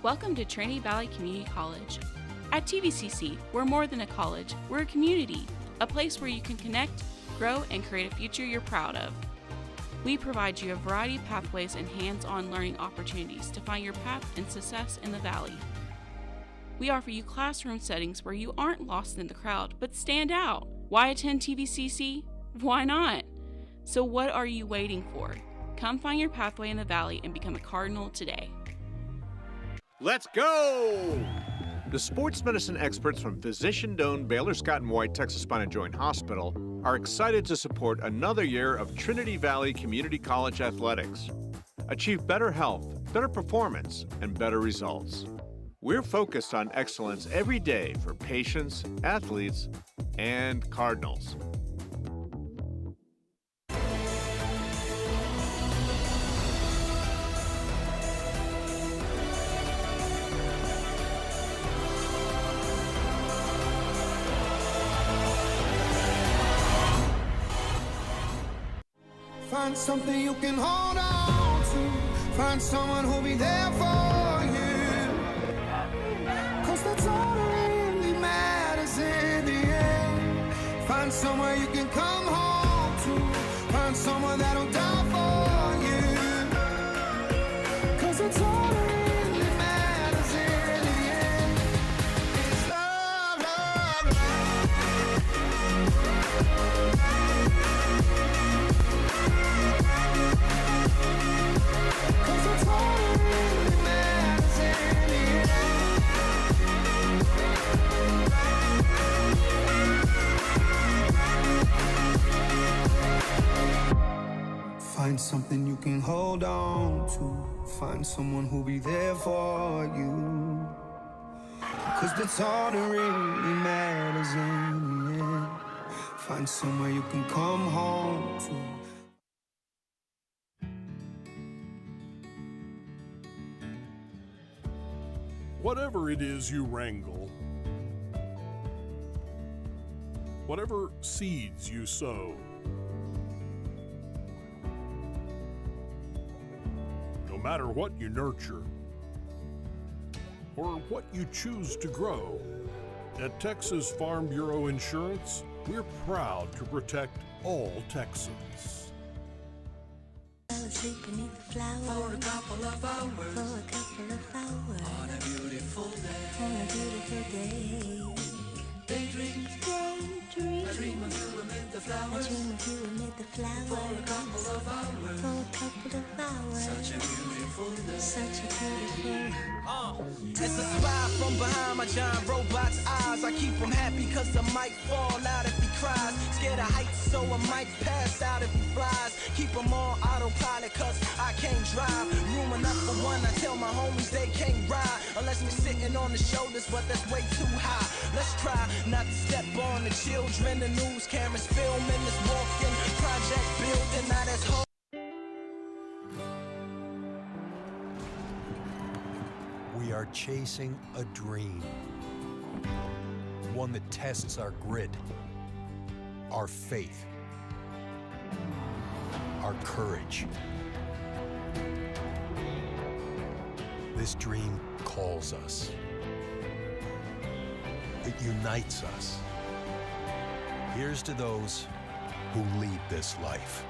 Welcome to Trinity Valley Community College. At TVCC, we're more than a college, we're a community, a place where you can connect, grow, and create a future you're proud of. We provide you a variety of pathways and hands-on learning opportunities to find your path and success in the Valley. We offer you classroom settings where you aren't lost in the crowd, but stand out. Why attend TVCC? Why not? So what are you waiting for? Come find your pathway in the Valley and become a Cardinal today. Let's go! The sports medicine experts from physician-owned Baylor Scott & White Texas Spine and Joint Hospital are excited to support another year of Trinity Valley Community College athletics. Achieve better health, better performance, and better results. We're focused on excellence every day for patients, athletes, and Cardinals. Find something you can hold on to. Find someone who'll be there for you. 'Cause that's all that really matters in the end. Find somewhere you can come home to. Find someone that'll die for you. 'Cause that's all that really matters in the end. It's love, love, Find something you can hold on to. Find someone who'll be there for you. 'Cause that's all that really matters in the end. Find somewhere you can come home to. Whatever it is you wrangle, whatever seeds you sow, no matter what you nurture or what you choose to grow, at Texas Farm Bureau Insurance, we're proud to protect all Texans. Sleep beneath the flowers for a couple of hours. On a beautiful day. Daydream. I dream of you amid the flowers. For a couple of hours. Such a beautiful day. It's a spy from behind my giant robot's eyes. I keep him happy 'cause I might fall out if he cries. Scared of heights, so I might pass out if he flies. Keep him on autopilot 'cause I can't drive. Room enough for one, I tell my homies they can't ride. Unless we're sitting on the shoulders, but that's way too high. Let's try not to step on the children. The news cameras filming this walking project building. Now that's home. We are chasing a dream, one that tests our grit, our faith, our courage. This dream calls us. It unites us. Here's to those who lead this life.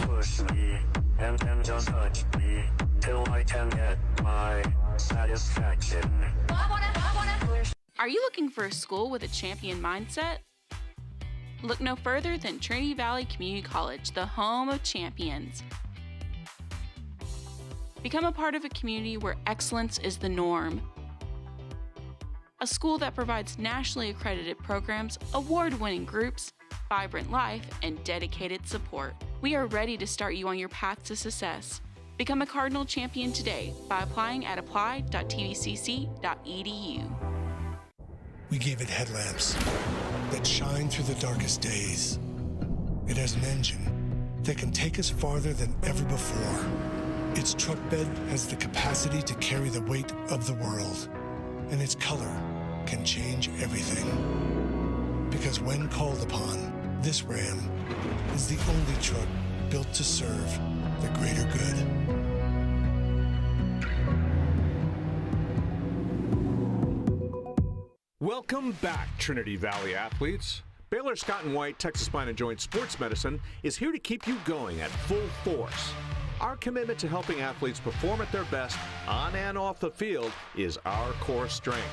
Push me and then just touch me till I can get my satisfaction. Are you looking for a school with a champion mindset? Look no further than Trinity Valley Community College, the home of champions. Become a part of a community where excellence is the norm. A school that provides nationally accredited programs, award-winning groups, vibrant life, and dedicated support. We are ready to start you on your path to success. Become a Cardinal champion today by applying at apply.tvcc.edu. We gave it headlamps that shine through the darkest days. It has an engine that can take us farther than ever before. Its truck bed has the capacity to carry the weight of the world, and its color can change everything. Because when called upon, this Ram is the only truck built to serve the greater good. Welcome back, Trinity Valley athletes. Baylor Scott and White Texas Spine and Joint Sports Medicine is here to keep you going at full force. Our commitment to helping athletes perform at their best on and off the field is our core strength.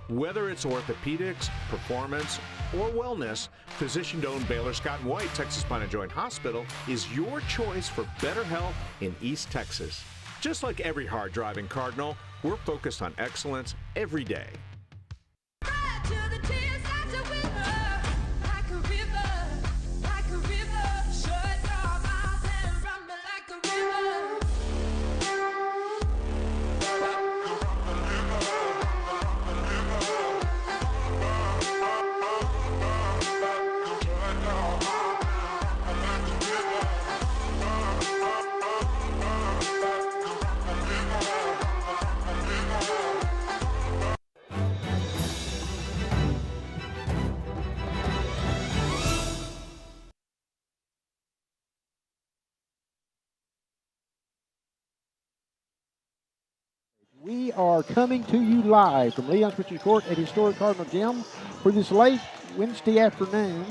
Whether it's orthopedics, performance, or wellness, physician-owned Baylor Scott and White Texas Spine and Joint Hospital is your choice for better health in East Texas. Just like every hard-driving Cardinal, we're focused on excellence every day. We are coming to you live from Leon's Pitching Court at historic Cardinal Gym for this late Wednesday afternoon.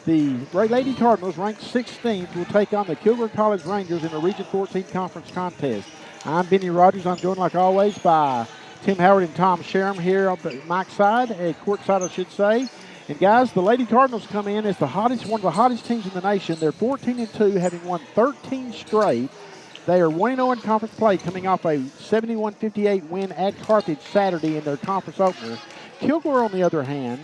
The Lady Cardinals, ranked 16th, will take on the Kilgore College Rangers in the Region 14 Conference Contest. I'm Benny Rogers. I'm joined, like always, by Tim Howard and Tom Sherm here on the mic side, court side, I should say. And guys, the Lady Cardinals come in as one of the hottest teams in the nation. They're 14-2, having won 13 straight. They are 1-0 in conference play, coming off a 71-58 win at Carthage Saturday in their conference opener. Kilgore, on the other hand,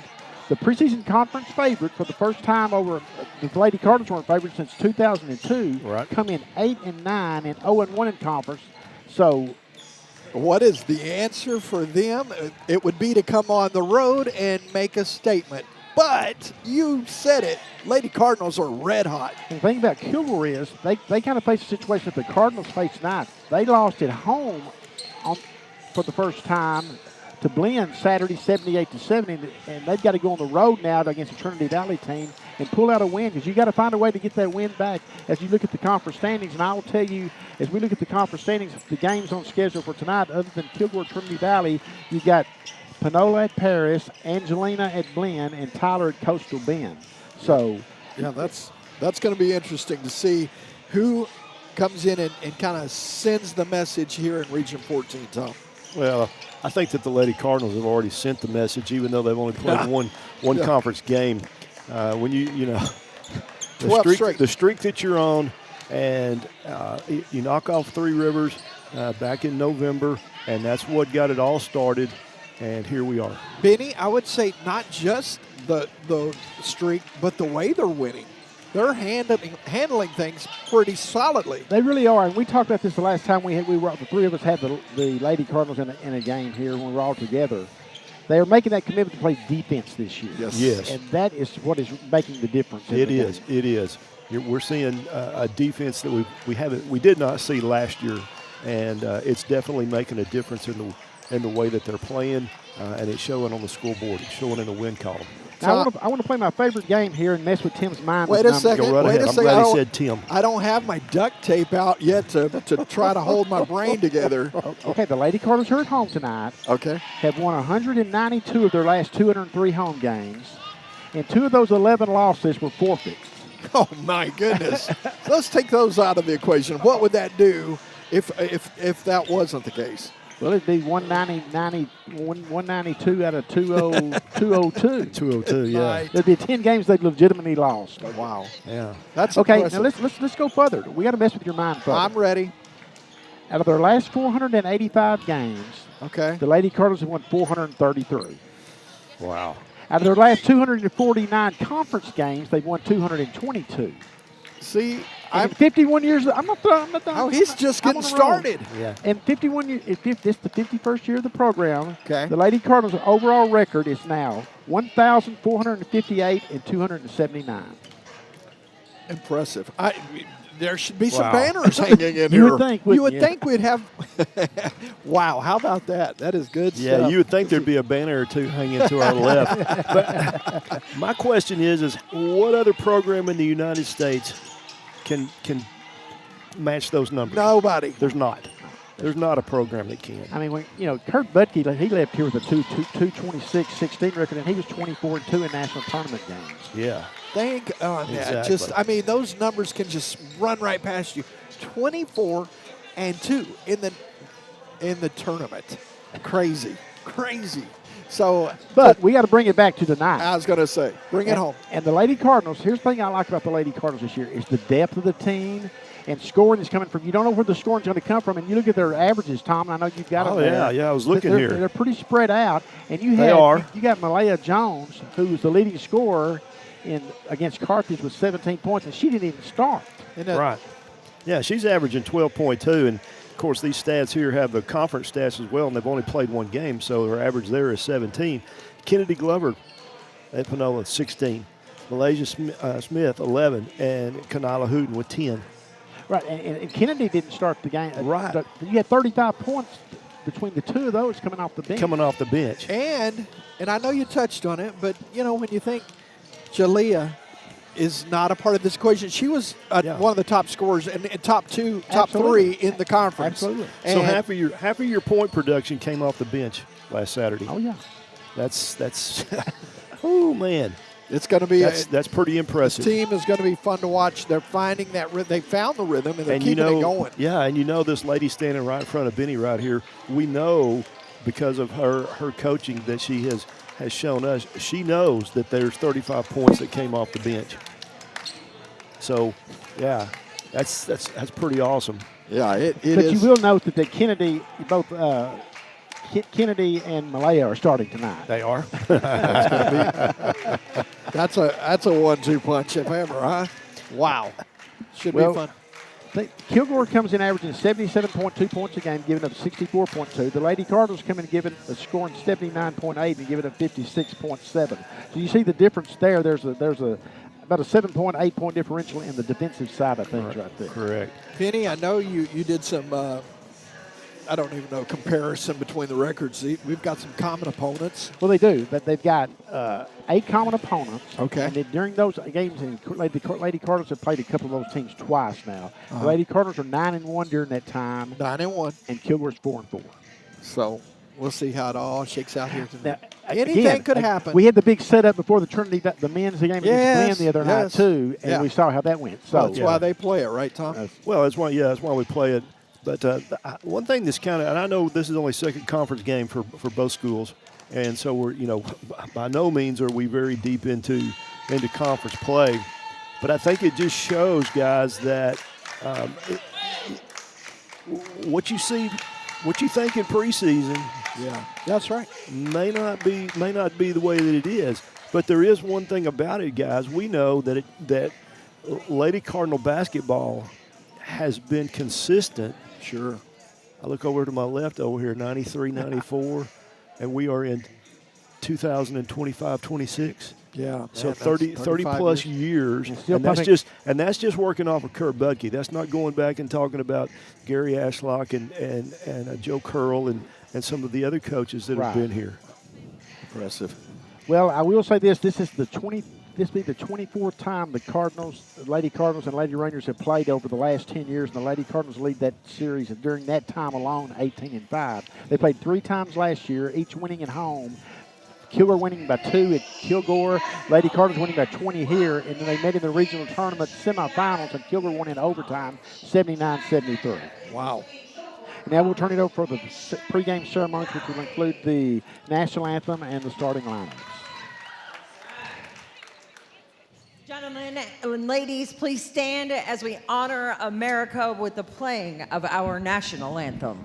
the preseason conference favorite for the first time over the Lady Cardinals weren't favored since 2002. Right. Come in 8-9 and 0-1 in conference. So, what is the answer for them? It would be to come on the road and make a statement. But you said it. Lady Cardinals are red hot. And the thing about Kilgore is they kind of face a situation that the Cardinals face tonight. They lost at home for the first time to Blinn Saturday 78-70, and they've got to go on the road now against the Trinity Valley team and pull out a win, because you got to find a way to get that win back as you look at the conference standings. And I will tell you, as we look at the conference standings, the games on schedule for tonight, other than Kilgore Trinity Valley, you've got Panola at Paris, Angelina at Blinn, and Tyler at Coastal Bend. So, yeah, that's going to be interesting to see who comes in and kind of sends the message here in Region 14, Tom. Well, I think that the Lady Cardinals have already sent the message, even though they've only played one conference game. When the streak that you're on, and you knock off Three Rivers back in November, and that's what got it all started. And here we are. Benny, I would say not just the streak, but the way they're winning. They're handling things pretty solidly. They really are, and we talked about this the last time the three of us had the Lady Cardinals in a game here when we were all together. They are making that commitment to play defense this year. Yes. And that is what is making the difference. It is. We're seeing a defense that we did not see last year, and it's definitely making a difference in the way that they're playing, and it's showing on the scoreboard. It's showing in the win column. Now, I want to play my favorite game here and mess with Tim's mind. Wait a second. Go right ahead. I'm glad he said Tim. I don't have my duct tape out yet to try to hold my brain together. Okay, the Lady Cardinals are at home tonight. Okay. Have won 192 of their last 203 home games, and 2 of those 11 losses were forfeits. Oh, my goodness. Let's take those out of the equation. What would that do if that wasn't the case? Well, it'd be 192 out of 202. 202, yeah. There'd be 10 games they'd legitimately lost. Wow. Yeah. That's okay. impressive. Now let's go further. We got to mess with your mind further. I'm ready. Out of their last 485 games, okay, the Lady Cardinals have won 433. Wow. Out of their last 249 conference games, they've won 222. See, In 51 years, I'm not done. Oh, he's just getting started. Yeah. In 51 years, this is the 51st year of the program. Okay. The Lady Cardinals' overall record is now 1,458 and 279. Impressive. There should be some Wow. banners hanging in You here. would think, You wouldn't would you? think we'd have. Wow, how about that? That is good Yeah, stuff. you would think there'd be a banner or two hanging to our left. But my question is what other program in the United States can match those numbers? Nobody. There's not. There's not a program that can. I mean, Kurt Butke, he left here with a 226-16 record, and he was 24-2 in national tournament games. Yeah. Think on that. Exactly. Just, I mean, those numbers can just run right past you. 24-2 in the tournament. Crazy. So, But we got to bring it back to tonight. I was going to say, bring it home. And the Lady Cardinals, here's the thing I like about the Lady Cardinals this year is the depth of the team and scoring is coming from. You don't know where the scoring's going to come from, and you look at their averages, Tom. And I know you've got them there. Yeah, I was looking they're, here. They're pretty spread out, and you got Malaya Jones, who was the leading scorer against Carthage with 17 points, and she didn't even start. Right. Yeah, she's averaging 12.2, and of course these stats here have the conference stats as well, and they've only played one game, so her average there is 17. Kennedy Glover at Panola, 16. Malaysia Smith, 11, and Kanila Hooten with 10. Right, and Kennedy didn't start the game. Right. You had 35 points between the two of those coming off the bench. And I know you touched on it, but, when you think Jalea is not a part of this equation, she was one of the top scorers and top three in the conference. Absolutely. So half of your point production came off the bench last Saturday. Oh, yeah. That's oh, man. It's going to be that's pretty impressive. This team is going to be fun to watch. They're finding that they found the rhythm and they're keeping it going. Yeah, and this lady standing right in front of Benny right here. We know because of her coaching that she has shown us. She knows that there's 35 points that came off the bench. So, yeah, that's pretty awesome. Yeah, it is. But you will note that Kennedy, both Kennedy and Malaya are starting tonight. They are. That's a 1-2 punch if ever, huh? Wow. Should be fun. Kilgore comes in averaging 77.2 points a game, giving up 64.2. The Lady Cardinals come in scoring 79.8 and giving up 56.7. So you see the difference there. There's about a 7.8 point differential in the defensive side of things right there. Correct. Penny, I know you did some I don't even know comparison between the records. We've got some common opponents. Well, they do, but they've got 8 common opponents. Okay. And during those games, Lady Cardinals have played a couple of those teams twice now. The Lady Cardinals are 9-1 during that time. 9-1. And Kilgore's 4-4. So we'll see how it all shakes out here tonight. Now, anything could happen. We had the big setup before the men's game against Glenn the other night too, and we saw how that went. So that's why they play it, right, Tom? Well, that's why we play it. But one thing that's kind of, and I know this is only second conference game for both schools, and so we're by no means are we very deep into conference play, but I think it just shows guys that what you think in preseason, yeah, that's right, may not be the way that it is. But there is one thing about it, guys. We know that Lady Cardinal basketball has been consistent. Sure. I look over to my left over here, 93, 94, and we are in 2025-26. Yeah. So man, 30 plus years, and that's just working off of Kurt Butke. That's not going back and talking about Gary Ashlock and Joe Curl and some of the other coaches that have been here. Impressive. Well, I will say this: this is the 24th time the Lady Cardinals and Lady Rangers have played over the last 10 years, and the Lady Cardinals lead that series. And during that time alone, 18-5. They played 3 times last year, each winning at home. Kilgore winning by 2 at Kilgore. Lady Cardinals winning by 20 here, and then they met in the regional tournament semifinals, and Kilgore won in overtime, 79-73. Wow. Now we'll turn it over for the pregame ceremonies, which will include the national anthem and the starting lineups. Gentlemen and ladies, please stand as we honor America with the playing of our national anthem.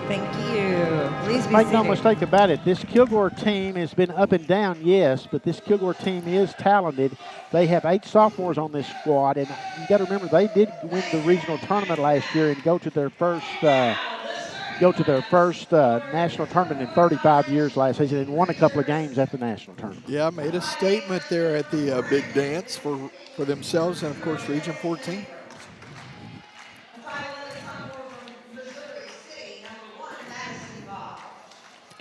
Thank you. Please be Make no seated. mistake about it, this Kilgore team has been up and down, yes, but this Kilgore team is talented. They have 8 sophomores on this squad, and you got to remember they did win the regional tournament last year and go to their first national tournament in 35 years last season and won a couple of games at the national tournament. Yeah, made a statement there at the big dance for themselves and, of course, Region 14.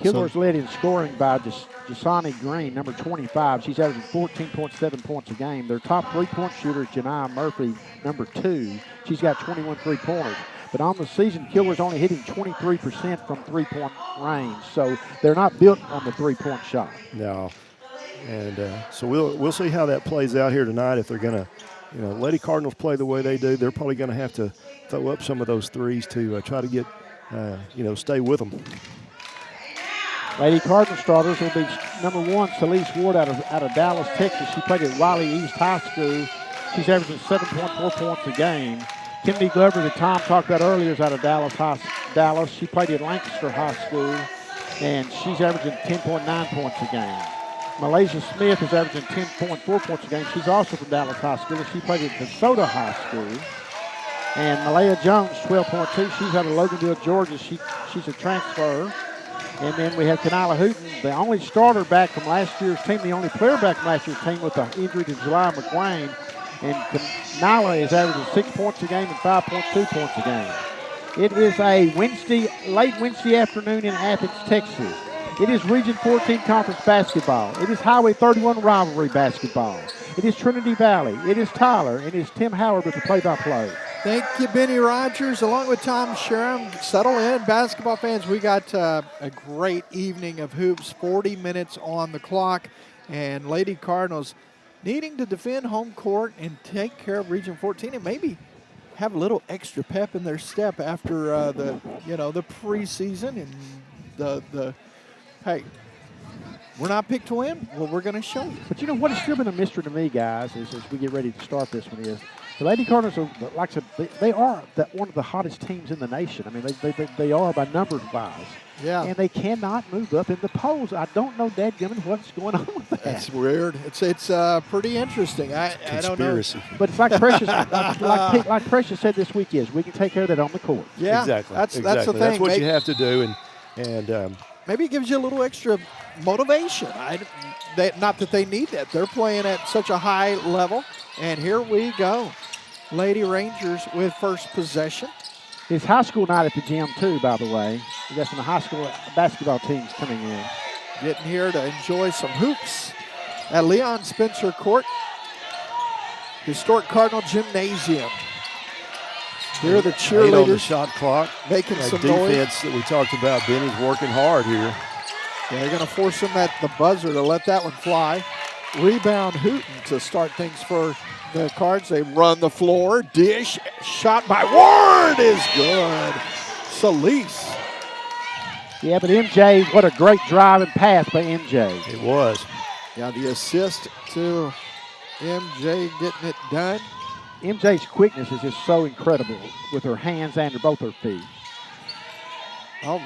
Kilgore's led in scoring by Jasani Green, number 25. She's averaging 14.7 points a game. Their top three-point shooter is Janiyah Murphy, number 2. She's got 21 three-pointers. But on the season, Kilgore's only hitting 23% from three-point range. So they're not built on the three-point shot. No. And so we'll see how that plays out here tonight. If they're going to, Lady Cardinals play the way they do, they're probably going to have to throw up some of those threes to try to get, stay with them. Lady Cardinal starters will be number 1, Celeste Ward out of Dallas, Texas. She played at Wiley East High School. She's averaging 7.4 points a game. Kennedy Glover, that Tom talked about earlier, is out of Dallas. She played at Lancaster High School, and she's averaging 10.9 points a game. Malaysia Smith is averaging 10.4 points a game. She's also from Dallas High School, and she played at DeSoto High School. And Malaya Jones, 12.2. She's out of Loganville, Georgia. She's a transfer. And then we have Kenila Hooten, the only starter back from last year's team, the only player back from last year's team with the injury to July McWayne. And Kenila is averaging 6 points a game and 5.2 points a game. It is a late Wednesday afternoon in Athens, Texas. It is Region 14 Conference basketball. It is Highway 31 rivalry basketball. It is Trinity Valley. It is Tyler. And it is Tim Howard with the play-by-play. Thank you, Benny Rogers, along with Tom Sherham. Settle in, basketball fans. We got a great evening of hoops, 40 minutes on the clock, and Lady Cardinals needing to defend home court and take care of Region 14 and maybe have a little extra pep in their step after the preseason and the hey, we're not picked to win. Well, we're going to show you. But what has still been a mystery to me, guys, is as we get ready to start this one is the Lady Cardinals are, like I said, they are one of the hottest teams in the nation. I mean, they are by numbers wise. Yeah. And they cannot move up in the polls. I don't know, dadgummit, what's going on with that. That's weird. It's pretty interesting. I don't know. But it's like Precious, like Precious said this week is we can take care of that on the court. Yeah, exactly. That's the thing. That's what you have to do, and maybe it gives you a little extra motivation. Not that they need that. They're playing at such a high level, and here we go. Lady Rangers with first possession. It's high school night at the gym, too, by the way. We got some high school basketball teams coming in. Getting here to enjoy some hoops at Leon Spencer Court. Historic Cardinal Gymnasium. Here are the cheerleaders. On the shot clock. Making some defense noise. that we talked about. Benny's working hard here. Yeah, they're going to force him at the buzzer to let that one fly. Rebound Hooten to start things for the Cards. They run the floor. Dish. Shot by Ward is good. Celeste. Yeah, but MJ, what a great drive and pass by MJ. It was. Yeah, the assist to MJ getting it done. MJ's quickness is just so incredible with her hands and both her feet. Oh,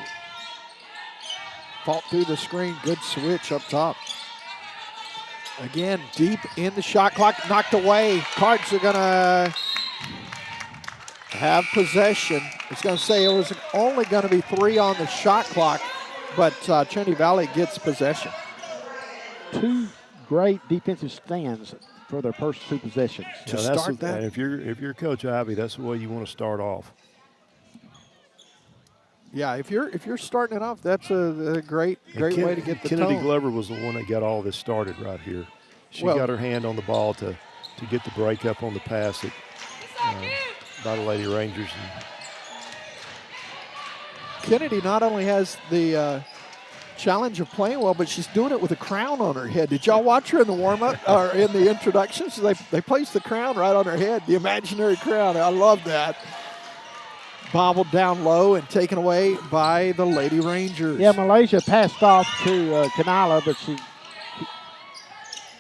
fought through the screen. Good switch up top. Again, deep in the shot clock, knocked away. Cards are going to have possession. It's going to say it was only going to be 3 on the shot clock, but Trinity Valley gets possession. 2 great defensive stands for their first 2 possessions. To start that. And if you're Coach Ivy, that's the way you want to start off. Yeah, if you're starting it off, that's a great way to get the Kennedy tone. Glover was the one that got all this started right here. She got her hand on the ball to get the break up on the pass by the Lady Rangers. Kennedy not only has the challenge of playing well, but she's doing it with a crown on her head. Did y'all watch her in the warm-up or in the introductions? They placed the crown right on her head, the imaginary crown. I love that. Bobbled down low and taken away by the Lady Rangers. Yeah, Malaysia passed off to Kenila, but she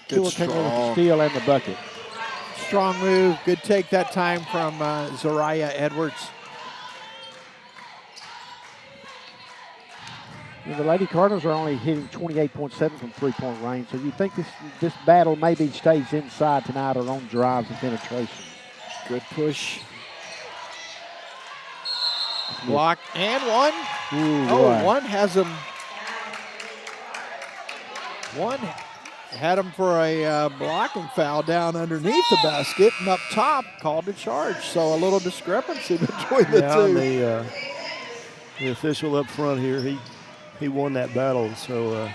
came over the steal and the bucket. Strong move. Good take that time from Zariah Edwards. And the Lady Cardinals are only hitting 28.7 from three-point range, so you think this battle maybe stays inside tonight or on drives and penetration. Good push. Block and one. Ooh, oh, one has him. One had him for a blocking foul down underneath the basket, and up top called a charge. So a little discrepancy between the two. The official up front here, he won that battle. So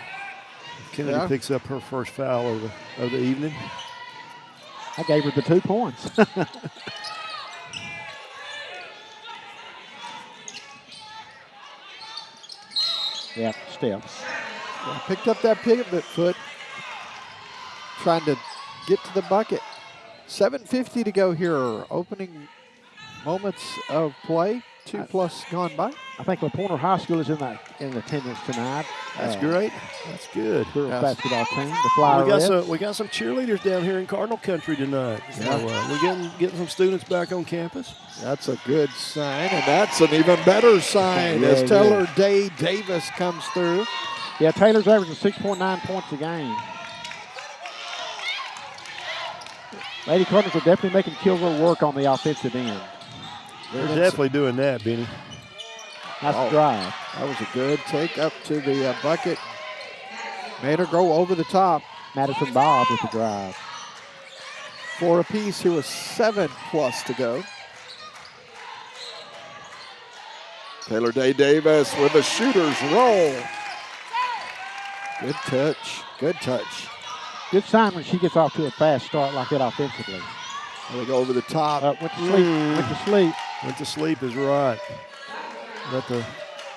Kennedy picks up her first foul of the evening. I gave her the 2 points. Yeah, steps. Yeah, picked up that pivot foot. Trying to get to the bucket. 7:50 to go here. Opening moments of play. 2+ gone by. I think LaPointe High School is in attendance tonight. That's great. That's good. Girls basketball team, the Flyer Reds. We got some cheerleaders down here in Cardinal Country tonight. So we're getting some students back on campus. That's a good sign, and that's an even better sign as Taylor Day Davis comes through. Yeah, Taylor's averaging 6.9 points a game. Lady Cardinals are definitely making Kilgore work on the offensive end. They're definitely doing that, Benny. Nice drive. That was a good take up to the bucket. Made her go over the top. Madison Bob with the drive. 4 apiece. Here was 7+ to go. Taylor Day Davis with a shooter's roll. Good touch. Good touch. Good sign when she gets off to a fast start like that offensively. They go over the top. Went to sleep. Went to sleep. Went to sleep is right. Let the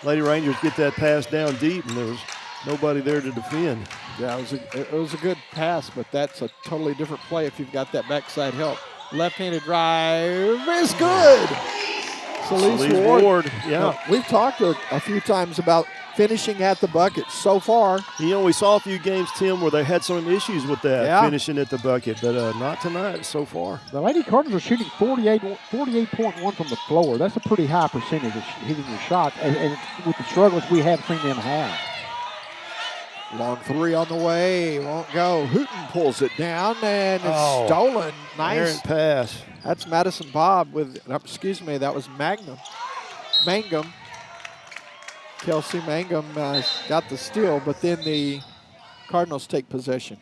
Lady Rangers get that pass down deep, and there was nobody there to defend. Yeah, it was a good pass, but that's a totally different play if you've got that backside help. Left-handed drive is good. Celise Ward. Yeah. We've talked a few times about finishing at the bucket so far. We saw a few games, Tim, where they had some issues with that, finishing at the bucket, but not tonight so far. The Lady Cardinals are shooting 48.1 from the floor. That's a pretty high percentage of hitting your shots, and with the struggles we have seen them have. Long three on the way, won't go. Hooten pulls it down, and it's stolen. Nice errant pass. That's Madison Bob with, that was Mangum. Kelsey Mangum got the steal, but then the Cardinals take possession.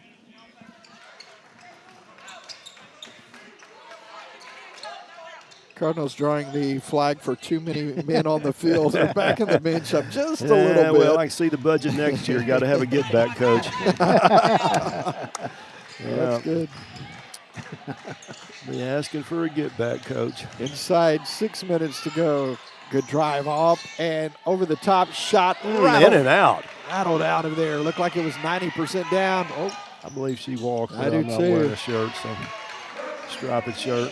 Cardinals drawing the flag for too many men on the field. They're backing the bench up just a little bit. Well, I see the budget next year. Got to have a get-back coach. That's good. Be asking for a get-back coach. Inside 6 minutes to go. Good drive up and over the top shot. In and out. Rattled out of there. Looked like it was 90% down. Oh, I believe she walked. I do I'm not too. wearing a shirt, so striped shirt.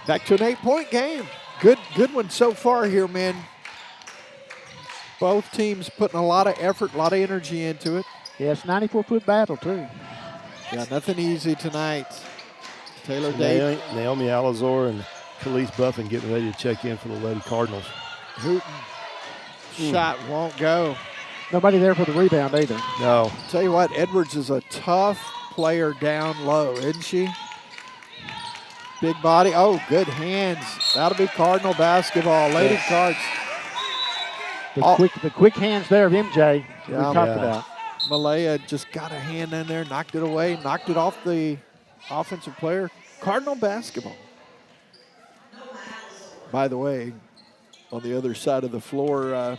Back to an 8-point game. Good one so far here, men. Both teams putting a lot of effort, a lot of energy into it. Yeah, it's a 94-foot battle, too. Yeah, nothing easy tonight. Taylor Day. Naomi Alazor and Khalees Buffin getting ready to check in for the Lady Cardinals. Hooten. Shot won't go. Nobody there for the rebound either. No. Tell you what, Edwards is a tough player down low, isn't she? Big body. Oh, good hands. That'll be Cardinal basketball. Lady Cards. The quick hands there of MJ we talked about. Malaya just got a hand in there, knocked it away, knocked it off the offensive player. Cardinal basketball. By the way, on the other side of the floor,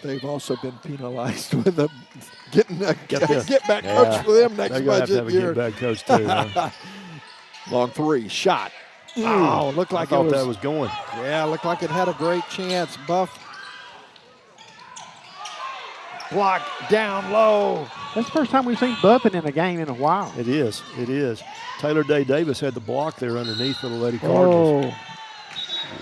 they've also been penalized with getting a get-back coach for them next budget year. Get-back coach too. Huh? Long three, shot. Oh, looked like that was going. Yeah, looked like it had a great chance. Buff. Block down low. That's the first time we've seen Buffin in a game in a while. It is. Taylor Day Davis had the block there underneath for the Lady Cardinals.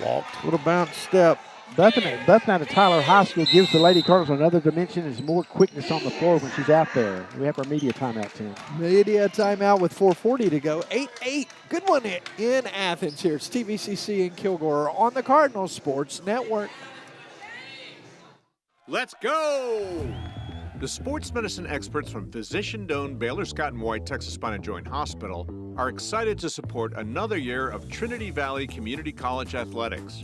Walked. Little bounce step. Buffin out of Tyler High School gives the Lady Cardinals another dimension. Is more quickness on the floor when she's out there. We have our media timeout, Tim. Media timeout with 4:40 to go. 8-8. Good one in Athens here. It's TVCC in Kilgore on the Cardinals Sports Network. Let's go! The sports medicine experts from physician-owned Baylor Scott & White Texas Spine and Joint Hospital are excited to support another year of Trinity Valley Community College athletics.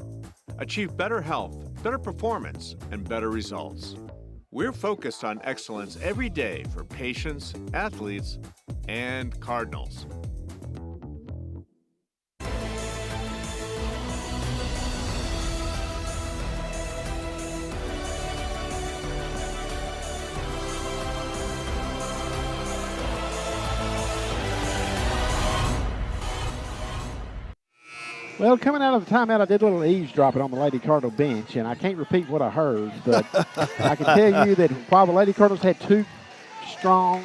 Achieve better health, better performance, and better results. We're focused on excellence every day for patients, athletes, and Cardinals. Well, coming out of the timeout, I did a little eavesdropping on the Lady Cardinal bench, and I can't repeat what I heard, but I can tell you that while the Lady Cardinals had two strong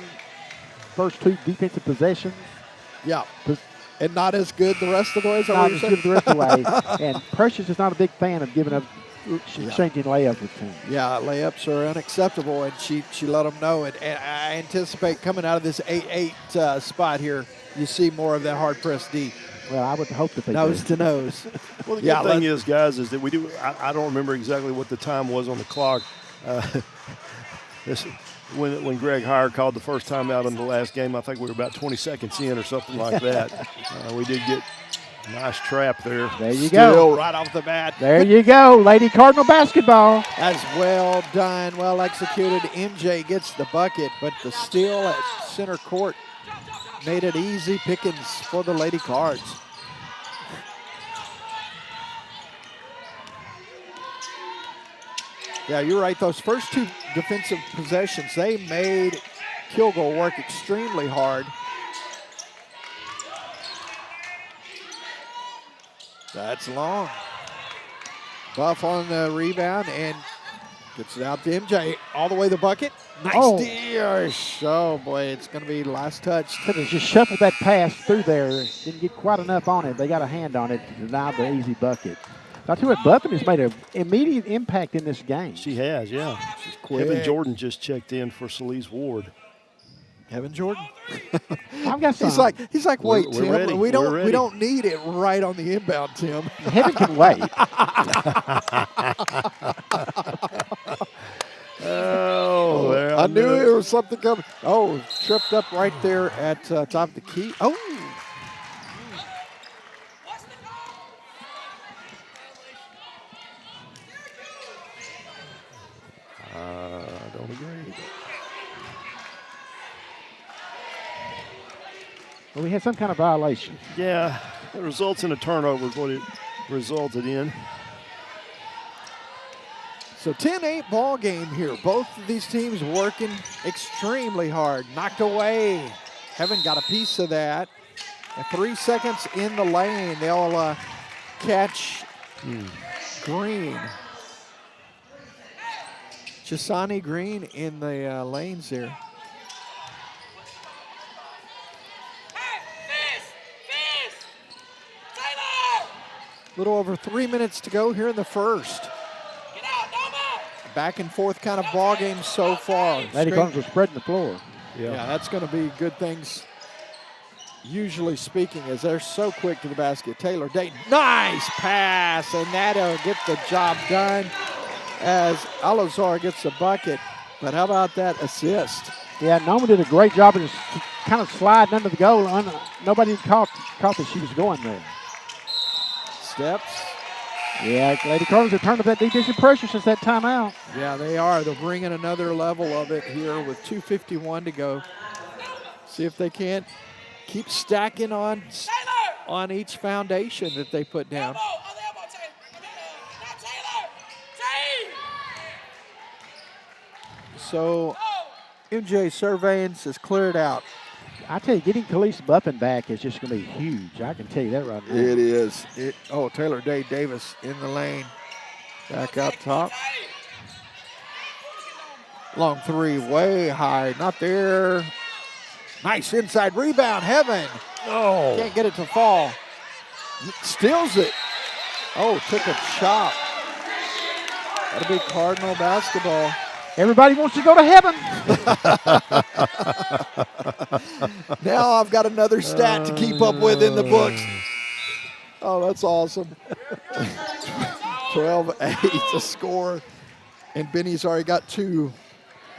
first two defensive possessions. Yeah, and not as good the rest of the way, is that not what as you're good saying? the rest of the way. And Precious is not a big fan of giving up changing layups with him. Yeah, layups are unacceptable, and she let them know. And I anticipate coming out of this 8-8 spot here, you see more of that hard-pressed D. Well, I would hope that they nose do. to nose. Well, the good thing is, guys, is that we do. I don't remember exactly what the time was on the clock. When Greg Heyer called the first time out in the last game, I think we were about 20 seconds in or something like that. We did get a nice trap there. There you Still go. right off the bat. There you go, Lady Cardinal basketball. That's well done, well executed. MJ gets the bucket, but the steal at center court made it easy pickings for the Lady Cards. Yeah, you're right. Those first two defensive possessions, they made Kilgore work extremely hard. That's long. Buff on the rebound and gets it out to MJ. All the way to the bucket. Nice dish. Oh, boy, it's going to be last touch. Could have just shuffled that pass through there. Didn't get quite enough on it. They got a hand on it to deny the easy bucket. I tell you what, Buffin has made an immediate impact in this game. She has, yeah. She's quick. Evan Jordan just checked in for Celise Ward. Evan Jordan? I've got some. He's like, wait, we're Tim, ready. we We're ready. don't need it right on the inbound, Tim. Heaven can wait. Oh, there, I knew there was something coming. Oh, tripped up right there at top of the key. Oh. I don't agree. Well, we had some kind of violation. Yeah, it results in a turnover is what it resulted in. So 10-8 ball game here. Both of these teams working extremely hard. Knocked away. Haven't got a piece of that. And 3 seconds in the lane. They'll catch Green. Chisani Green in the lanes there. A little over 3 minutes to go here in the first. Back and forth kind of ball game so far. Lady Cardinals are spreading the floor. Yeah, that's going to be good things, usually speaking, as they're so quick to the basket. Taylor Dayton, nice pass, and that'll get the job done as Alazar gets the bucket. But how about that assist? Yeah, Noma did a great job of just kind of sliding under the goal. Nobody caught that she was going there. Steps. Yeah, Lady Cardinals have turned up that defensive pressure since that timeout. Yeah, they are. They're bringing another level of it here with 2:51 to go. See if they can't keep stacking on each foundation that they put down. So MJ Surveillance is cleared out. I tell you, getting Khalees Buffin back is just going to be huge. I can tell you that right now. It is. Taylor Day Davis in the lane. Back up top. Long three, way high. Not there. Nice inside rebound. Heaven. Oh. Can't get it to fall. Steals it. Oh, took a chop. That'll be Cardinal basketball. Everybody wants to go to heaven. Now I've got another stat to keep up with in the books. Oh, that's awesome. 12-8 to score. And Benny's already got 2.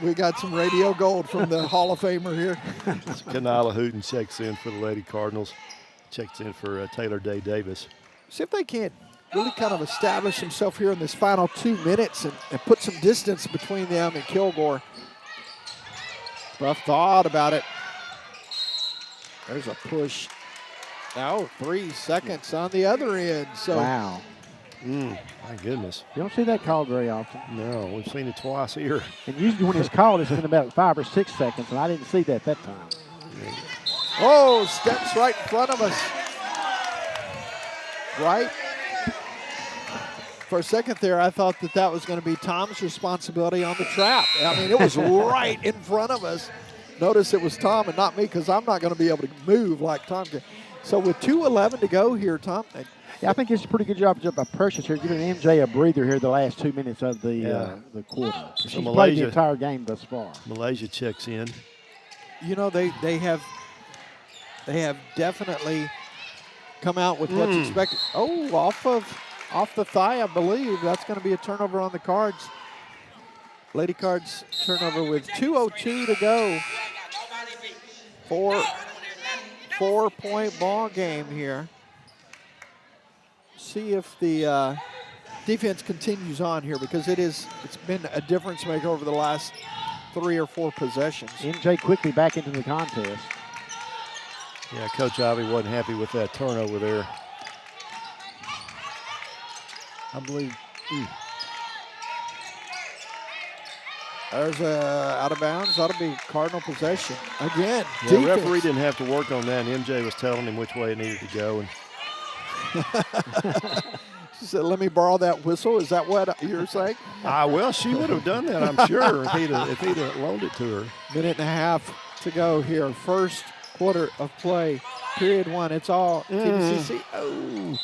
We got some radio gold from the Hall of Famer here. Kanila Hooten checks in for the Lady Cardinals. Checks in for Taylor Day Davis. See if they can't really kind of establish himself here in this final 2 minutes and put some distance between them and Kilgore. Rough thought about it. There's a push. Now 3 seconds on the other end. So wow. My goodness. You don't see that called very often. No, we've seen it twice here. And usually when it's called, it's been about 5 or 6 seconds, and I didn't see that time. Oh, steps right in front of us. Right. For a second there, I thought that was going to be Tom's responsibility on the trap. I mean, it was right in front of us. Notice it was Tom and not me because I'm not going to be able to move like Tom can. So with 2:11 to go here, Tom. Yeah, I think it's a pretty good job by Precious here, giving MJ a breather here the last 2 minutes of the quarter. She's played the entire game thus far. Malaysia checks in. You know, they have definitely come out with what's expected. Oh, off the thigh, I believe. That's going to be a turnover on the Cards. Lady Cards turnover with 2:02 to go. 4-point ball game here. See if the defense continues on here because it's been a difference maker over the last 3 or 4 possessions. MJ quickly back into the contest. Yeah, Coach Ivy wasn't happy with that turnover there. I believe. There's a out of bounds. That'll be Cardinal possession again. Yeah, the referee didn't have to work on that. And MJ was telling him which way it needed to go. And she said, "Let me borrow that whistle." Is that what you're saying? Well, she would have done that, I'm sure, if he'd have loaned it to her. Minute and a half to go here. First quarter of play. Period 1. It's all TVCC. Oh,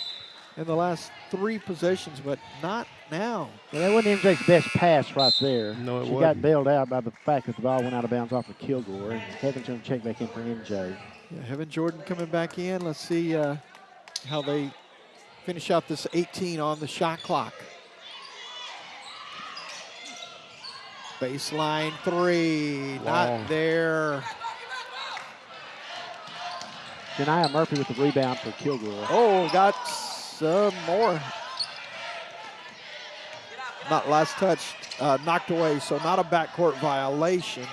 in the last 3 possessions, but not now. Well, that wasn't MJ's best pass right there. No, it she wasn't. got bailed out by the fact that the ball went out of bounds off of Kilgore. And Heaven's going to check back in for MJ. Yeah, Heaven Jordan coming back in. Let's see how they finish out this 18 on the shot clock. Baseline 3, not there. Janiah Murphy with the rebound for Kilgore. Oh, got some more. Not last touch, knocked away, so not a backcourt violation.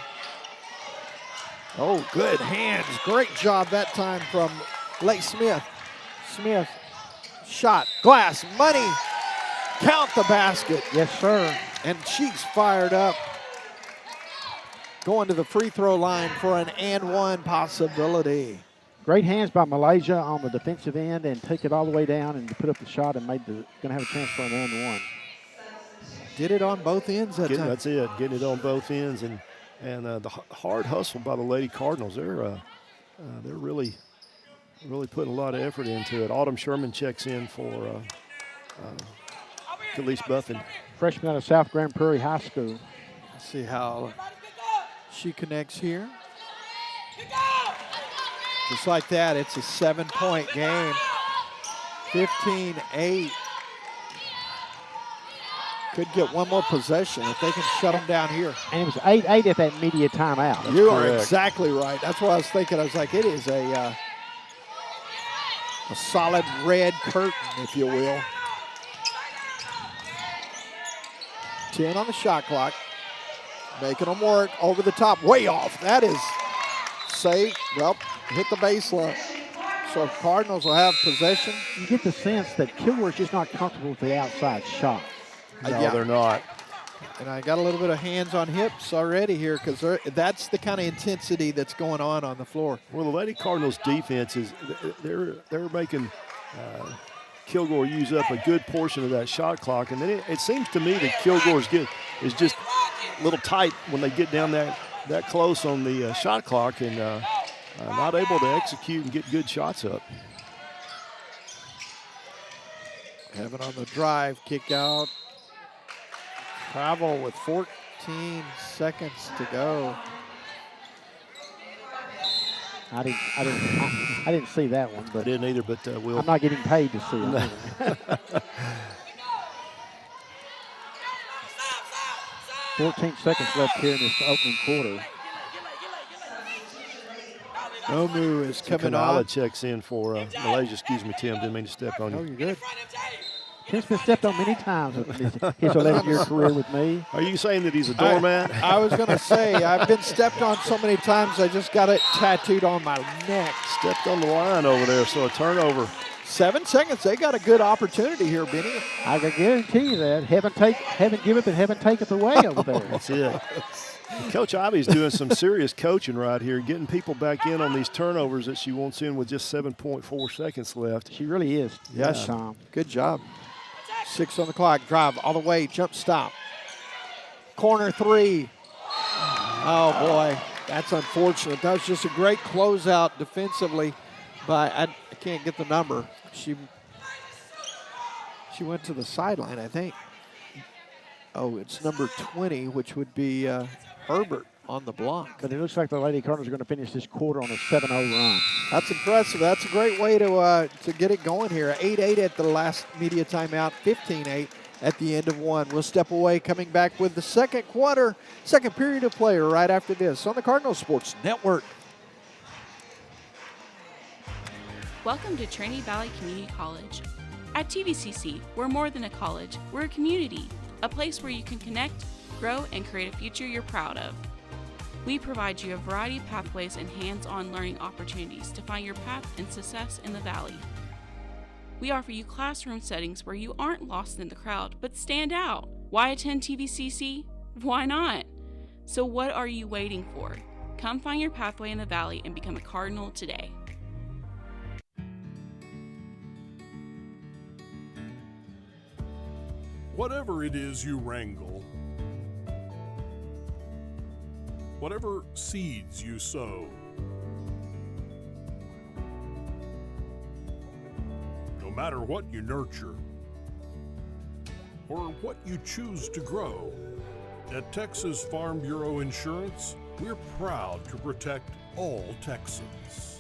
Oh, good hands. Great job that time from Lake Smith. Smith, shot, glass, money. Count the basket. Yes, sir. And she's fired up. Going to the free throw line for an and one possibility. Great hands by Malaysia on the defensive end and took it all the way down and put up the shot and going to have a chance for an and one. Did it on both ends that time. That's it, getting it on both ends. And the hard hustle by the Lady Cardinals, they're really putting a lot of effort into it. Autumn Sherman checks in for Khalees Buffin. Freshman out of South Grand Prairie High School. Let's see how she connects here. Just like that, it's a 7-point game. 15-8. Could get one more possession if they can shut them down here. And it was 8-8 at that media timeout. You are exactly right. That's what I was thinking. I was like, it is a solid red curtain, if you will. 10 on the shot clock. Making them work over the top, way off. That is safe. Well, hit the baseline. So Cardinals will have possession. You get the sense that Kilgore's just not comfortable with the outside shot. No, they're not. And I got a little bit of hands on hips already here because that's the kind of intensity that's going on the floor. Well, the Lady Cardinals defense they're making Kilgore use up a good portion of that shot clock, and then it seems to me that Kilgore's is just a little tight when they get down that close on the shot clock and not able to execute and get good shots up. Heaven on the drive, kick out. Travel with 14 seconds to go. I didn't see that one, but I didn't either. But I'm not getting paid to see it. 14 seconds left here in this opening quarter. Nomu is coming Kanala on. checks in for Malaysia. Excuse me, Tim. Didn't mean to step on you. Oh, you're good. Tim's been stepped on many times in his 11-year career with me. Are you saying that he's a doormat? I was going to say, I've been stepped on so many times, I just got it tattooed on my neck. Stepped on the line over there, so a turnover. 7 seconds. They got a good opportunity here, Benny. I can guarantee you that. Heaven giveth and heaven taketh away over there. That's it. Coach Ivy's doing some serious coaching right here, getting people back in on these turnovers that she wants in with just 7.4 seconds left. She really is. Yes, Tom. Good job. 6 on the clock. Drive all the way. Jump stop. Corner 3. Oh, boy. That's unfortunate. That was just a great closeout defensively, but I can't get the number. She went to the sideline, I think. Oh, it's number 20, which would be Herbert on the block. But it looks like the Lady Cardinals are going to finish this quarter on a 7-0 run. That's impressive. That's a great way to get it going here. 8-8 at the last media timeout, 15-8 at the end of one. We'll step away, coming back with the second quarter, second period of play right after this on the Cardinal Sports Network. Welcome to Trinity Valley Community College. At TVCC, we're more than a college, we're a community, a place where you can connect, grow, and create a future you're proud of. We provide you a variety of pathways and hands-on learning opportunities to find your path and success in the Valley. We offer you classroom settings where you aren't lost in the crowd, but stand out. Why attend TVCC? Why not? So what are you waiting for? Come find your pathway in the Valley and become a Cardinal today. Whatever it is you wrangle, whatever seeds you sow, no matter what you nurture or what you choose to grow, at Texas Farm Bureau Insurance, we're proud to protect all Texans.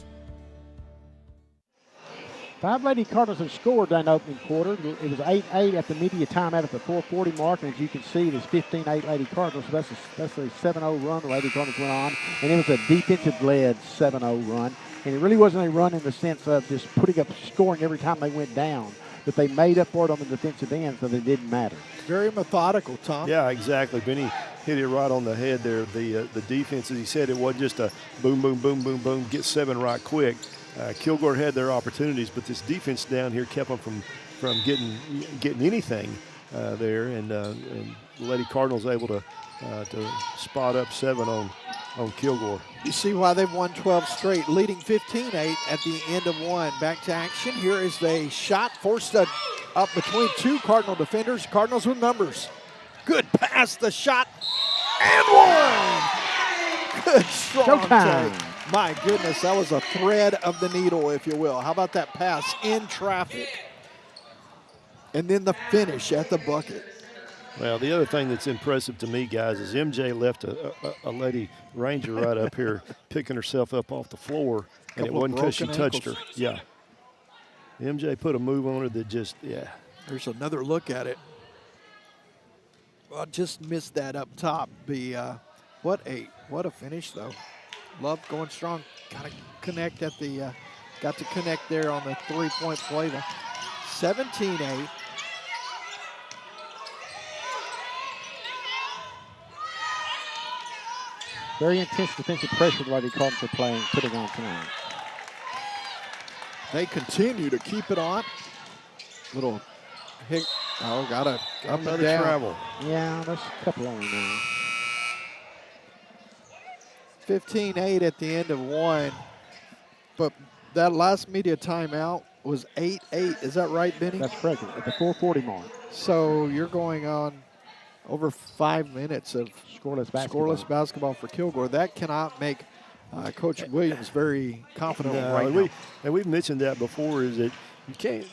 5 Lady Cardinals have scored during the opening quarter. It was 8-8 at the media timeout at the 4:40 mark, and as you can see, it is 15-8 Lady Cardinals. So that's a 7-0 run the Lady Cardinals went on, and it was a defensive-led 7-0 run. And it really wasn't a run in the sense of just putting up scoring every time they went down, but they made up for it on the defensive end, so it didn't matter. Very methodical, Tom. Yeah, exactly. Benny hit it right on the head there. The defense, as he said, it wasn't just a boom, boom, boom, boom, boom, get 7 right quick. Kilgore had their opportunities, but this defense down here kept them from getting anything there, and the Lady Cardinals able to spot up 7 on Kilgore. You see why they've won 12 straight, leading 15-8 at the end of one. Back to action. Here is the shot forced up between 2 Cardinal defenders. Cardinals with numbers. Good pass, the shot, and one. Good strong take. My goodness, that was a thread of the needle, if you will. How about that pass in traffic? And then the finish at the bucket. Well, the other thing that's impressive to me, guys, is MJ left a Lady Ranger right up here picking herself up off the floor, and it wasn't because she touched her. Yeah. MJ put a move on her that just, yeah. There's another look at it. Well, just missed that up top. What a finish, though. Love going strong. Got to connect at the, got to connect there on the 3-point play. 17-8. Very intense defensive pressure the Lady Cardinals are putting on tonight. They continue to keep it on. Little hit. Oh, got a another travel. Yeah, there's a couple on now. 15-8 at the end of one. But that last media timeout was 8-8. Is that right, Benny? That's correct, at the 4:40 mark. So you're going on over 5 minutes of scoreless basketball for Kilgore. That cannot make Coach Williams very confident right now. And we've mentioned that before, is that you can't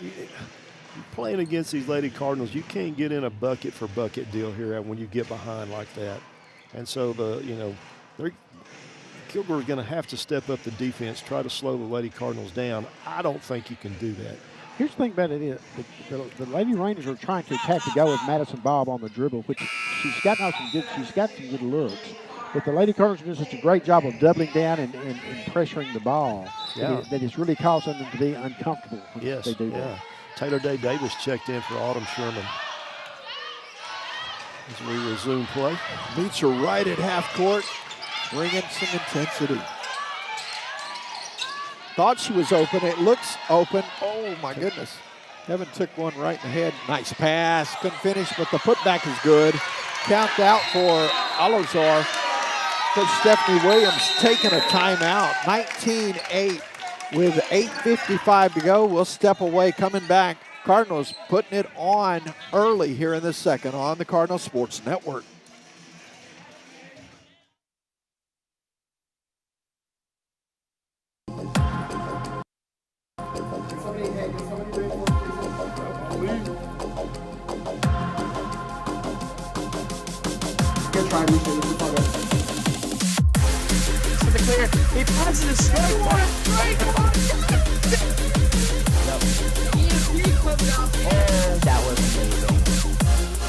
– playing against these Lady Cardinals, you can't get in a bucket for bucket deal here when you get behind like that. And so Kilgore is going to have to step up the defense, try to slow the Lady Cardinals down. I don't think you can do that. Here's the thing about it is the Lady Rangers are trying to attack the goal with Madison Bob on the dribble, which she's got some good looks. But the Lady Cardinals are doing such a great job of doubling down and pressuring the ball that it's really causing them to be uncomfortable when they do that. Taylor Day Davis checked in for Autumn Sherman as we resume play. Meets her right at half court, bringing some intensity. Thought she was open. It looks open. Oh, my goodness. Heaven took one right in the head. Nice pass. Couldn't finish, but the putback is good. Count out for Alozar. Coach Stephanie Williams taking a timeout. 19-8 with 8:55 to go. We'll step away. Coming back. Cardinals putting it on early here in the second on the Cardinal Sports Network. He passes it straight. What a straight one! That was amazing.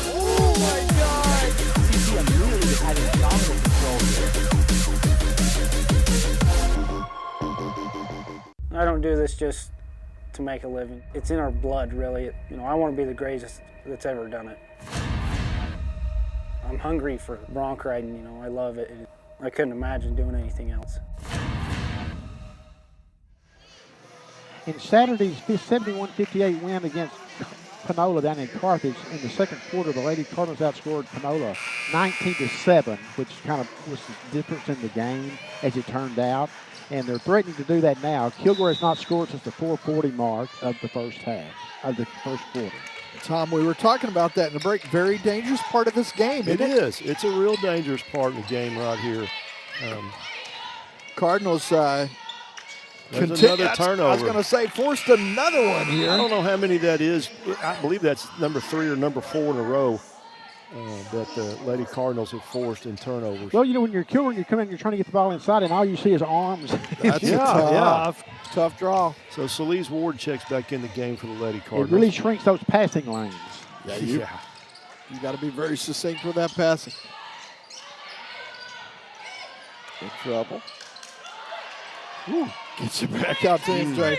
Oh my God! CCM really is having dominant control here. I don't do this just to make a living. It's in our blood, really. I want to be the greatest that's ever done it. I'm hungry for bronc riding, I love it. And I couldn't imagine doing anything else. In Saturday's 71-58 win against Panola down in Carthage, in the second quarter, the Lady Cardinals outscored Panola 19-7, which kind of was the difference in the game as it turned out. And they're threatening to do that now. Kilgore has not scored since the 4:40 mark of the first half, of the first quarter. Tom, we were talking about that in the break. Very dangerous part of this game, isn't it? It is. It's a real dangerous part of the game right here. Cardinals another turnover. I was going to say, forced another one here. I don't know how many that is. I believe that's number 3 or number 4 in a row that the Lady Cardinals have forced in turnovers. Well, when you're Kilgore and you come in, you're trying to get the ball inside, and all you see is arms. That's tough draw. So Celise Ward checks back in the game for the Lady Cardinals. It really shrinks those passing lanes. You got to be very succinct with that passing. In trouble. Ooh, gets you back out to MJ.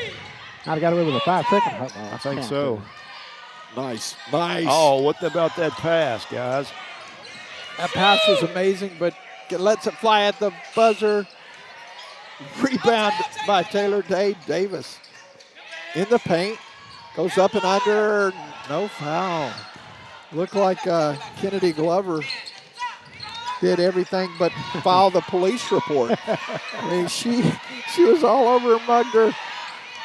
I'd have got away with a 5-second. I think so. Nice. Oh, what about that pass, guys? That pass was amazing, but lets it fly at the buzzer. Rebound by Taylor Day Davis. In the paint. Goes up and under. No foul. Looked like Kennedy Glover did everything but file the police report. I mean, she was all over her, mugged her.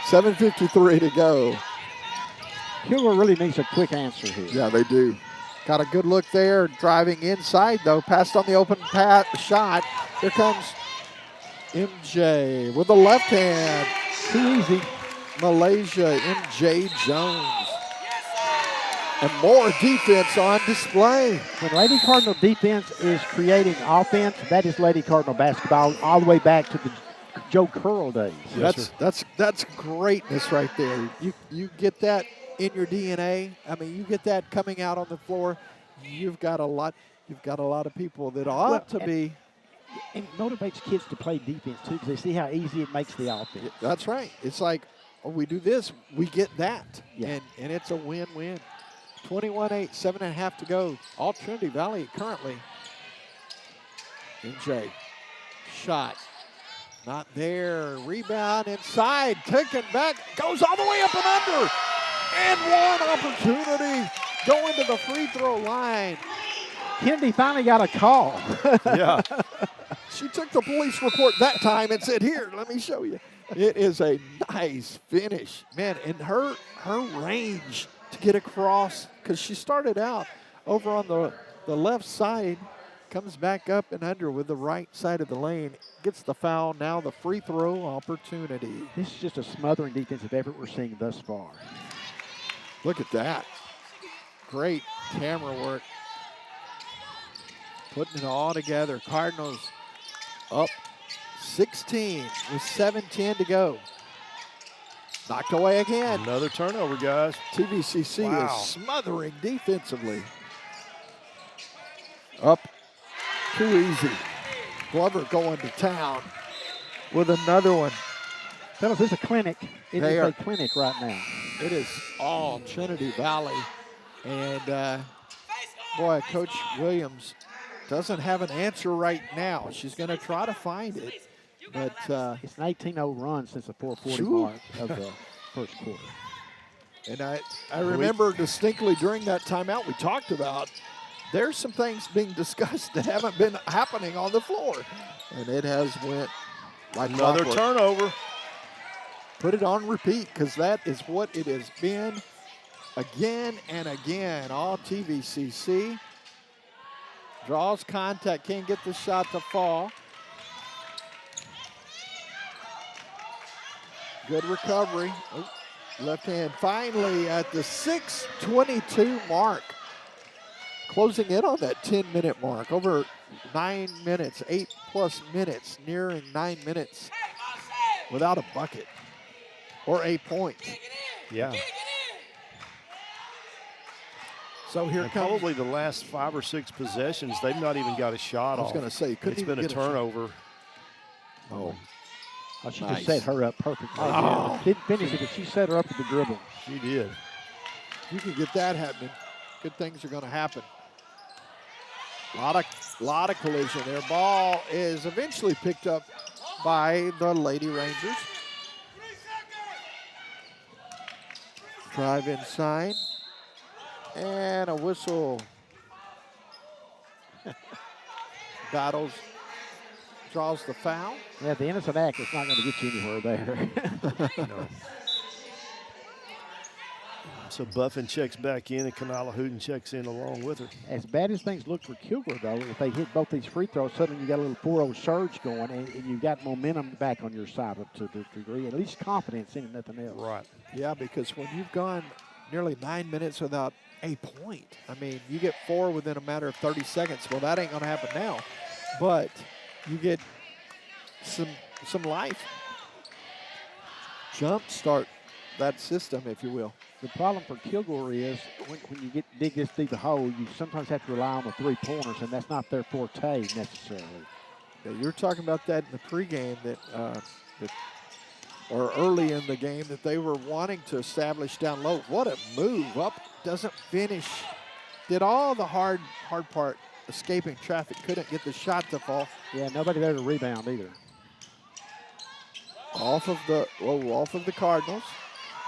7:53 to go. Kilgore really needs a quick answer here. Yeah, they do. Got a good look there. Driving inside, though. Passed on the open shot. Here comes MJ with the left hand. Too easy. Malaysia, MJ Jones. And more defense on display. When Lady Cardinal defense is creating offense, that is Lady Cardinal basketball all the way back to the Joe Curl days. Yes, that's greatness right there. You get that in your DNA. I mean, you get that coming out on the floor. You've got a lot of people that ought to be. And it motivates kids to play defense too, because they see how easy it makes the offense. That's right. It's like, oh, we do this, we get that, yeah. and it's a win-win. 21-8, 7.5 to go. All Trinity Valley currently. MJ, shot, not there. Rebound inside, taken back, goes all the way up and under. And one opportunity going to the free throw line. Kennedy finally got a call. Yeah. She took the police report that time and said, here, let me show you. It is a nice finish. Man, and her range to get across, because she started out over on the left side, comes back up and under with the right side of the lane, gets the foul, now the free throw opportunity. This is just a smothering defensive effort we're seeing thus far. Look at that. Great camera work. Putting it all together. Cardinals up 16 with 7:10 to go. Knocked away again. Another turnover, guys. TVCC is smothering defensively. Up too easy. Glover going to town with another one. Fellas, it's a clinic. It is a clinic right now. It is all Trinity Valley. And, boy, Coach Williams doesn't have an answer right now. She's going to try to find it. But it's an 18-0 run since the 4:40 mark of the first quarter. And I remember distinctly during that timeout we talked about there's some things being discussed that haven't been happening on the floor. And it has went like another clockwork. turnover. Put it on repeat because that is what it has been again and again. All TVCC. Draws contact, can't get the shot to fall. Good recovery. Oh, left hand finally at the 6:22 mark. Closing in on that 10-minute mark. Over 9 minutes, 8+ minutes, nearing 9 minutes without a bucket or a point. Yeah. So here and comes probably the last 5 or 6 possessions, they've not even got a shot off. I was going to say, it's been a turnover. Oh, she nice. just set her up perfectly. Oh. Didn't finish it, but she set her up with the dribble. She did. You can get that happening. Good things are going to happen. Lot of collision there. Ball is eventually picked up by the Lady Rangers. Drive inside. And a whistle. Battles, draws the foul. Yeah, the innocent act is not going to get you anywhere there. No. So Buffin checks back in and Kanala Hooten checks in along with her. As bad as things look for Kilgore, though, if they hit both these free throws, suddenly you got a little 4-0 surge going, and you got momentum back on your side to a degree, at least confidence in it, nothing else. Right. Yeah, because when you've gone nearly 9 minutes without a point, I mean, you get 4 within a matter of 30 seconds. Well, that ain't going to happen now, but you get some life. Jump start that system, if you will. The problem for Kilgore is when you dig this deep a hole, you sometimes have to rely on the three-pointers, and that's not their forte necessarily. Yeah, you're talking about that in the pregame or early in the game that they were wanting to establish down low. What a move. Up, doesn't finish. Did all the hard part, escaping traffic, couldn't get the shot to fall. Yeah, nobody there to rebound either. Off of the Cardinals.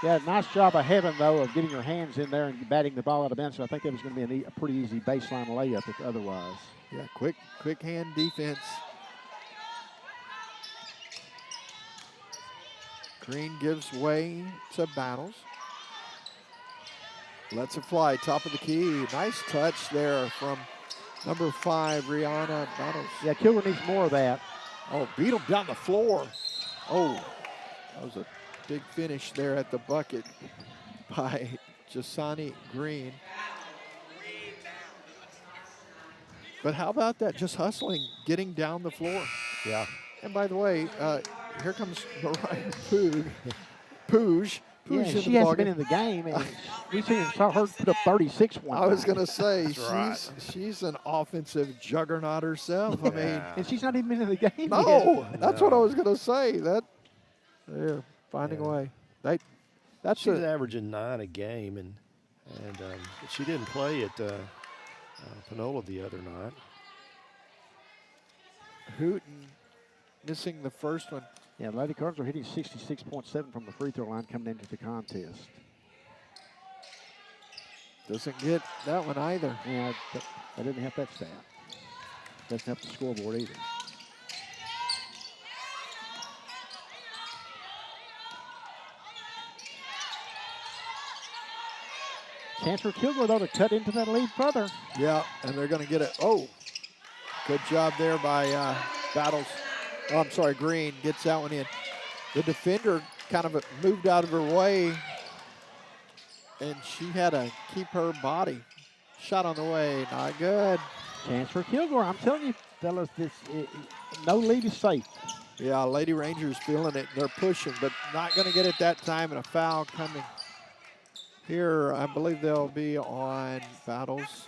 Yeah, nice job of Heaven, though, of getting her hands in there and batting the ball out of bounds. So I think it was going to be a pretty easy baseline layup if otherwise. Yeah, quick hand defense. Green gives way to Battles. Lets it fly, top of the key. Nice touch there from number 5, Rihanna Battles. Yeah, Kilgore needs more of that. Oh, beat him down the floor. Oh, that was a big finish there at the bucket by Jasani Green. But how about that? Just hustling, getting down the floor. Yeah. And by the way, here comes Mariah Pooj. Yeah, she hasn't been in the game. And we saw her put up 36 one I was time. going to say, right. she's an offensive juggernaut herself. I mean, and she's not even been in the game no, yet. that's what I was going to say. They're finding a way. That's She's averaging 9 a game, and she didn't play at Panola the other night. Hooten missing the first one. Yeah, Lady Cardinals are hitting 66.7 from the free throw line coming into the contest. Doesn't get that one either. Yeah, that didn't help that stat. Doesn't help the scoreboard either. Chance for Kilgore, though, to cut into that lead further. Yeah, and they're going to get it. Oh, good job there by Battles. Oh, I'm sorry, Green gets that one in. The defender kind of moved out of her way, and she had to keep her body. Shot on the way, not good. Chance for Kilgore. I'm telling you, fellas, no lead is safe. Yeah, Lady Rangers feeling it. They're pushing, but not going to get it that time, and a foul coming. Here, I believe they'll be on Battles.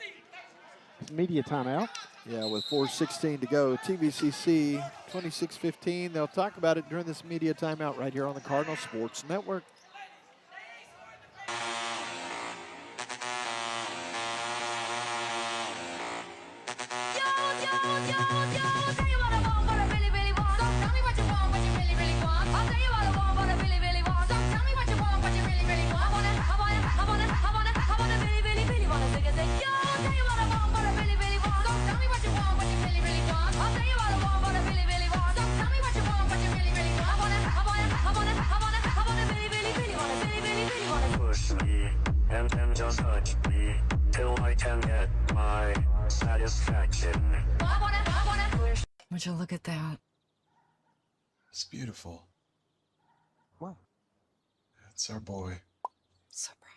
Media timeout. Yeah, with 4:16 to go. TVCC 26-15. They'll talk about it during this media timeout right here on the Cardinal Sports Network. Push me, and then just touch me, till I can get my satisfaction. Would you look at that? It's beautiful. Wow. That's our boy.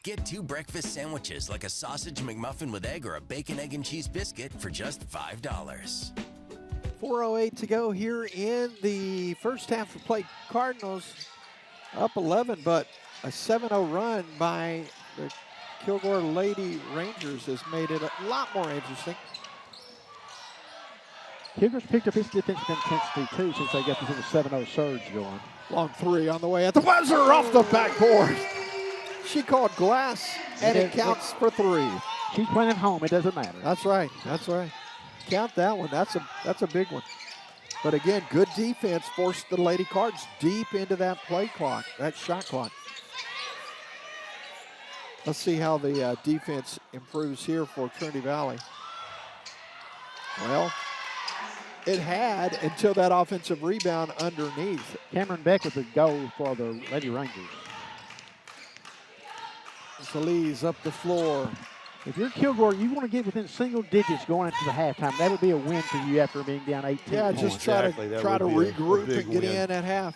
Get 2 breakfast sandwiches like a sausage McMuffin with egg or a bacon, egg, and cheese biscuit for just $5. 4:08 to go here in the first half of play. Cardinals up 11, but a 7-0 run by the Kilgore Lady Rangers has made it a lot more interesting. Kilgore's picked up his defensive intensity, too, since they got this little 7-0 surge going. Long three on the way at the buzzer off the backboard. She called glass, and it counts for 3. She's playing at home. It doesn't matter. That's right. That's right. Count that one. That's a big one. But again, good defense forced the Lady Cards deep into that play clock, that shot clock. Let's see how the defense improves here for Trinity Valley. Well, it had until that offensive rebound underneath. Cameron Beck with the goal for the Lady Rangers. Solis up the floor. If you're Kilgore, you want to get within single digits going into the halftime. That would be a win for you after being down 18 Yeah, points. just try to regroup and get in at half.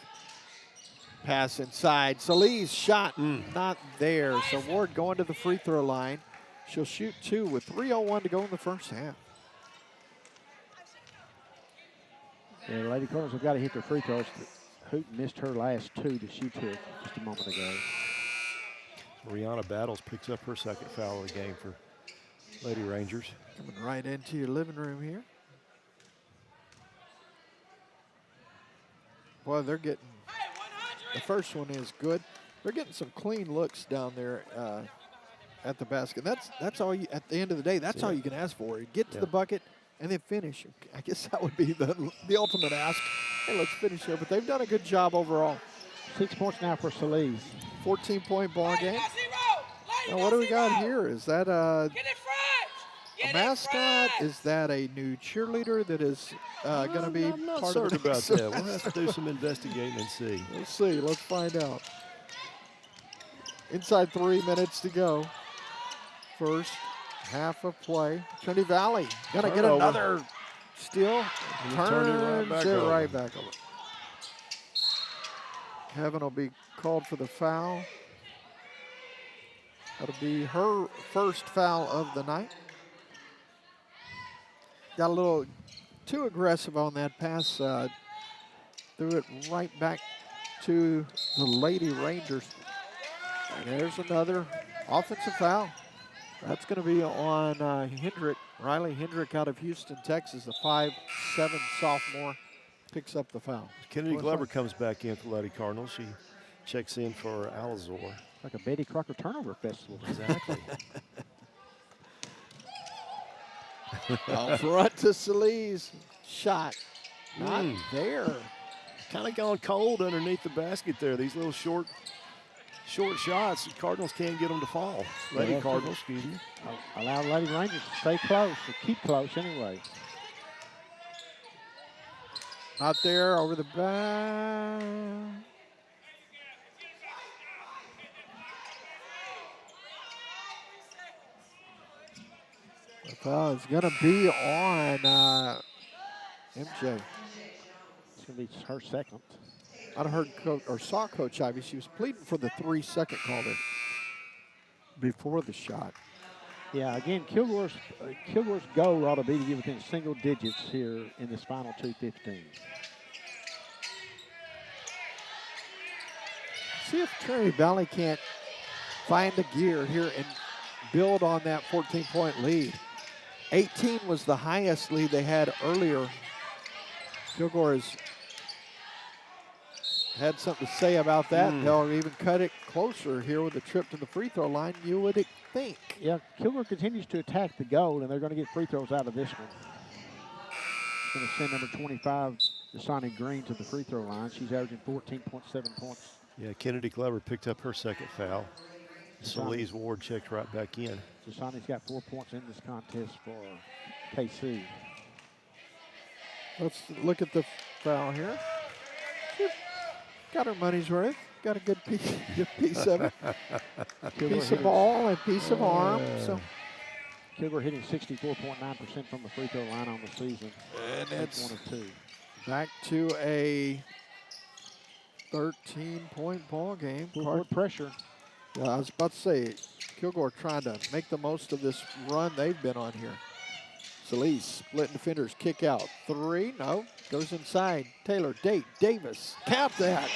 Pass inside. Solis shot not there. So Ward going to the free throw line. She'll shoot 2 with 3:01 to go in the first half. Yeah, the Lady Cardinals have got to hit their free throws. Hoot missed her last 2 that she took just a moment ago. Rihanna Battles picks up her second foul of the game for Lady Rangers. Coming right into your living room here. Boy, they're getting, the first one is good. They're getting some clean looks down there at the basket. That's all you, at the end of the day, that's all you can ask for. Get to the bucket and then finish. I guess that would be the ultimate ask. Hey, let's finish here. But they've done a good job overall. 6 points now for Solis. 14-point ball game. Now, what do we got here? Is that a mascot? Is that a new cheerleader that is going to be I'm not part certain of the about that. We'll have to do some investigating and see. We'll see. Let's find out. Inside 3 minutes to go. First half of play. Trinity Valley going to get another steal. Turns it right back over. Kevin will be called for the foul. That'll be her first foul of the night. Got a little too aggressive on that pass. Threw it right back to the Lady Rangers. And there's another offensive foul. That's going to be on Hendrick, Riley Hendrick out of Houston, Texas, the 5'7" sophomore. Picks up the foul. Kennedy Glover comes back in for Lady Cardinals. She checks in for Alazor. Like a Betty Crocker turnover festival. Exactly. Out front to Solis. Shot. Not there. Kind of gone cold underneath the basket there. These little short shots. The Cardinals can't get them to fall. Lady Cardinals, excuse me. Allow Lady Rangers to stay close, or keep close anyway. Not there, over the back. The foul is going to be on MJ. It's going to be her second. I heard saw Coach Ivy. She was pleading for the 3-second call there before the shot. Yeah, again, Kilgore's goal ought to be to get within single digits here in this final 2:15. See if Trinity Valley can't find the gear here and build on that 14-point lead. 18 was the highest lead they had earlier. Kilgore has had something to say about that. They'll even cut it closer here with a trip to the free throw line, you would think. Yeah, Kilgore continues to attack the goal, and they're going to get free throws out of this one. Going to send number 25, Dasani Green, to the free throw line. She's averaging 14.7 points. Yeah, Kennedy Glover picked up her second foul. Celise Ward checked right back in. Dasani's got 4 points in this contest for KC. Let's look at the foul here. Got her money's worth. Got a good piece of it. Piece of ball and piece of arm. So Kilgore hitting 64.9% from the free throw line on the season. And it's 1 of 2. Back to a 13-point ball game. Full pressure. Yeah, I was about to say, Kilgore trying to make the most of this run they've been on here. Celise splitting defenders, kick out. 3, no, goes inside. Taylor, Davis, count that.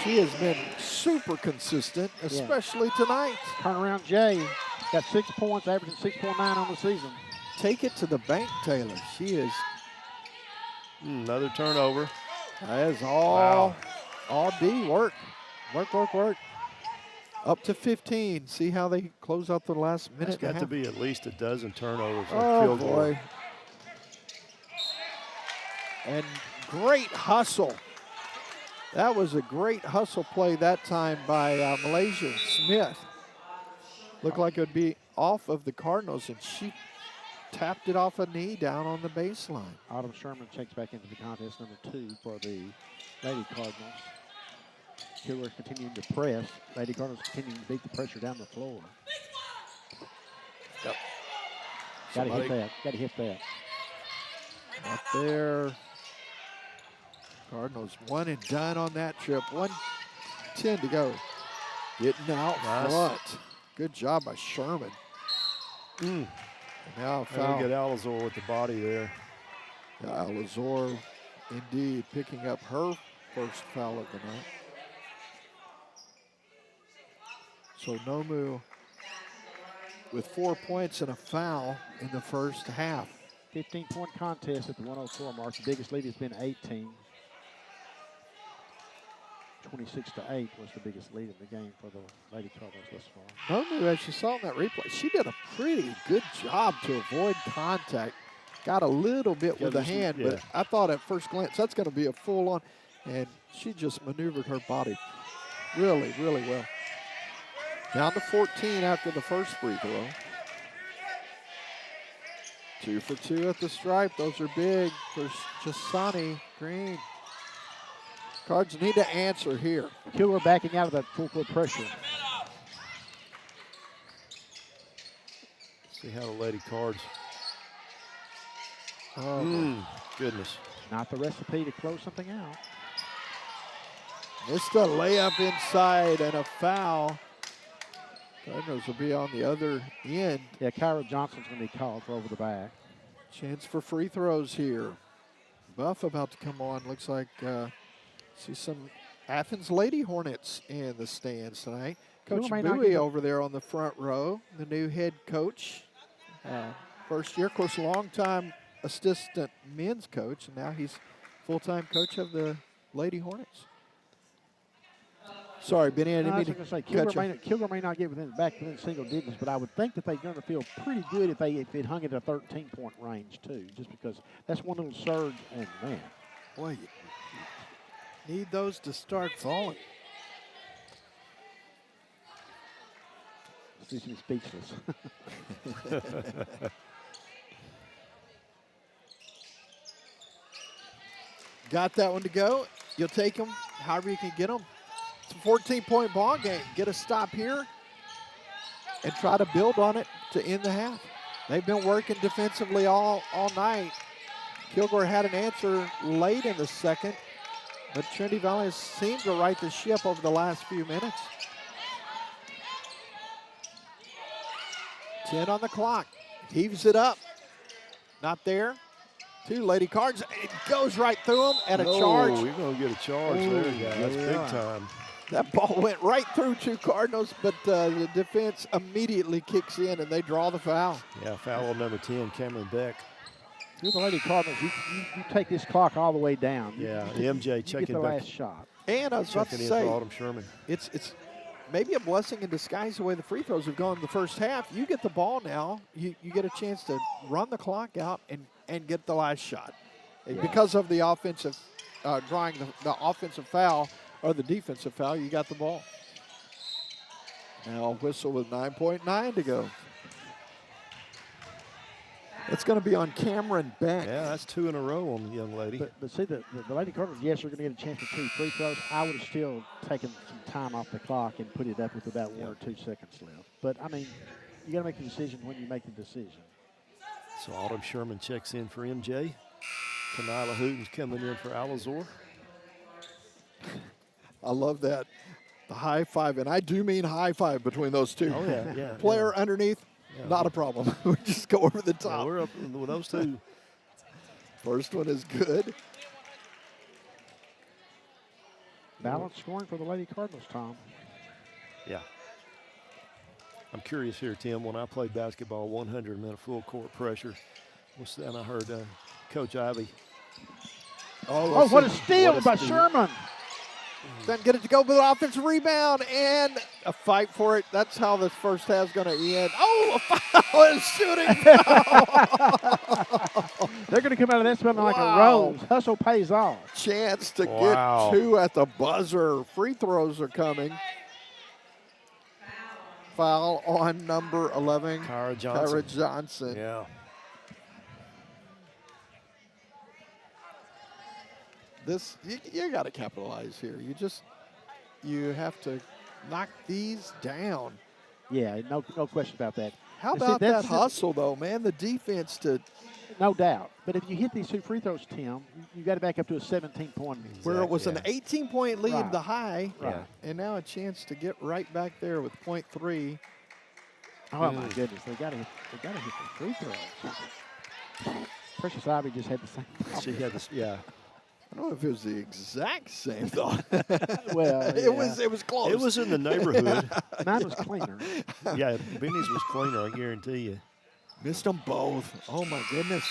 She has been super consistent, especially tonight. Turnaround Jay got 6 points, averaging 6.9 on the season. Take it to the bank, Taylor. She is. Another turnover. That is all D work. Work. Up to 15. See how they close out the last minute. It's got to be at least a dozen turnovers. Oh, boy. And great hustle. That was a great hustle play that time by Malaysia Smith. Looked like it would be off of the Cardinals, and she tapped it off a knee down on the baseline. Autumn Sherman checks back into the contest, number 2 for the Lady Cardinals. Kilgore continuing to press. Lady Cardinals continuing to beat the pressure down the floor. Yep. Got to hit that. Got to hit that. Up there. Cardinals 1 and done on that trip. 1:10 to go. Getting out front. Good job by Sherman. Now foul. Get Alazor with the body there. Alazor indeed picking up her first foul of the night. So Nomu with 4 points and a foul in the first half. 15-point contest at the 104 mark. The biggest lead has been 18. 26-8 was the biggest lead in the game for the Lady Cardinals thus far. Nomu, as you saw in that replay, she did a pretty good job to avoid contact. Got a little bit with the hand, but I thought at first glance that's going to be a full-on, and she just maneuvered her body really, really well. Down to 14 after the first free throw. 2 for 2 at the stripe. Those are big for Jasani Green. Cards need to answer here. Kilgore backing out of that full court pressure. See how the Lady Cards. Oh, goodness. Not the recipe to close something out. Missed a layup inside and a foul. Cardinals will be on the other end. Yeah, Kyra Johnson's going to be called for over the back. Chance for free throws here. Buff about to come on. Looks like see some Athens Lady Hornets in the stands tonight. Coach Bowie over there on the front row, the new head coach. First year, of course, long-time assistant men's coach, and now he's full-time coach of the Lady Hornets. Sorry, Benny, I didn't mean to cut you. Kilgore may not get back within single digits, but I would think that they're going to feel pretty good if it hung at a 13-point range, too, just because that's one little surge, and man. Boy, you need those to start falling. She's speechless. Got that one to go. You'll take them however you can get them. It's a 14-point ball game. Get a stop here and try to build on it to end the half. They've been working defensively all night. Kilgore had an answer late in the second, but Trinity Valley has seemed to right the ship over the last few minutes. 10 on the clock. Heaves it up. Not there. 2 Lady Cards. It goes right through them and a charge. You're going to get a charge there, guys. Big time. That ball went right through two Cardinals, but the defense immediately kicks in and they draw the foul. Yeah, foul on number 10, Cameron Beck. You're the Lady Cardinals. You take this clock all the way down. Yeah, you MJ checking get the back. last shot. And I was about to Checking in say, for Autumn Sherman. it's maybe a blessing in disguise the way the free throws have gone in the first half. You get the ball now, you get a chance to run the clock out and get the last shot. Yeah. Because of the offensive, drawing the offensive foul or the defensive foul, you got the ball. Now a whistle with 9.9 to go. It's going to be on Cameron Beck. Yeah, that's 2 in a row on the young lady. But see, the Lady Cardinals, yes, they're going to get a chance for 2 free throws. I would have still taken some time off the clock and put it up with about 1 or 2 seconds left. But, I mean, you got to make the decision when you make the decision. So Autumn Sherman checks in for MJ. Kanila Hooten's coming in for Alizor. I love that. The high five, and I do mean high five between those two. Oh, yeah, yeah. Player underneath, not a problem. We just go over the top. Yeah, we're up with those two. First one is good. Balanced scoring for the Lady Cardinals, Tom. Yeah. I'm curious here, Tim. When I played basketball, 100 minute full court pressure. And I heard Coach Ivy. Oh, what a steal by Sherman. Doesn't get it to go, but an offensive rebound and a fight for it. That's how this first half's going to end. Oh, a foul and a shooting foul. They're going to come out of that swimming like a rose. Hustle pays off. Chance to get 2 at the buzzer. Free throws are coming. Foul on number 11, Kyra Johnson. Kyra Johnson. Yeah. This, you got to capitalize here. You have to knock these down. Yeah, no question about that. How about that hustle, though, man? The defense to. No doubt. But if you hit these 2 free throws, Tim, you got to back up to a 17-point. Where it was an 18-point lead Right. the high, Right. and now a chance to get right back there with .3. Oh my goodness, they got to hit the free throws. Precious Ivy just had the same. She had this, yeah. I don't know if it was the exact same thought. Well, it was close. It was in the neighborhood. Mine was cleaner. Yeah, Benny's was cleaner, I guarantee you. Missed them both. Oh my goodness.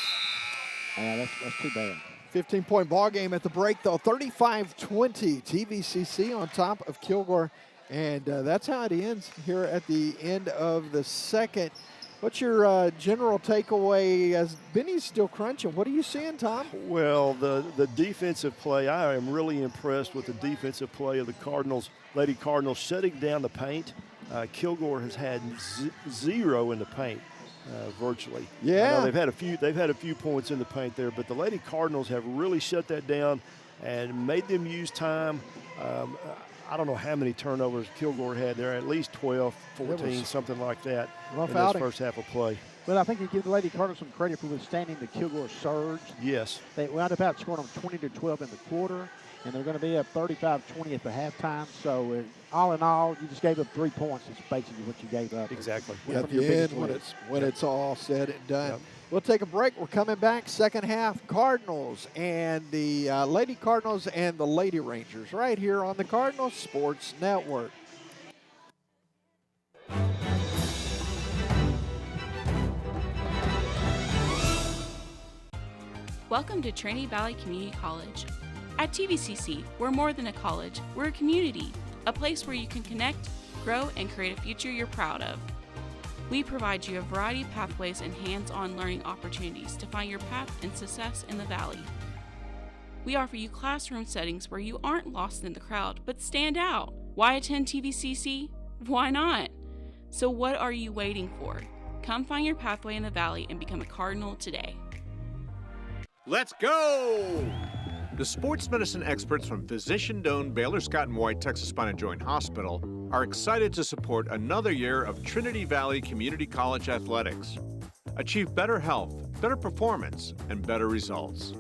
Yeah, that's too bad. 15-point ball game at the break, though. 35-20. TVCC on top of Kilgore. And that's how it ends here at the end of the second. What's your general takeaway as Benny's still crunching? What are you seeing, Tom? Well, the defensive play, I am really impressed with the defensive play of the Cardinals, Lady Cardinals, shutting down the paint. Kilgore has had 0 in the paint. Virtually. Yeah. I know they've had a few points in the paint there, but the Lady Cardinals have really shut that down and made them use time. I don't know how many turnovers Kilgore had there, at least 12, 14, something like that in this first half of play. Well, I think you give the Lady Cardinals some credit for withstanding the Kilgore surge. Yes. They wound up outscoring them 20-12 in the quarter, and they're going to be up 35-20 at the halftime. So, all in all, you just gave up 3 points. It's basically what you gave up. Exactly. At the end, when it's all said and done. Yep. We'll take a break. We're coming back. Second half, Cardinals and the Lady Cardinals and the Lady Rangers right here on the Cardinals Sports Network. Welcome to Trinity Valley Community College. At TVCC, we're more than a college, we're a community, a place where you can connect, grow, and create a future you're proud of. We provide you a variety of pathways and hands-on learning opportunities to find your path and success in the Valley. We offer you classroom settings where you aren't lost in the crowd, but stand out. Why attend TVCC? Why not? So what are you waiting for? Come find your pathway in the Valley and become a Cardinal today. Let's go! The sports medicine experts from physician-owned Baylor Scott & White Texas Spine and Joint Hospital are excited to support another year of Trinity Valley Community College athletics. Achieve better health, better performance, and better results.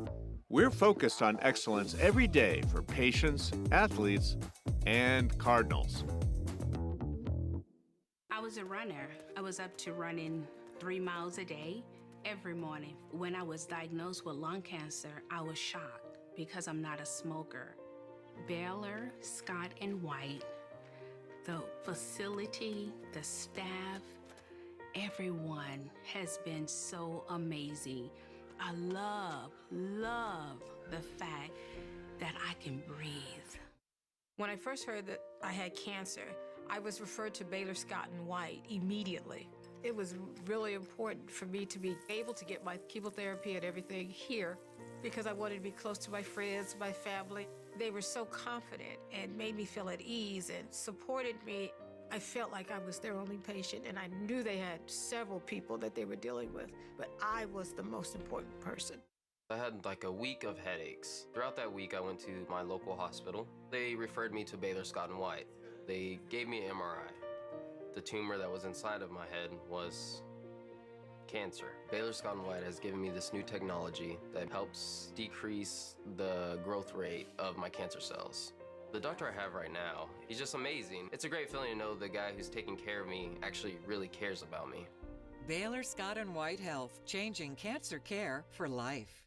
We're focused on excellence every day for patients, athletes, and Cardinals. I was a runner. I was up to running 3 miles a day every morning. When I was diagnosed with lung cancer, I was shocked because I'm not a smoker. Baylor, Scott and White, the facility, the staff, everyone has been so amazing. I love the fact that I can breathe. When I first heard that I had cancer, I was referred to Baylor, Scott and White immediately. It was really important for me to be able to get my chemotherapy and everything here because I wanted to be close to my friends, my family. They were so confident and made me feel at ease and supported me. I felt like I was their only patient, and I knew they had several people that they were dealing with, but I was the most important person. I had like a week of headaches. Throughout that week, I went to my local hospital. They referred me to Baylor, Scott and White. They gave me an MRI. The tumor that was inside of my head was cancer. Baylor, Scott and White has given me this new technology that helps decrease the growth rate of my cancer cells. The doctor I have right now, he's just amazing. It's a great feeling to know the guy who's taking care of me actually really cares about me. Baylor, Scott and White Health, changing cancer care for life.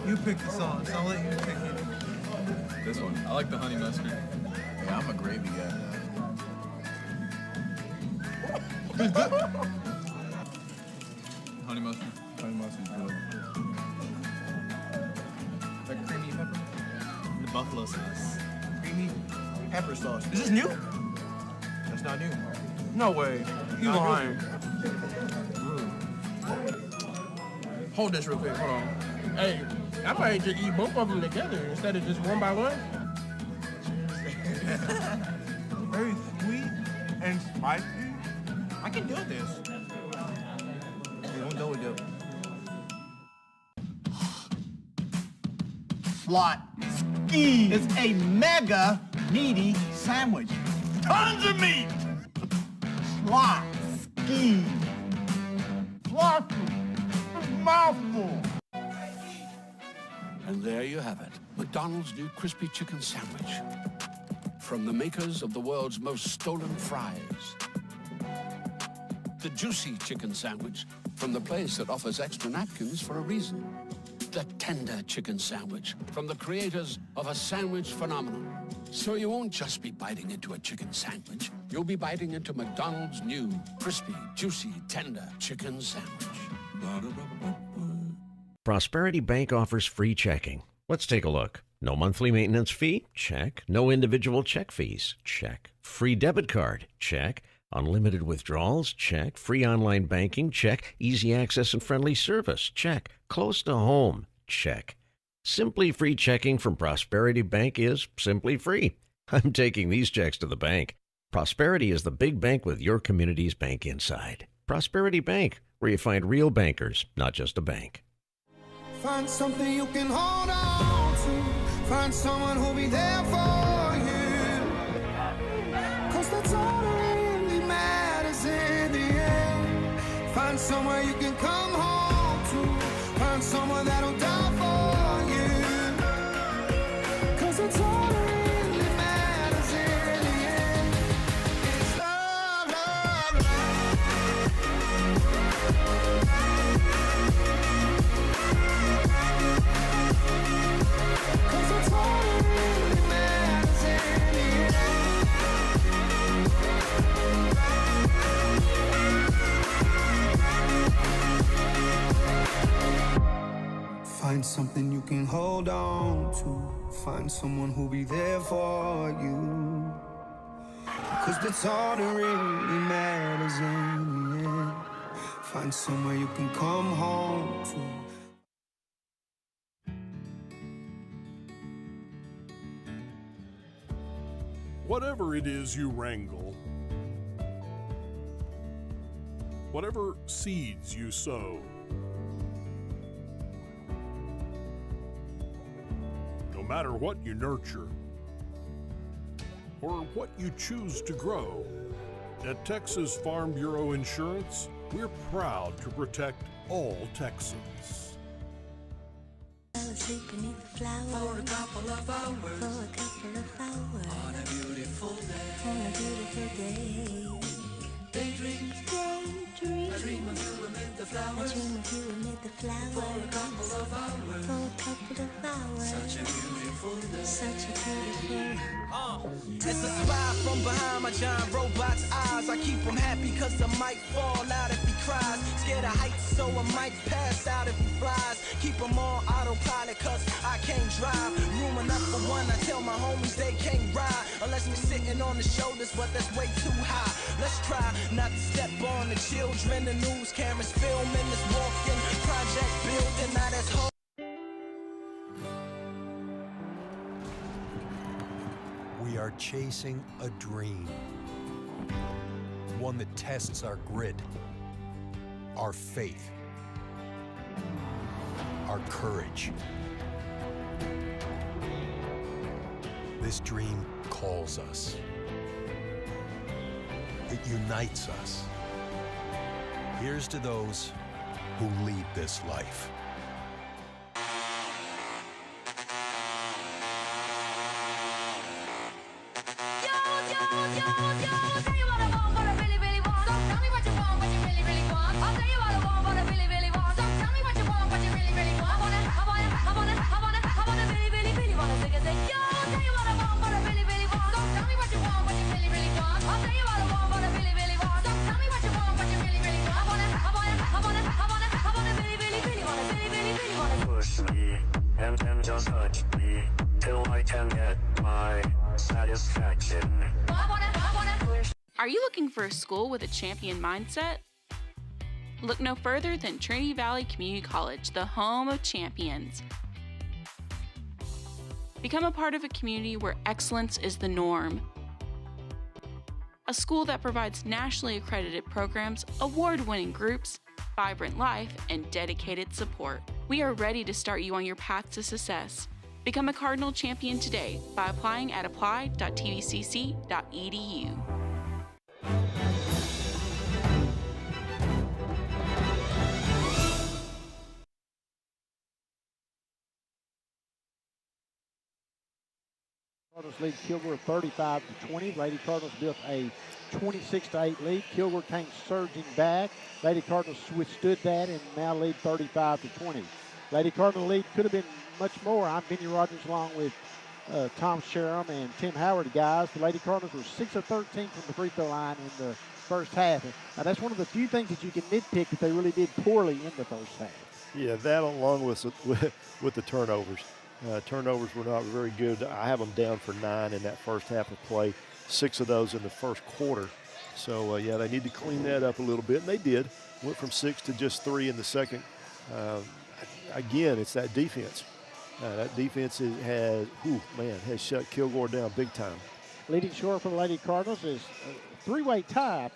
You pick the sauce. I'll let you pick it. This one. I like the honey mustard. Yeah, I'm a gravy guy. Honey mustard. Honey mustard's good. That creamy pepper. The buffalo sauce. Creamy pepper sauce. Is this new? That's not new. No way. You lying. Hold this real quick. Hold on. Hey, I might just eat both of them together instead of just one by one. Very sweet and spicy. I can do this. We won't go with it. Slot Ski is a mega meaty sandwich. Tons of meat. Slot Ski. Sloppy. Mouthful. And there you have it, McDonald's new crispy chicken sandwich. From the makers of the world's most stolen fries. The juicy chicken sandwich from the place that offers extra napkins for a reason. The tender chicken sandwich from the creators of a sandwich phenomenon. So you won't just be biting into a chicken sandwich, you'll be biting into McDonald's new crispy, juicy, tender chicken sandwich. Prosperity Bank offers free checking. Let's take a look. No monthly maintenance fee? Check. No individual check fees? Check. Free debit card? Check. Unlimited withdrawals? Check. Free online banking? Check. Easy access and friendly service? Check. Close to home? Check. Simply free checking from Prosperity Bank is simply free. I'm taking these checks to the bank. Prosperity is the big bank with your community's bank inside. Prosperity Bank, where you find real bankers, not just a bank. Find something you can hold on to. Find someone who'll be there for you. 'Cause that's all that really matters in the end. Find somewhere you can come home to. Find someone that'll die for you. 'Cause that's all that really matters in the end. It's love, love, Find something you can hold on to. Find someone who'll be there for you. 'Cause that's all that really matters in the end. Find somewhere you can come home to. Whatever it is you wrangle, whatever seeds you sow, no matter what you nurture or what you choose to grow, at Texas Farm Bureau Insurance, we're proud to protect all Texans. Asleep beneath the flowers for a couple of hours on a beautiful day. Daydream, I dream of you amid the flowers for a couple of hours. Such a beautiful day. It's a spy from behind my giant robot's eyes. I keep him happy cause I might fall out if he cries. Scared of heights so I might pass out if he flies. Keep him on autopilot cause I can't drive. Room enough for one, I tell my homies they can't ride. Unless we're sitting on the shoulders, but that's way too high. Let's try not to step on the children. The news cameras filming this walking project building. Now that's home. We are chasing a dream, one that tests our grit, our faith, our courage. This dream calls us. It unites us. Here's to those who lead this life. Push me and then just touch me till I can get my satisfaction. Are you looking for a school with a champion mindset? Look no further than Trinity Valley Community College, the home of champions. Become a part of a community where excellence is the norm. A school that provides nationally accredited programs, award-winning groups, vibrant life, and dedicated support. We are ready to start you on your path to success. Become a Cardinal champion today by applying at apply.tvcc.edu. Cardinals lead Kilgore 35-20. Lady Cardinals built a 26-8 lead. Kilgore came surging back. Lady Cardinals withstood that and now lead 35-20. Lady Cardinal lead could have been much more. I'm Benny Rogers along with Tom Sherham and Tim Howard, guys. The Lady Cardinals were 6 of 13 from the free throw line in the first half. Now that's one of the few things that you can nitpick that they really did poorly in the first half. Yeah, that along with the turnovers. Turnovers were not very good. I have them down for 9 in that first half of play, 6 of those in the first quarter. So, yeah, they need to clean that up a little bit, and they did. Went from 6 to just 3 in the second. Again, it's that defense. That defense has shut Kilgore down big time. Leading scorer for the Lady Cardinals is a two-way tie.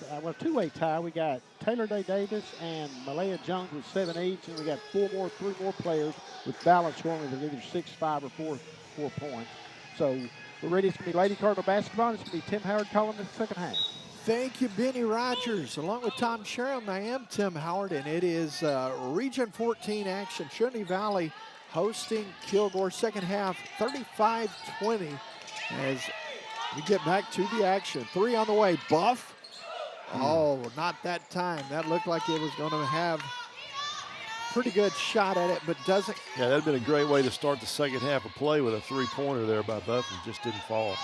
We got Taylor Day Davis and Malaya Jones with 7 each, and we got three more players with balance scoring with either 6, 5, or 4 points. So we're ready. It's going to be Lady Cardinal basketball. It's going to be Tim Howard calling the second half. Thank you, Benny Rogers. Along with Tom Sherham, I am Tim Howard, and it is Region 14 action. Trinity Valley hosting Kilgore. Second half, 35-20 as we get back to the action. 3 on the way. Buff. Oh, not that time. That looked like it was going to have pretty good shot at it, but doesn't. Yeah, that would have been a great way to start the second half of play with a three-pointer there by Buff and just didn't fall.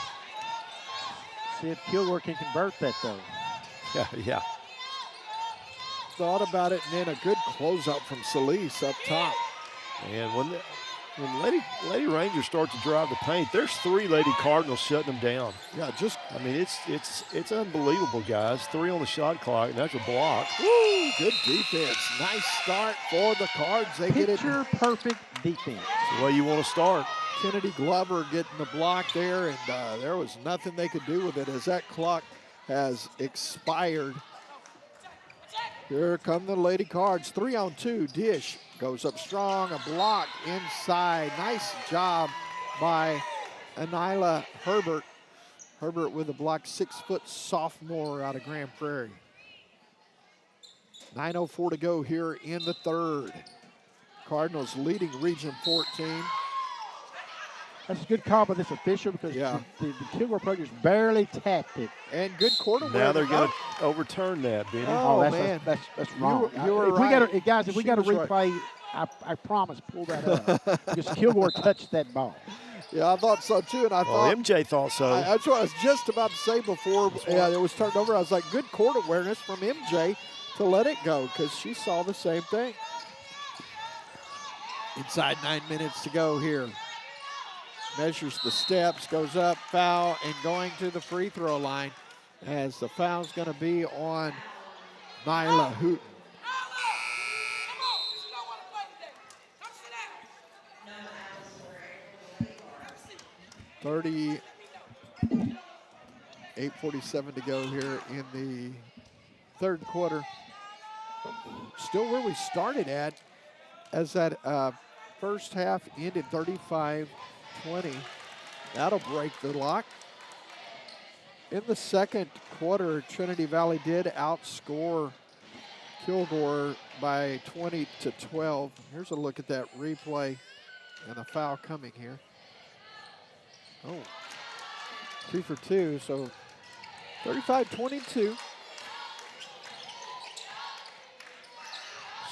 See if Kilgore can convert that, though. Yeah. Thought about it, and then a good closeout from Solis up top. And when Lady Rangers start to drive the paint, there's 3 Lady Cardinals shutting them down. Yeah, it's unbelievable, guys. 3 on the shot clock, and that's a block. Woo, good defense. Nice start for the Cards. They get it. Picture-perfect defense. It's the way you want to start. Kennedy Glover getting the block there, and there was nothing they could do with it as that clock has expired. Here come the Lady Cards. 3-on-2. Dish goes up strong. A block inside. Nice job by Anila Herbert. Herbert with a block, 6-foot sophomore out of Grand Prairie. 9:04 to go here in the third. Cardinals leading Region 14. That's a good call by this official because the Kilgore players barely tapped it. And good court awareness. Now they're going to overturn that, Benny. Oh, that's wrong. You were right. Guys, if we got to replay, I promise, pull that up. Because Kilgore touched that ball. Yeah, I thought so too, and I thought MJ thought so. That's what I was just about to say before. Yeah, it was turned over. I was like, good court awareness from MJ to let it go because she saw the same thing. Inside 9 minutes to go here. Measures the steps, goes up, foul, and going to the free throw line as the foul's going to be on Nyla Hooten. $38:47 to go here in the third quarter. Still where we started at, as that first half ended 35-20. That'll break the lock. In the second quarter, Trinity Valley did outscore Kilgore by 20-12. Here's a look at that replay and a foul coming here. Oh, 2 for 2, so 35-22.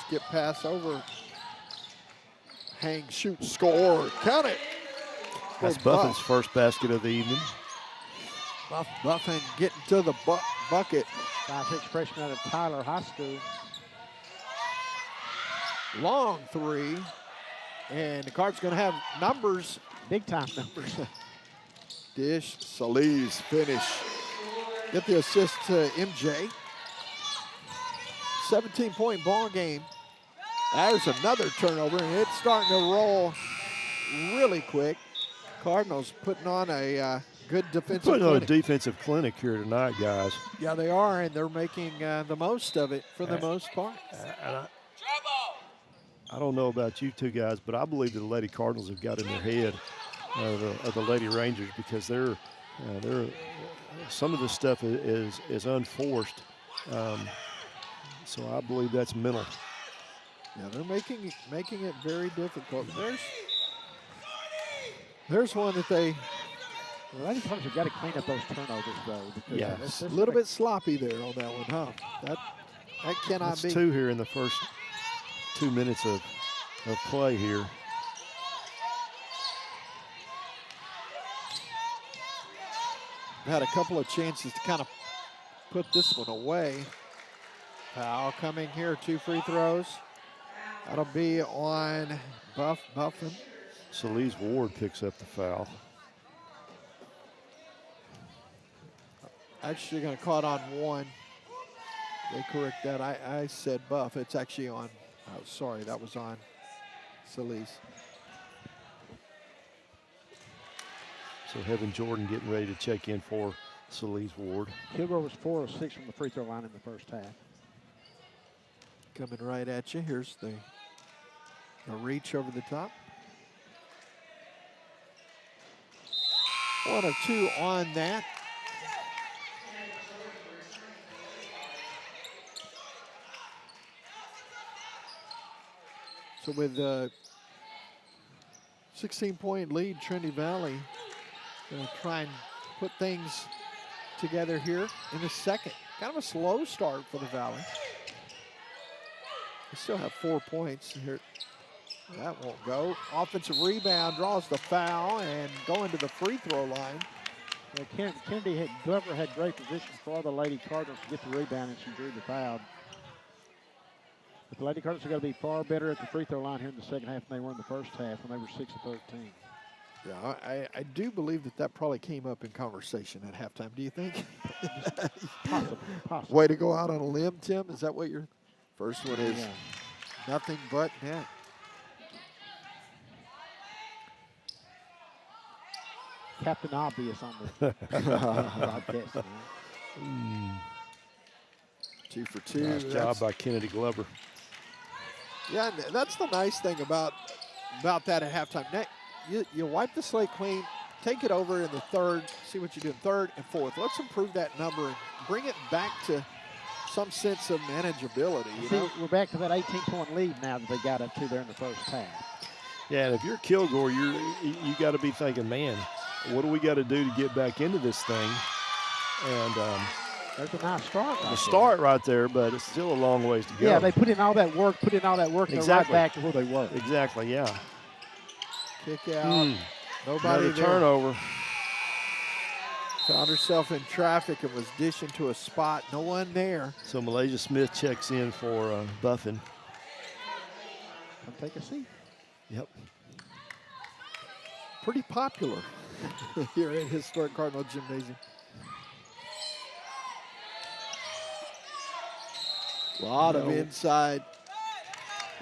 Skip pass over. Hang, shoot, score. Count it. That's Buffin's first basket of the evening. Buffin getting to the bucket. 5'6" freshman out of Tyler High School. Long three. And the Card's going to have numbers. Big time numbers. Dish, Solis, finish. Get the assist to MJ. 17-point ball game. There's another turnover, and it's starting to roll really quick. Cardinals putting on a good defensive clinic. Putting on a defensive clinic here tonight, guys. Yeah, they are, and they're making the most of it for the most part. I don't know about you two guys, but I believe the Lady Cardinals have got in their head of the Lady Rangers because they're some of this stuff is unforced. So I believe that's mental. Yeah, they're making it very difficult. There's one that they. The Lady Cardinals have got to clean up those turnovers, though. Yeah, a little bit sloppy there on that one, huh? That cannot be. That's 2 here in the first 2 minutes of play here. Had a couple of chances to kind of put this one away. Foul coming here, 2 free throws. That'll be on Buffin. Solis Ward picks up the foul. Actually going to call it on 1. They correct that. I said Buff. It's actually on, oh, sorry, that was on Solis. So Heaven Jordan getting ready to check in for Solis Ward. Kilgore was 4 of 6 from the free throw line in the first half. Coming right at you. Here's the reach over the top. 1 of 2 on that. So with a 16-point lead, Trinity Valley going to try and put things together here in the second. Kind of a slow start for the Valley. They still have 4 points here. That won't go. Offensive rebound, draws the foul, and going to the free throw line. Yeah, Glover had great position for the Lady Cardinals to get the rebound, and she drew the foul. But the Lady Cardinals are going to be far better at the free throw line here in the second half than they were in the first half when they were 6 of 13. Yeah, I do believe that probably came up in conversation at halftime. Do you think? Possibly. Way to go out on a limb, Tim. Is that what your first one is? Yeah. Nothing but net. Captain Obvious on the broadcast. 2 for 2. Nice job by Kennedy Glover. Yeah, that's the nice thing about that at halftime. you wipe the slate clean, take it over in the third, see what you do in third and fourth. Let's improve that number and bring it back to some sense of manageability. You know? We're back to that 18-point lead now that they got up to there in the first half. Yeah, and if you're Kilgore, you got to be thinking, man, what do we got to do to get back into this thing? And there's a nice start. The start right there, but it's still a long ways to go. Yeah, they put in all that work, and exactly. they're right back to where they were. Exactly, yeah. Kick out. Nobody there. Turnover. Found herself in traffic and was dishing to a spot. No one there. So Malaysia Smith checks in for Buffin. Come take a seat. Yep. Pretty popular here at Historic Cardinal Gymnasium. A lot of inside.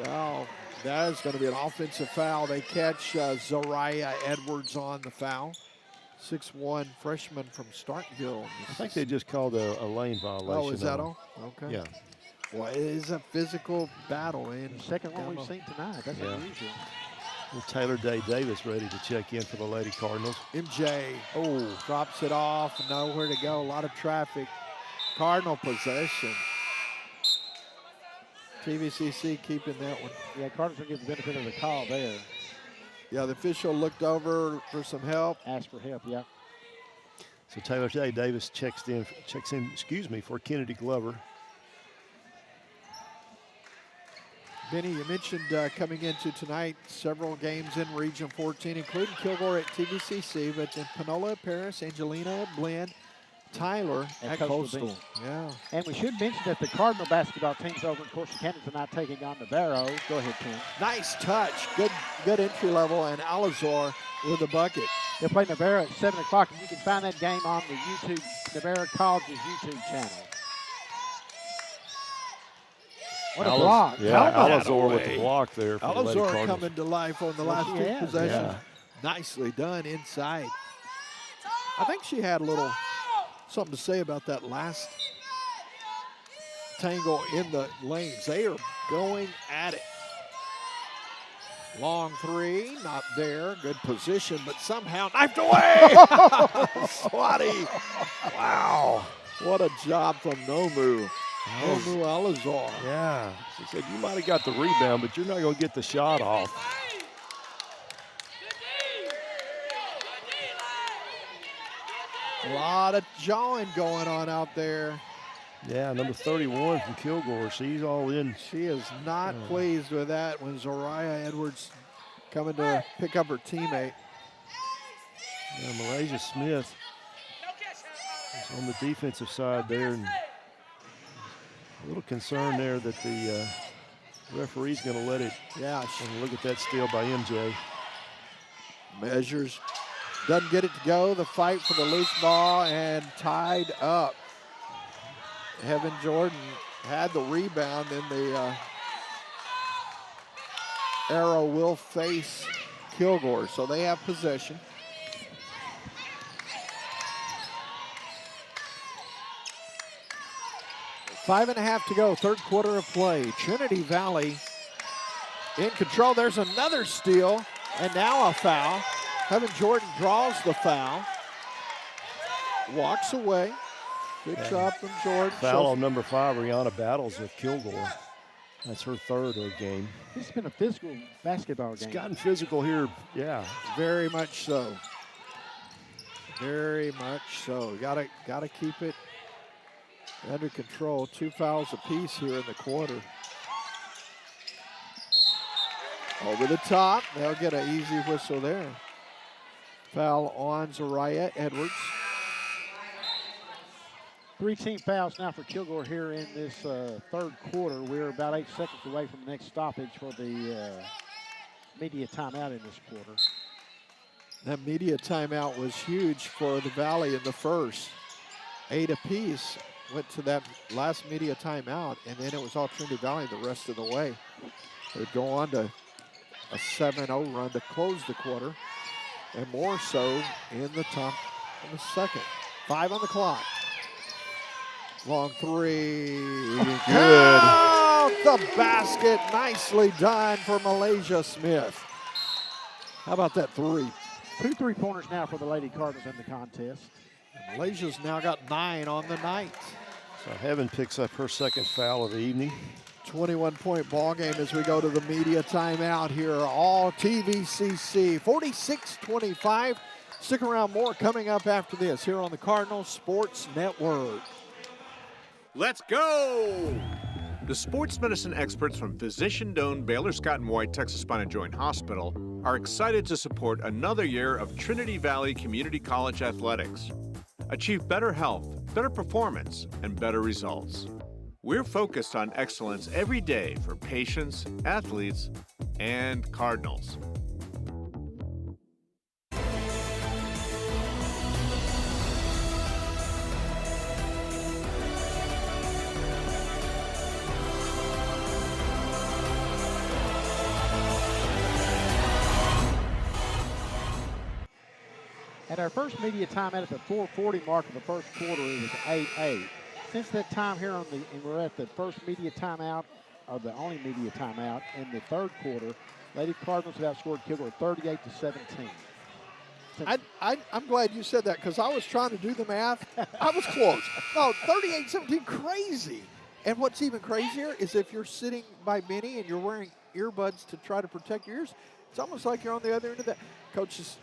Wow, that is going to be an offensive foul. They catch Zariah Edwards on the foul. 6'1" freshman from Starkville. I think they just called a lane violation. Oh, is that all? Okay. Yeah. Well, it is a physical battle. The second one we've seen tonight. That's unusual. Well, Taylor Day Davis ready to check in for the Lady Cardinals. MJ, drops it off, nowhere to go. A lot of traffic. Cardinal possession. TVCC keeping that one. Yeah, Cardinals will get the benefit of the call there. Yeah, the official looked over for some help. Asked for help, yeah. So Taylor Day Davis checks in, for Kennedy Glover. Benny, you mentioned coming into tonight several games in Region 14, including Kilgore at TVCC, but then Panola, Paris, Angelina, Blinn, Tyler at Coastal. Yeah. And we should mention that the Cardinal basketball team's over in Corsicana tonight taking on Navarro. Go ahead, Tim. Nice touch. Good entry level, and Alazor with a bucket. They'll play Navarro at 7 o'clock, and you can find that game on the YouTube, Navarro College's YouTube channel. What a block. Yeah, Alazor with the block there. For Alazor coming to life on the last two possessions. Yeah. Nicely done inside. I think she had a little something to say about that last tangle in the lanes. They are going at it. Long three, not there. Good position, but somehow knifed away. Swatty. Wow. What a job from Nomu. Nomu Alazor. Yeah. She said, you might have got the rebound, but you're not going to get the shot off. A lot of jawing going on out there. Yeah, number 31 from Kilgore. She's all in. She is not pleased with that when Zariah Edwards coming to pick up her teammate. Yeah, Malaysia Smith is on the defensive side there. And a little concern there that the referee's going to let it. Yeah. And look at that steal by MJ. Measures. Doesn't get it to go. The fight for the loose ball and tied up. Heaven Jordan had the rebound, and the arrow will face Kilgore. So they have possession. Five and a half to go, third quarter of play. Trinity Valley in control. There's another steal, and now a foul. Heaven Jordan draws the foul. Walks away. Good job from Jordan. Foul on number 5, Rihanna Battles with Kilgore. That's her third of the game. This has been a physical basketball game. It's gotten physical here, yeah. Very much so. Very much so. Gotta keep it under control. 2 fouls apiece here in the quarter. Over the top. They'll get an easy whistle there. Foul on Zariah Edwards. 3 team fouls now for Kilgore here in this third quarter. We're about 8 seconds away from the next stoppage for the media timeout in this quarter. That media timeout was huge for the Valley in the first. 8 apiece went to that last media timeout, and then it was all Trinity Valley the rest of the way. They'd go on to a 7-0 run to close the quarter, and more so in the top of the second. 5 on the clock. Long three. Good. Out the basket. Nicely done for Malaysia Smith. How about that three? 2 3-pointers now for the Lady Cardinals in the contest. And Malaysia's now got 9 on the night. So Heaven picks up her second foul of the evening. 21-point ball game as we go to the media timeout here. All TVCC 46-25. Stick around, more coming up after this here on the Cardinals Sports Network. Let's go! The sports medicine experts from physician-owned Baylor Scott & White Texas Spine and Joint Hospital are excited to support another year of Trinity Valley Community College athletics. Achieve better health, better performance, and better results. We're focused on excellence every day for patients, athletes, and Cardinals. At our first media timeout at the 4:40 mark of the first quarter, it was 8-8. Since that time here and we're at the first media timeout, or the only media timeout in the third quarter, Lady Cardinals have outscored Kilgore 38-17. I'm glad you said that because I was trying to do the math. I was close. No, 38-17, crazy. And what's even crazier is if you're sitting by Minnie and you're wearing earbuds to try to protect your ears, it's almost like you're on the other end of that. Coach is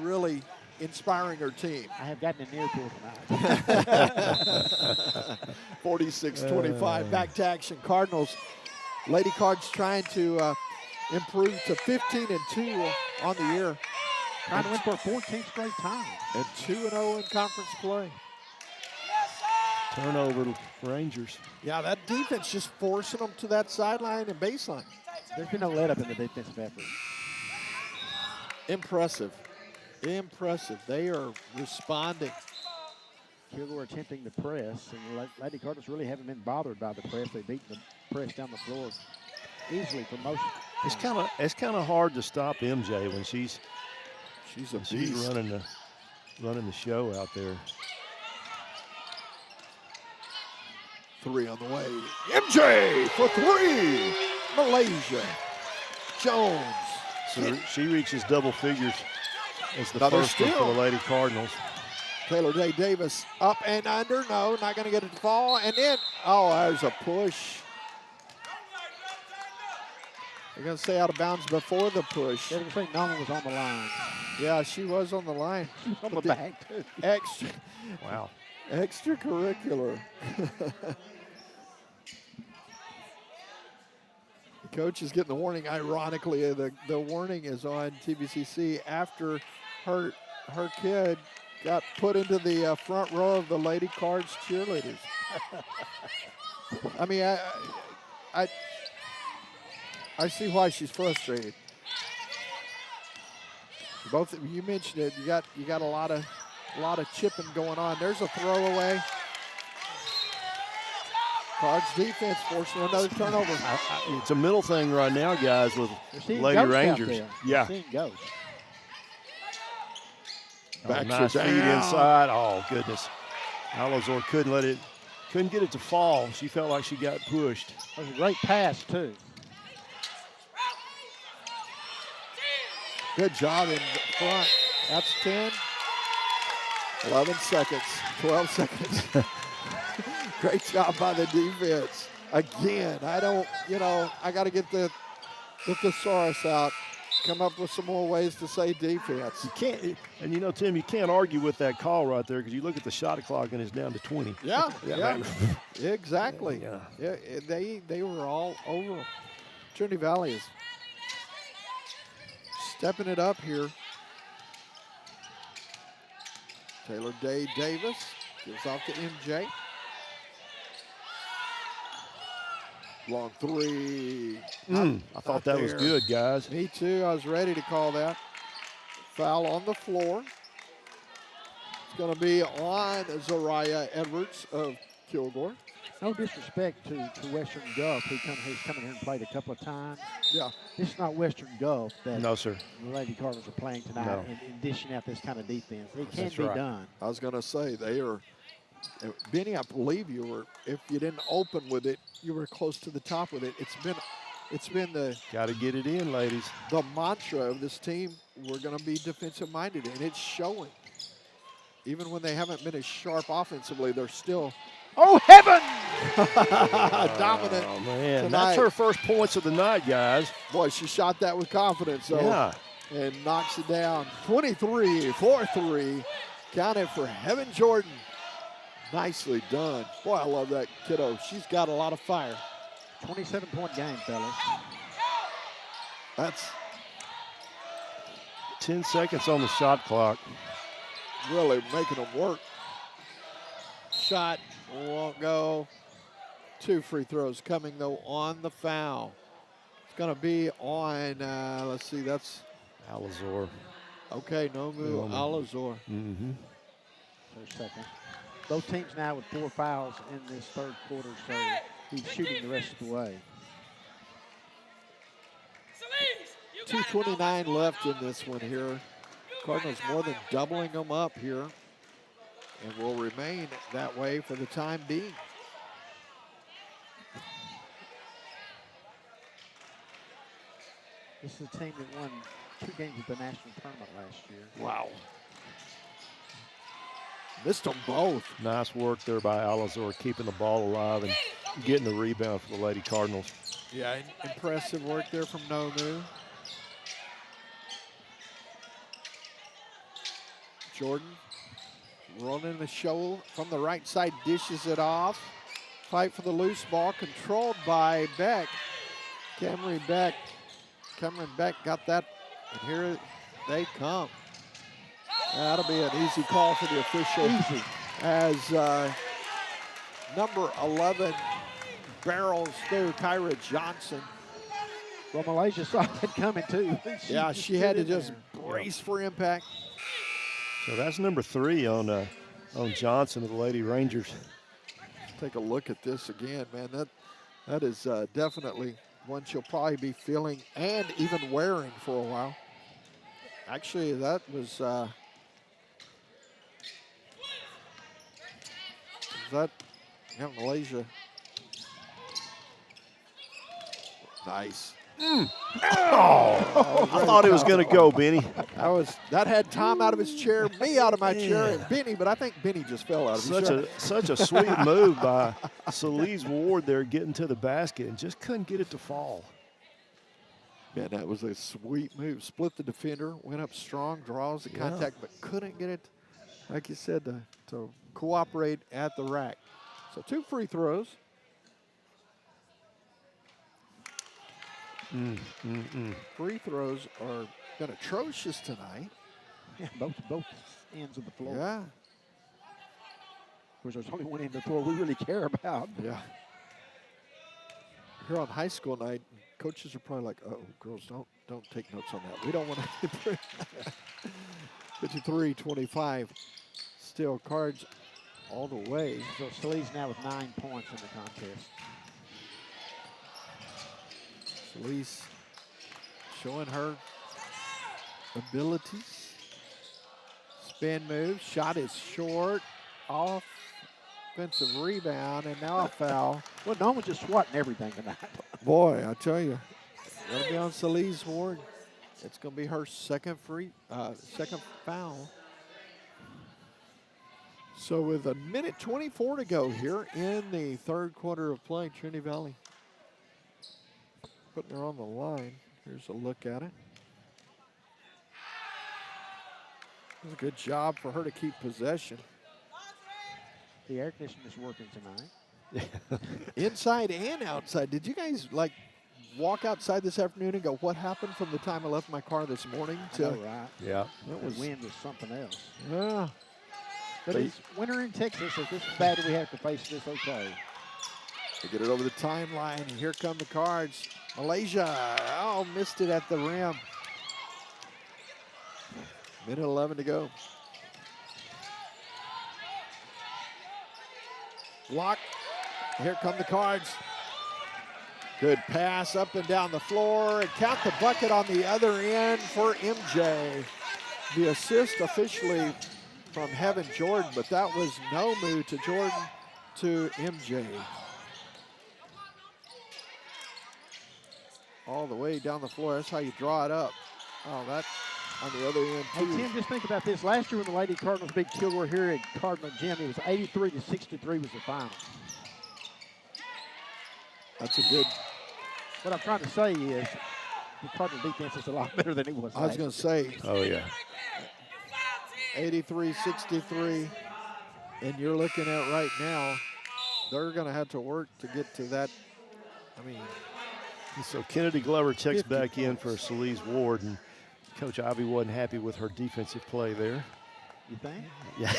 really inspiring her team. I have gotten an earful tonight. 46-25, back to action. Cardinals, Lady Cards trying to improve to 15-2 on the year. Trying to win for a 14th straight time. And 2-0 in conference play. Turnover Rangers. Yeah, that defense just forcing them to that sideline and baseline. There's been no let-up in the defensive effort. Impressive. Impressive. They are responding. Kilgore attempting to press, and Lady Cardinals really haven't been bothered by the press. They beat the press down the floor easily for most. It's kind of hard to stop MJ when she's running the show out there. 3 on the way. MJ for 3. Malaysia. Jones. So she reaches double figures as the first one for the Lady Cardinals. Taylor Day Davis up and under. No, not going to get it to fall. And then, there's a push. They're going to stay out of bounds before the push. They didn't think Noma was on the line. Yeah, she was on the line. On the back, too. Wow. Extracurricular. The coach is getting the warning. Ironically, the warning is on TVCC after her kid got put into the front row of the Lady Cards cheerleaders. I mean, I see why she's frustrated. Both you mentioned it. You got a lot of chipping going on. There's a throwaway. Cards defense forcing another turnover. It's a middle thing right now, guys, with Lady Rangers. Yeah. Back nice feed inside. Oh, goodness. Alazor couldn't get it to fall. She felt like she got pushed. It was a great pass, too. Good job in front. That's 10. 11 seconds. 12 seconds. Great job by the defense. Again, I got to get the thesaurus out. Come up with some more ways to say defense. You can't, and Tim, you can't argue with that call right there because you look at the shot clock and it's down to 20. Yeah. Exactly. Yeah, they were all over. Trinity Valley is stepping it up here. Taylor Day Davis gives off to MJ. Long 3. I thought that was good, guys. Me too. I was ready to call that. Foul on the floor. It's going to be on Zariah Edwards of Kilgore. No disrespect to Western Gulf, who's come in here and played a couple of times. Yeah. This is not Western Gulf that no, sir. The Lady Cardinals are playing tonight and dishing out this kind of defense. It can That's be right. done. I was going to say, they are. Benny, I believe if you didn't open with it, you were close to the top with it. It's been It's been the got to get it in, ladies. The mantra of this team, we're going to be defensive-minded, and it's showing. Even when they haven't been as sharp offensively, they're still, oh, heaven! Dominant. Oh, man. Tonight. That's her first points of the night, guys. Boy, she shot that with confidence, though. Yeah. And knocks it down. 23-4-3. Counted for Heaven Jordan. Nicely done. Boy, I love that kiddo. She's got a lot of fire. 27-point game, fellas. That's 10 seconds on the shot clock. Really making them work. Shot won't go. 2 free throws coming, though, on the foul. It's going to be on, let's see, that's Alazor. Okay, Nomu Alazor. Mm-hmm. For a second. Both teams now with 4 fouls in this third quarter, so he's shooting the rest of the way. 2:29 left in this one here. Cardinals more than doubling them up here and will remain that way for the time being. This is a team that won 2 games at the national tournament last year. Wow. Missed them both. Nice work there by Alazor, keeping the ball alive and getting the rebound for the Lady Cardinals. Yeah, impressive work there from Nomu. Jordan running the show from the right side, dishes it off. Fight for the loose ball, controlled by Beck. Cameron Beck got that, and here they come. That'll be an easy call for the official. Easy. As number 11 barrels through Kyra Johnson. Well, Malaysia saw it coming, too. She had to just brace for impact. So that's number 3 on Johnson of the Lady Rangers. Take a look at this again, man. That is definitely one she'll probably be feeling and even wearing for a while. Actually, that was Malaysia. Nice. Oh, I thought it was going to go, Benny. That had Tom out of his chair, me out of my chair, and Benny, but I think Benny just fell out of his chair. Such a sweet move by Celise Ward there, getting to the basket and just couldn't get it to fall. Man, that was a sweet move. Split the defender, went up strong, draws the contact, but couldn't get it, like you said, to cooperate at the rack. So 2 free throws. Free throws are been atrocious tonight. Yeah, both ends of the floor. Yeah. Of course, there's only one end of the floor we really care about. Yeah. Here on high school night, coaches are probably like, "Oh, girls, don't take notes on that. We don't want to." 53-25. Still Cards all the way. So Celise now with 9 points in the contest. Celise showing her abilities. Spin move. Shot is short. Offensive rebound, and now a foul. Well, Norman's just swatting everything tonight. Boy, I tell you, it'll be on Celise Ward. It's going to be her second foul. So with 1:24 to go here in the third quarter of play, Trinity Valley putting her on the line. Here's a look at it. It was a good job for her to keep possession. The air conditioning is working tonight. Inside and outside. Did you guys walk outside this afternoon and go, what happened from the time I left my car this morning to? I know, right? Yeah. The wind was something else. Yeah. But it's winter in Texas. If this is bad, we have to face this okay. They get it over the timeline, and here come the Cards. Malaysia, missed it at the rim. 1:11 to go. Block. Here come the Cards. Good pass up and down the floor, and count the bucket on the other end for MJ. The assist officially from Heaven Jordan, but that was no move to Jordan to MJ. all the way down the floor. That's how you draw it up. Oh, that on the other end, Hey, too. Tim, just think about this. Last year when the Lady Cardinals beat Kilgore here at Cardinal Gym, it was 83-63 was the final. That's a good. What I'm trying to say is the Cardinal defense is a lot better than it was I was going to say. Oh, yeah. 83-63. And you're looking at right now, they're going to have to work to get to that. I mean. So Kennedy Glover checks back in points. for Celise Ward, and Coach Ivy wasn't happy with her defensive play there. You think? Yeah.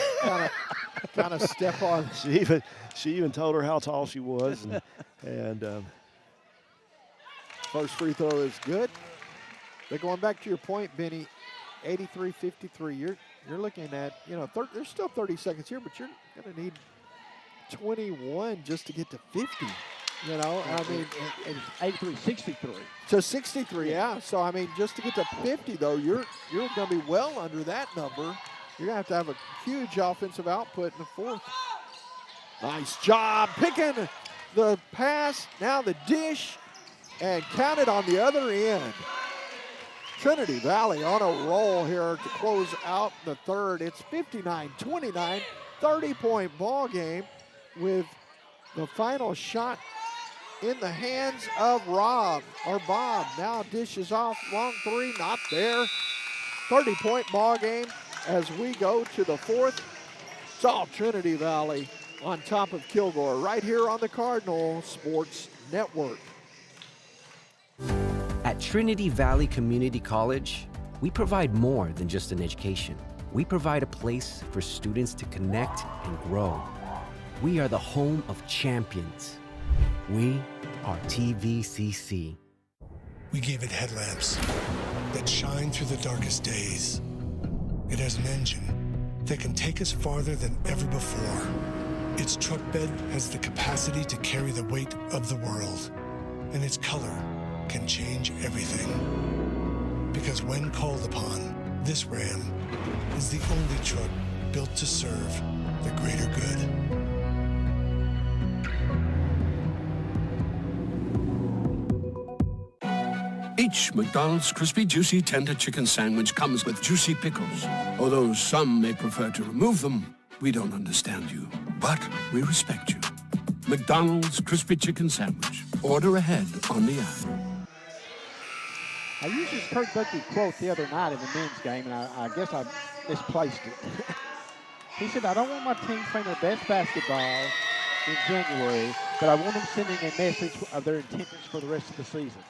kind of step on. She even told her how tall she was, and first free throw is good. But going back to your point, Benny, 83-53. You're looking at, there's still 30 seconds here, but you're going to need 21 just to get to 50. I mean, it's 83-63. So 63, yeah. So I mean, just to get to 50 though, you're going to be well under that number. You're going to have a huge offensive output in the fourth. Nice job picking the pass, now the dish, and count it on the other end. Trinity Valley on a roll here to close out the third. It's 59-29, 30-point ball game with the final shot in the hands of Bob. Now dishes off, long three, not there. 30-point ball game as we go to the fourth. It's all Trinity Valley on top of Kilgore right here on the Cardinal Sports Network. At Trinity Valley Community College, we provide more than just an education. We provide a place for students to connect and grow. We are the home of champions. We are TVCC. We gave it headlamps that shine through the darkest days. It has an engine that can take us farther than ever before. Its truck bed has the capacity to carry the weight of the world, and its color can change everything. Because when called upon, this Ram is the only truck built to serve the greater good. Each McDonald's Crispy Juicy Tender Chicken Sandwich comes with juicy pickles. Although some may prefer to remove them, we don't understand you, but we respect you. McDonald's Crispy Chicken Sandwich. Order ahead on the app. I used this Kurt Buckley quote the other night in the men's game, and I guess I misplaced it. He said, I don't want my team playing their best basketball in January, but I want them sending a message of their intentions for the rest of the season.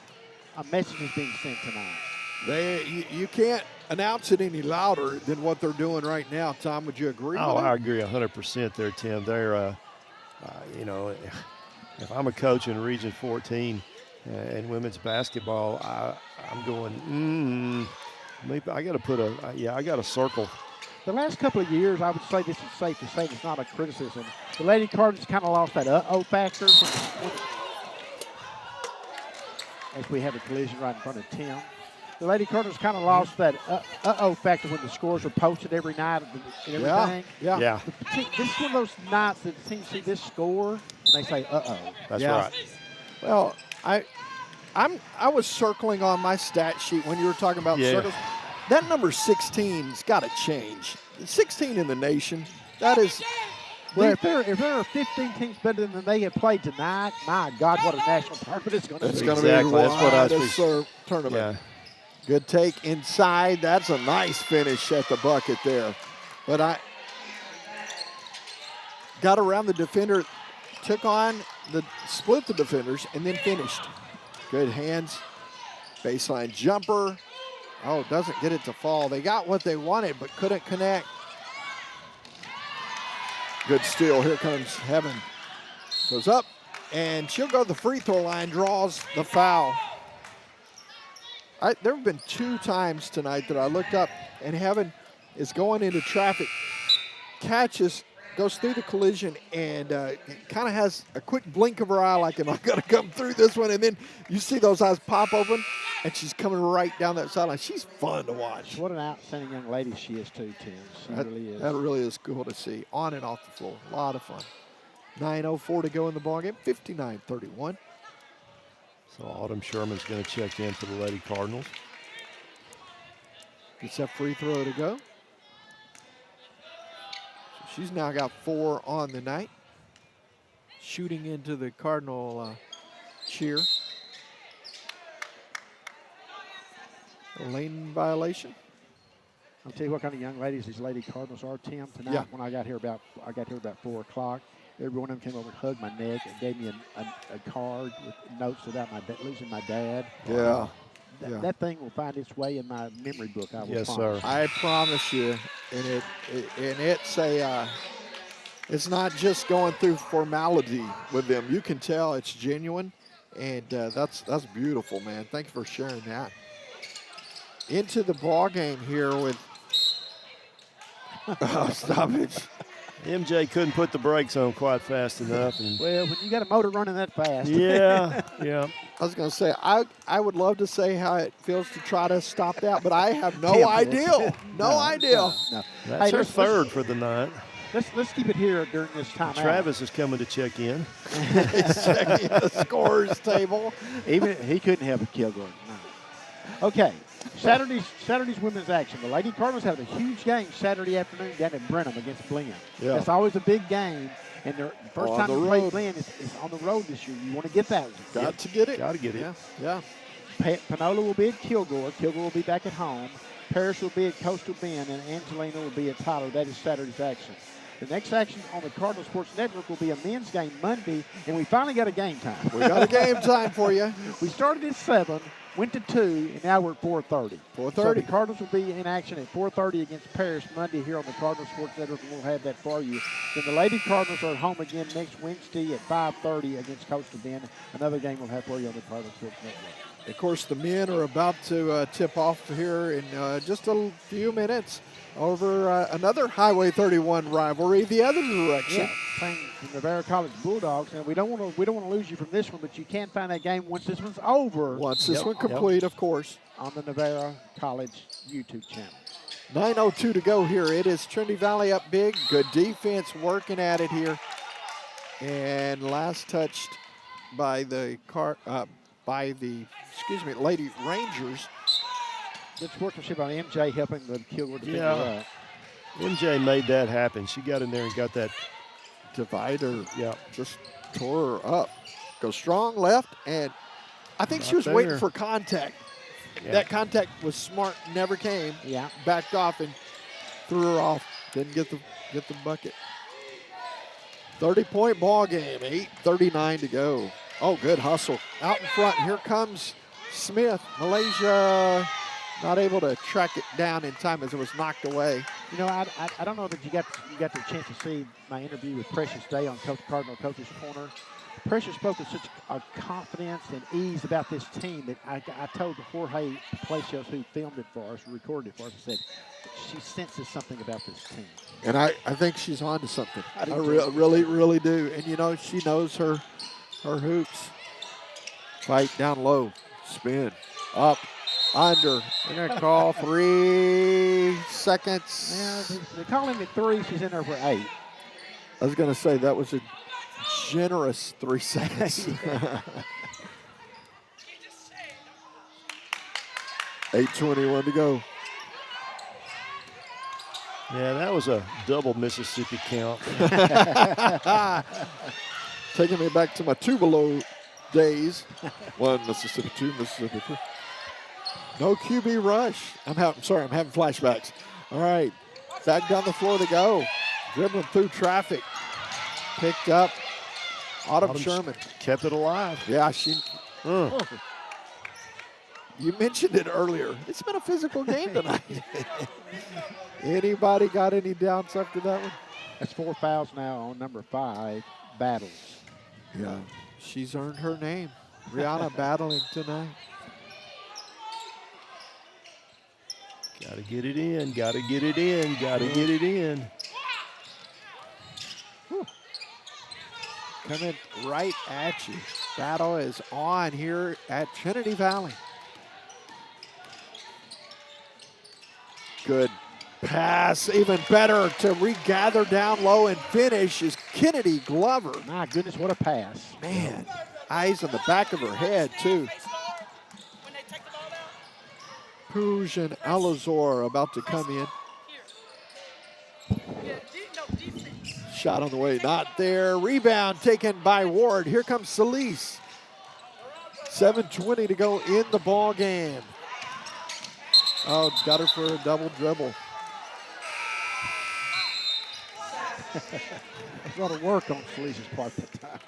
A message is being sent tonight. You can't announce it any louder than what they're doing right now. Tom, would you agree with I it? agree 100% there, Tim. They're, if I'm a coach in Region 14 in women's basketball, I'm going, maybe I got to put I got a circle. The last couple of years, I would say this is safe to say it's not a criticism. The Lady Cardinals kind of lost that uh-oh factor as we have a collision right in front of Tim. The Lady Cardinals kind of lost that uh-oh factor when the scores were posted every night and everything. Yeah. This is one of those nights that the team see this score and they say, uh-oh. That's right. Well, I was circling on my stat sheet when you were talking about circles. That number 16's got to change. 16 in the nation. That is. Well, if there are 15 teams better than they have played tonight, my God, what a national tournament it's going to be. It's going to be a tournament. Yeah. Good take inside. That's a nice finish at the bucket there. But I got around the defender, took on split the defenders, and then finished. Good hands. Baseline jumper. Oh, doesn't get it to fall. They got what they wanted, but couldn't connect. Good steal. Here comes Heaven. Goes up, and she'll go to the free throw line, draws the foul. There have been 2 times tonight that I looked up, and Heaven is going into traffic, catches, goes through the collision, and kind of has a quick blink of her eye like, am I going to come through this one? And then you see those eyes pop open, and she's coming right down that sideline. She's fun to watch. What an outstanding young lady she is, too, Tim. She really is. That really is cool to see. On and off the floor. A lot of fun. 9:04 to go in the ballgame. 59-31. So Autumn Sherman's going to check in for the Lady Cardinals. Gets that free throw to go. So she's now got 4 on the night. Shooting into the Cardinal cheer. A lane violation. I'll tell you what kind of young ladies these Lady Cardinals are, Tim. Tonight, Yeah. when I got here about 4 o'clock, every one of them came over and hugged my neck and gave me a card with notes about losing my dad. Yeah. That thing will find its way in my memory book. I will Yes, promise. sir. I promise you, and it's not just going through formality with them. You can tell it's genuine, and that's beautiful, man. Thank you for sharing that. Into the ball game here with. Oh, stop it. MJ couldn't put the brakes on quite fast enough. And Well, when you got a motor running that fast. yeah, yeah. I was going to say, I would love to say how it feels to try to stop that, but I have no idea. No idea. No. That's Hey, her third for the night. Let's keep it here during this time. Travis is coming to check in. He's checking the scores table. Even he couldn't help it, Kilgore. No. Okay. Saturday's women's action. The Lady Cardinals have a huge game Saturday afternoon down at Brenham against Glenn. Yeah. That's always a big game, and the first On time the you play road. Glenn is on the road this year. You want to get that one. Got to get it. Got to get it. Yeah. Panola will be at Kilgore. Kilgore will be back at home. Paris will be at Coastal Bend, and Angelina will be at Tyler. That is Saturday's action. The next action on the Cardinal Sports Network will be a men's game Monday, and we finally got a game time. We got a game time for you. We started at 7, went to 2, and now we're at 4:30. 4:30. So the Cardinals will be in action at 4:30 against Paris Monday here on the Cardinal Sports Network, and we'll have that for you. Then the Lady Cardinals are at home again next Wednesday at 5:30 against Coastal Bend. Another game we'll have for you on the Cardinal Sports Network. Of course, the men are about to tip off here in just a few minutes over another Highway 31 rivalry, the other direction. Yeah, playing the Navarro College Bulldogs, and we don't want to lose you from this one, but you can find that game once this one's over. Once this one complete, of course. On the Navarro College YouTube channel. 9:02 to go here. It is Trinity Valley up big. Good defense working at it here. And last touched by the Lady Rangers. Good sportsmanship on MJ helping the Kilgore defend Yeah. MJ made that happen. She got in there and got that divider. Yeah. Just tore her up. Go strong left, and I think she Right was waiting there. for contact. Yeah. That contact was smart, never came. Yeah. Backed off and threw her off. Didn't get the bucket. 30-point ball game, 8:39 to go. Oh, good hustle. Out in front, here comes Smith. Malaysia not able to track it down in time as it was knocked away. You know, I don't know that you got the chance to see my interview with Precious Day on Cardinal Coach's Corner. Precious spoke with such a confidence and ease about this team that I told Jorge Palacios, who filmed it for us, recorded it for us, I said, she senses something about this team. And I think she's on to something. I do I too. really do. And, you know, she knows her hoops. Fight down low. Spin. Up. Under. They're going to call 3 seconds. Yeah, they call him at 3. She's in there for 8. I was going to say that was a generous 3 seconds. 8:21 to go. Yeah, that was a double Mississippi count. Taking me back to my Tupelo days. 1 Mississippi, 2 Mississippi, 3. No QB rush. I'm having flashbacks. All right, back down the floor to go. Dribbling through traffic. Picked up. Autumn Sherman. Kept it alive. Yeah, she. You mentioned it earlier. It's been a physical game tonight. Anybody got any doubts after that one? That's 4 fouls now on number 5, Battles. Yeah, she's earned her name. Rihanna battling tonight. Got to get it in. Got to get it in. Got to get it in. Coming right at you. Battle is on here at Trinity Valley. Good pass, even better to regather down low and finish is Kennedy Glover. My goodness, what a pass. Man, eyes on the back of her head, too. Puj and Alazor about to come in. Shot on the way, not there. Rebound taken by Ward. Here comes Solis. 7:20 to go in the ball game. Oh, got her for a double dribble. There's a lot of work on Solis's part that time.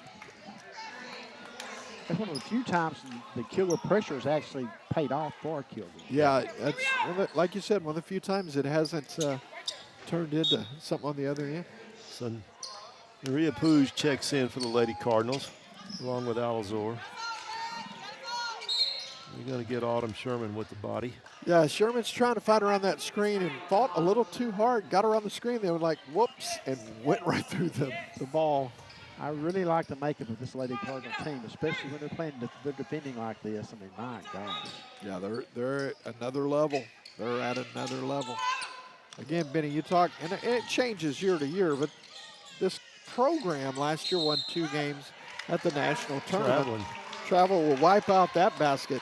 That's one of the few times the Kilgore pressure has actually paid off for Kilgore. Yeah, that's like you said, one of the few times it hasn't turned into something on the other end. So Maria Puj checks in for the Lady Cardinals, along with Alazor. We're going to get Autumn Sherman with the body. Yeah, Sherman's trying to fight around that screen and fought a little too hard. Got around the screen, they were like, whoops, and went right through the ball. I really like the makeup of this Lady Cardinal team, especially when they're defending like this. I mean, my gosh. Yeah, they're at another level. They're at another level. Again, Benny, you talk, and it changes year to year, but this program last year won 2 games at the national tournament. Travel will wipe out that basket.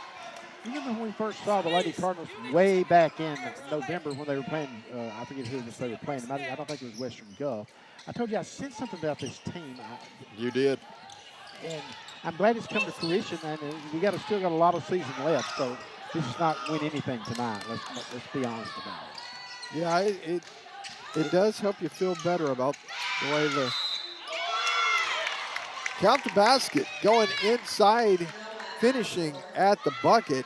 You remember when we first saw the Lady Cardinals way back in November when they were playing, I forget who they were playing. I don't think it was Western Gulf. I told you I sensed something about this team. You did. And I'm glad it's come to fruition, and we still got a lot of season left, so this is not win anything tonight. Let's be honest about it. Yeah, it does help you feel better about the way the count the basket, going inside, finishing at the bucket.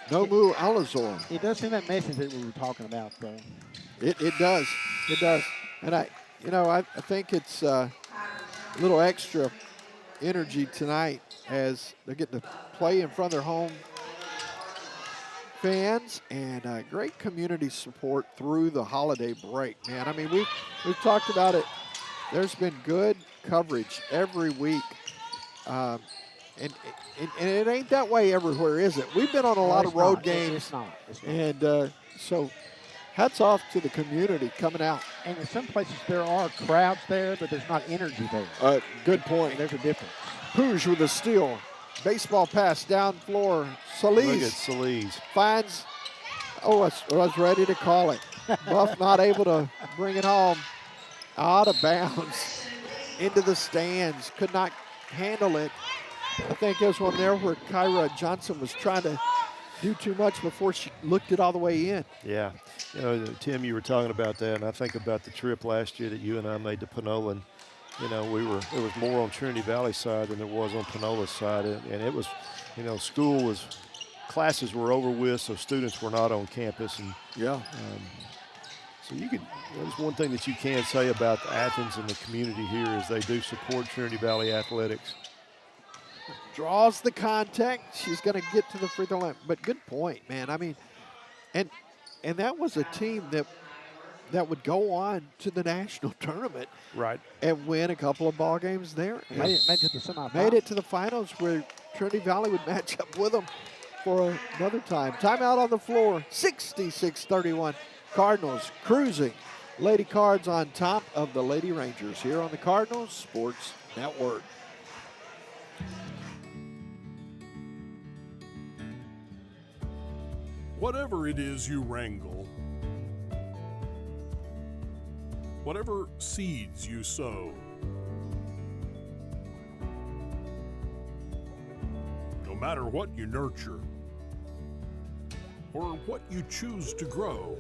Nomu Alazor. It does seem that message that we were talking about, though. It does. It does. And I think it's a little extra energy tonight as they're getting to play in front of their home fans and great community support through the holiday break, man. I mean, we've talked about it. There's been good coverage every week. And it ain't that way everywhere, is it? We've been on a lot of road games. It's not. And so hats off to the community coming out. And in some places there are crowds there, but there's not energy there. Good point. And there's a difference. Puj with a steal. Baseball pass down floor. Solis. Look at Solis. Finds, I was ready to call it. Buff not able to bring it home. Out of bounds. Into the stands. Could not handle it. I think there's one there where Kyra Johnson was trying to do too much before she looked it all the way in. Yeah. Tim, you were talking about that, and I think about the trip last year that you and I made to Panola. And, it was more on Trinity Valley side than there was on Panola's side. And it was, classes were over with, so students were not on campus. And yeah. So there's one thing that you can say about Athens and the community here is they do support Trinity Valley athletics. Draws the contact. She's going to get to the free throw line. But good point, man. I mean, and that was a team that would go on to the national tournament, right, and win a couple of ball games there. Made it to the semifinals. Made it to the finals where Trinity Valley would match up with them for another time. Timeout on the floor. 66-31. Cardinals cruising. Lady Cards on top of the Lady Rangers here on the Cardinals Sports Network. Whatever it is you wrangle, whatever seeds you sow, no matter what you nurture or what you choose to grow,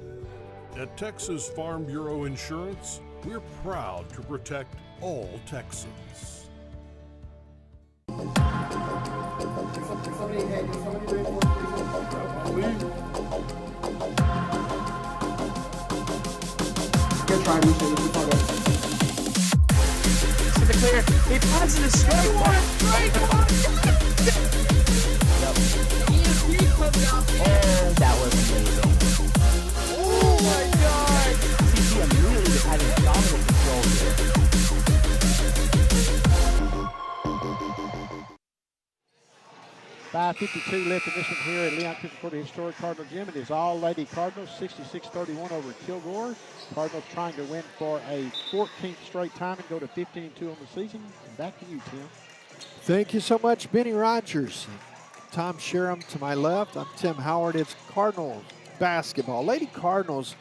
at Texas Farm Bureau Insurance, we're proud to protect all Texans. Good try, Misha. This is part of it. To the clear. He passes it straight one. Oh, that was amazing. Oh my God. CCM really having dominant control here. 5:52 left in this one here at Leon Clifford Historic Cardinal Gym. It is all Lady Cardinals, 66-31 over Kilgore. Cardinals trying to win for a 14th straight time and go to 15-2 on the season. Back to you, Tim. Thank you so much, Benny Rogers. Tom Sherham to my left. I'm Tim Howard. It's Cardinals basketball. Lady Cardinals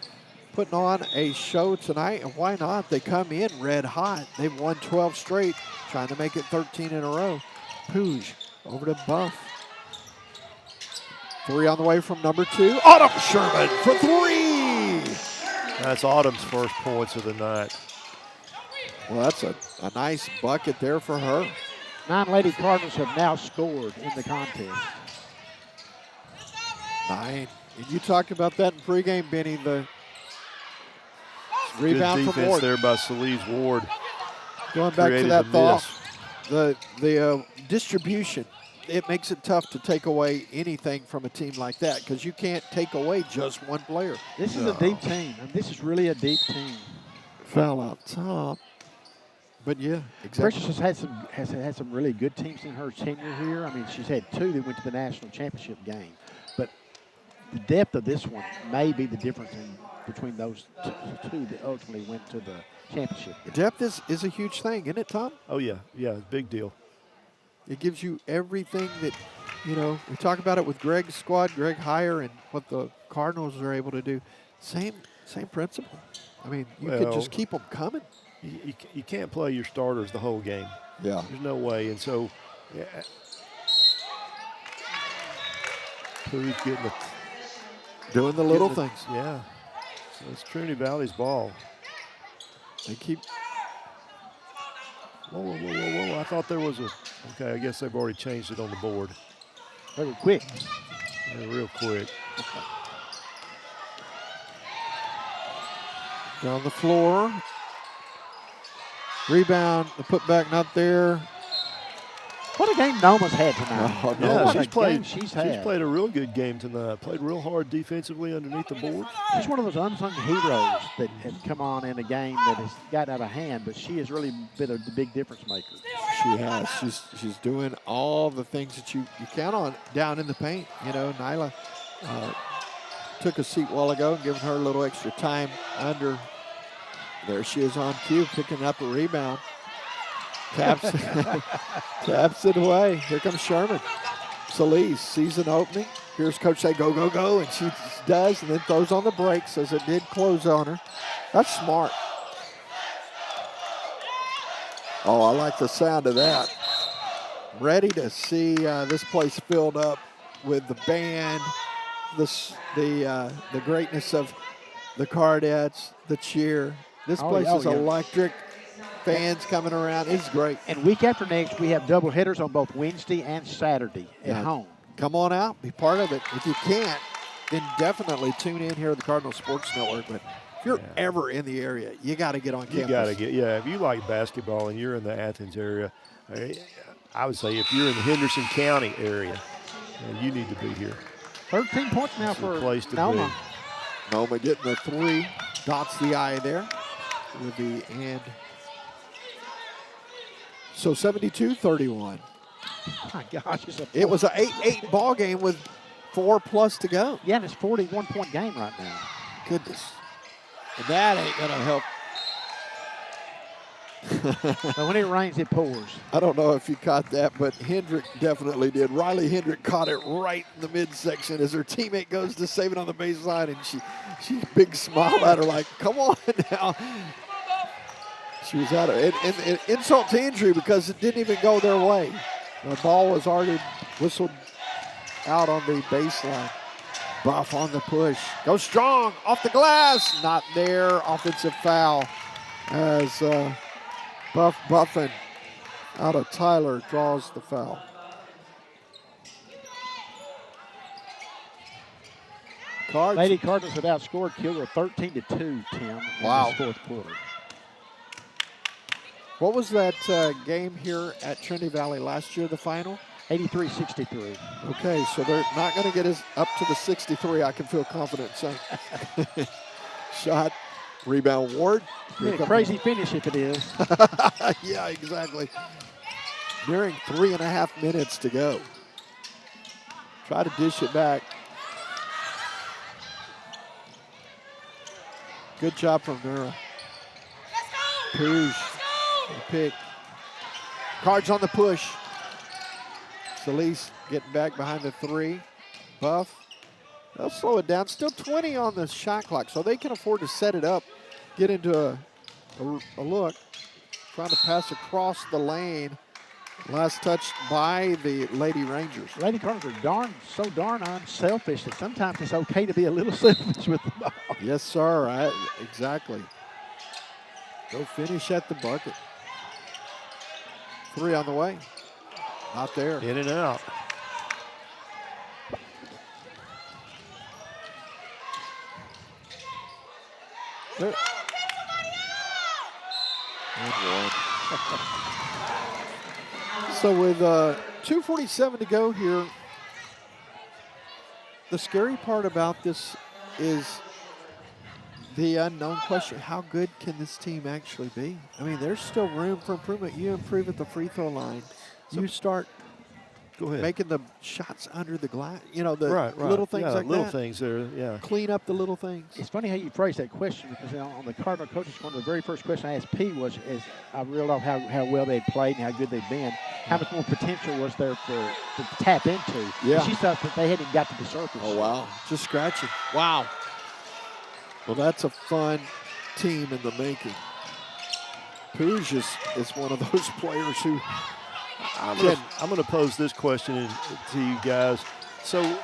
putting on a show tonight, and why not? They come in red hot. They've won 12 straight, trying to make it 13 in a row. Pooge over to Buff. 3 on the way from number 2. Autumn Sherman for 3. That's Autumn's first points of the night. Well, that's a nice bucket there for her. 9 Lady Cardinals have now scored in the contest. 9. And you talked about that in pregame, Benny. The rebound Good from defense Ward. there by Celise Ward. Going back to Created that the thought, miss. the distribution, it makes it tough to take away anything from a team like that because you can't take away just one player. This is a deep team. I mean, this is really a deep team. Foul out top. But yeah, exactly. Precious has had some really good teams in her tenure here. I mean, she's had 2 that went to the national championship game. But the depth of this one may be the difference between those 2 that ultimately went to the championship. Depth is a huge thing, isn't it, Tom? Oh, yeah. Yeah, big deal. It gives you everything that, we talk about it with Greg's squad, Greg Heyer, and what the Cardinals are able to do. Same principle. I mean, you could just keep them coming. You can't play your starters the whole game. Yeah. There's no way. And so, Pooh's getting doing the little things. Yeah. So it's Trinity Valley's ball. They keep. Whoa. I thought there was okay, I guess they've already changed it on the board. They were quick. They're real quick. Down the floor. Rebound, the putback not there. What a game Noma's had tonight. Oh, yeah, what she's a played. game she's had. She's played a real good game tonight. Played real hard defensively underneath the boards. She's one of those unsung heroes that have come on in a game that has got out of hand, but she has really been the big difference maker. She has. She's doing all the things that you count on down in the paint. Nyla took a seat a while ago and giving her a little extra time under. There she is on cue, picking up a rebound. Taps it away. Here comes Sherman. Celise sees an opening. Here's Coach say, go, go, go, and she does, and then throws on the brakes as it did close on her. That's smart. Oh, I like the sound of that. Ready to see this place filled up with the band, the greatness of the Cardettes, the cheer. This place is electric. Fans coming around. It's great. And week after next, we have double headers on both Wednesday and Saturday at home. Come on out. Be part of it. If you can't, then definitely tune in here at the Cardinal Sports Network. But if you're ever in the area, you got to get on campus. You got to get, if you like basketball and you're in the Athens area, I would say if you're in the Henderson County area, you need to be here. 13 points now for Noma. Noma getting the 3. Dots the eye there with the and. So 72-31. My gosh, it was an 8-8 ball game with 4+ to go. Yeah, and it's a 41-point game right now. Goodness. And that ain't going to help. But when it rains, it pours. I don't know if you caught that, but Hendrick definitely did. Riley Hendrick caught it right in the midsection as her teammate goes to save it on the baseline, and she big smile at her like, come on now. She was out of it. And insult to injury because it didn't even go their way. The ball was already whistled out on the baseline. Buff on the push. Go strong. Off the glass. Not there. Offensive foul as Buffin out of Tyler draws the foul. Lady Cardinals have outscored Kilgore 13-2, Tim, in this fourth quarter. What was that game here at Trinity Valley last year, the final? 83-63. Okay, so they're not going to get us up to the 63, I can feel confident saying. Shot, rebound, Ward. Crazy finish if it is. Yeah, exactly. Nearing 3.5 minutes to go. Try to dish it back. Good job from Nura. Pooge. Pick. Cards on the push. Solis getting back behind the 3. Buff. They'll slow it down. Still 20 on the shot clock, so they can afford to set it up, get into a look. Trying to pass across the lane. Last touch by the Lady Rangers. Lady Cardinals are so darn unselfish that sometimes it's okay to be a little selfish with the ball. Yes, sir. Exactly. Go finish at the bucket. 3 on the way. Not there. In and out. There. And 1. So with 2:47 to go here, the scary part about this is the unknown question. How good can this team actually be? I mean, there's still room for improvement. You improve at the free throw line. You start making the shots under the glass. You know, the little things like little that. things there, yeah. Clean up the little things. It's funny how you phrase that question, because on the Cardinal coaches, one of the very first questions I asked P was, I realized how well they'd played and how good they'd been. How much more potential was there to tap into? Yeah. And she thought that they hadn't got to the surface. Oh, wow. Just scratching. Wow. Well, that's a fun team in the making. Pooj is one of those players who I'm going to pose this question to you guys. So,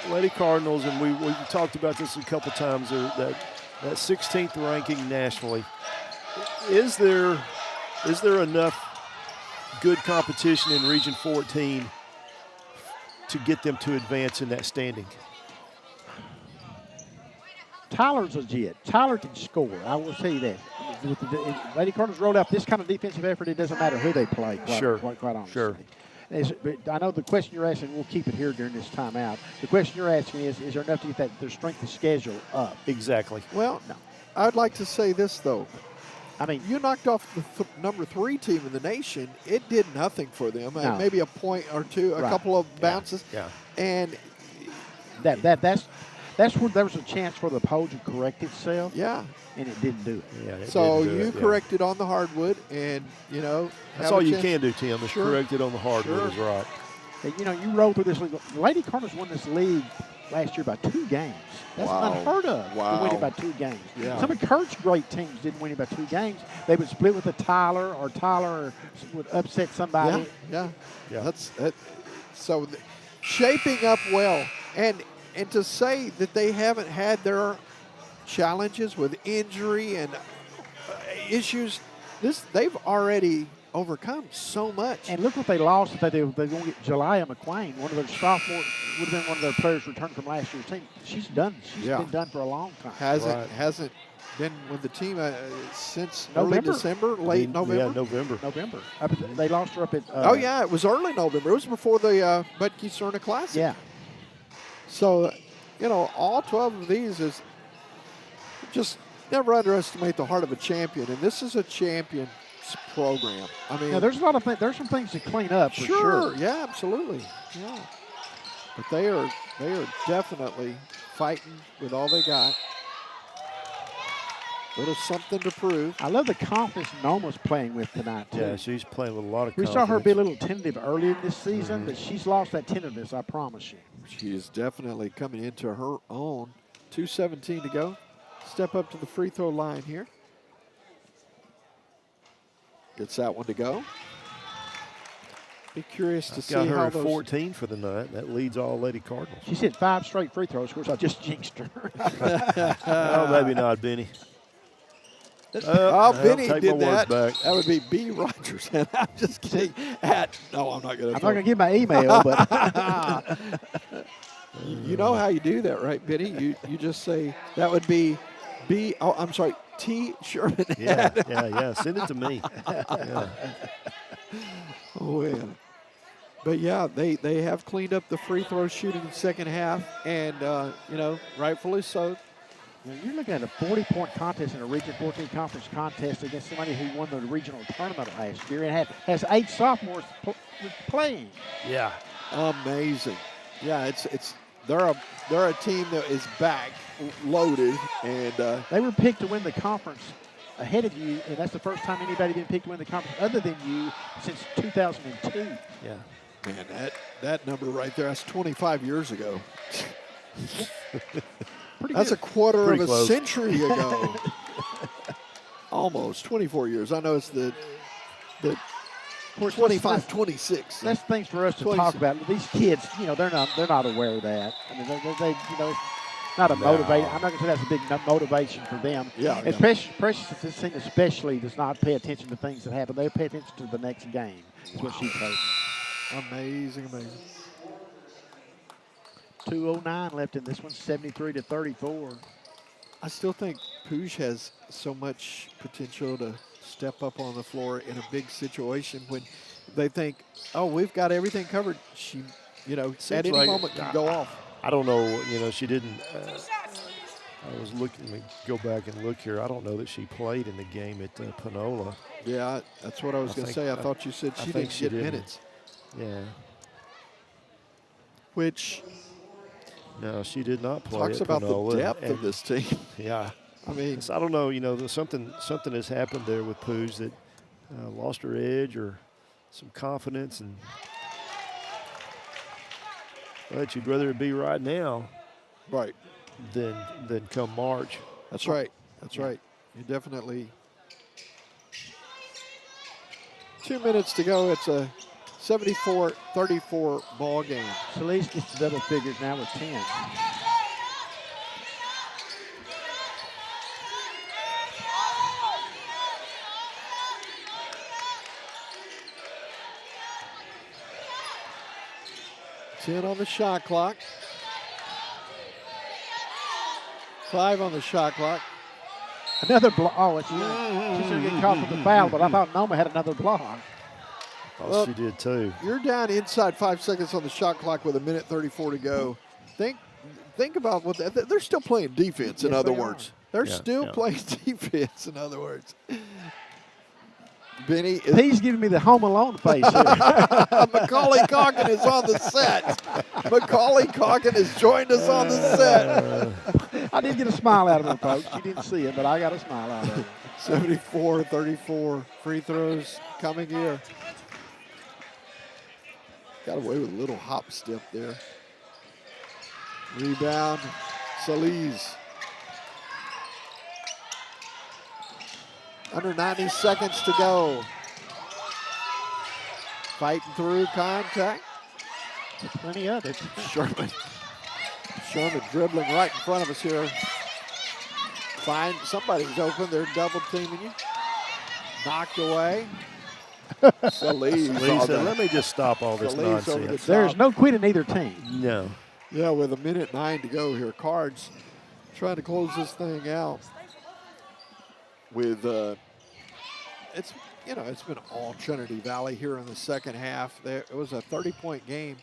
Lady Cardinals, and we've talked about this a couple times, that 16th ranking nationally. Is there enough good competition in Region 14 to get them to advance in that standing? Tyler's legit. Tyler can score. I will tell you that. With the Lady Cardinals rolled out this kind of defensive effort, it doesn't matter who they play, quite honestly. Sure. But I know the question you're asking, we'll keep it here during this timeout. The question you're asking is there enough to get their strength of schedule up? Exactly. Well, no. I'd like to say this, though. I mean, you knocked off the number 3 team in the nation. It did nothing for them. No. Maybe a point or two, a couple of bounces. Yeah. And that's where there was a chance for the pole to correct itself. Yeah. And it didn't do it. Yeah, so you corrected on the hardwood, and, you know. That's all you can do, Tim, is correct it on the hardwood is right. And, you know, you roll through this league. Lady Cardinals won this league last year by 2 games. That's unheard of. Wow. To win it by 2 games. Yeah. Some of Kurt's great teams didn't win it by 2 games. They would split with a Tyler, or Tyler would upset somebody. Yeah. That's it. So shaping up well. And to say that they haven't had their challenges with injury and issues, they've already overcome so much. And look what they lost. They're going to get Jaliyah McQueen, one of their sophomores, would have been one of their players returned from last year's team. She's done. She's been done for a long time. Hasn't been with the team since November. Early December, late November? Yeah, November. They lost her up at. It was early November. It was before the Butke Cerna Classic. Yeah. So, you know, all 12 of these is just never underestimate the heart of a champion. And this is a champion's program. I mean, there's a lot of things. There's some things to clean up. For sure. Yeah, absolutely. Yeah. But they are definitely fighting with all they got. Little something to prove. I love the confidence Noma's playing with tonight, too. Yeah, she's playing with a lot of We confidence. saw her be a little tentative earlier this season, but she's lost that tentativeness, I promise you. She is definitely coming into her own. 2:17 to go. Step up to the free throw line here. Gets that one to go. Be curious to see got her how at those 14 for the night. That leads all Lady Cardinals. She's hit 5 straight free throws. Of course, I just jinxed her. Oh, maybe not, Benny. Benny take did my words that. back. That would be B. Rogers. And I'm just kidding. No, I'm not going to. I'm not going to give my email, but. You know how you do that, right, Benny? You just say, that would be B. Oh, I'm sorry, T. Sherman. Yeah. Send it to me. Yeah. Oh, man. But, yeah, they have cleaned up the free throw shooting in the second half, and, rightfully so. You're looking at a 40-point contest in a Region 14 conference contest against somebody who won the regional tournament last year and has 8 sophomores playing. Yeah. Amazing. Yeah, they're a team that is back loaded, and they were picked to win the conference ahead of you, and that's the first time anybody been picked to win the conference other than you since 2002. Yeah. Man, that number right there, that's 25 years ago. That's a quarter of a century ago. Almost 24 years. I know it's the 25, 26. That's things for us to 26. talk about. These kids, they're not aware of that. I mean, they it's not a motivation. I'm not going to say that's a big motivation for them. Yeah. And Precious especially does not pay attention to things that happen. They pay attention to the next game. That's what she told me. Amazing. 2:09 left in this one, 73-34. I still think Pooch has so much potential to step up on the floor in a big situation when they think, oh, we've got everything covered. She, at any moment can go off. I don't know, she didn't. I was looking, let me go back and look here. I don't know that she played in the game at Panola. Yeah, that's what I was going to say. I thought you said she didn't get minutes. Yeah. Which. No, she did not play. Talks at about Panola, the depth of this team. Yeah. I mean, I don't know, something has happened there with Pooj that lost her edge or some confidence, and but you'd rather it be right now, right, than come March. That's right. That's right. You definitely. 2 minutes to go. It's a 74-34 ball game. Solis gets to double figures now with 10. On the shot clock. 5 on the shot clock. Another block. Oh, she's going to get caught for the foul, but I thought Noma had another block. Well, she did too. You're down inside 5 seconds on the shot clock with 1:34 to go. Think about what they're still playing defense. In other words, they're still playing defense. In other words. Benny, he's giving me the Home Alone face here. Macaulay Culkin is on the set. Macaulay Culkin has joined us on the set. I did get a smile out of him, folks. You didn't see it, but I got a smile out of it. 74-34 free throws coming here. Got away with a little hop step there. Rebound, Solis. Under 90 seconds to go. Fighting through contact. Plenty of it. Sherman dribbling right in front of us here. Somebody's open. They're double teaming you. Knocked away. Solis said, let me just stop all this nonsense. There's no quit in either team. No. Yeah, with 1:09 to go here. Cards trying to close this thing out. With it's been all Trinity Valley here in the second half. It was a 30-point game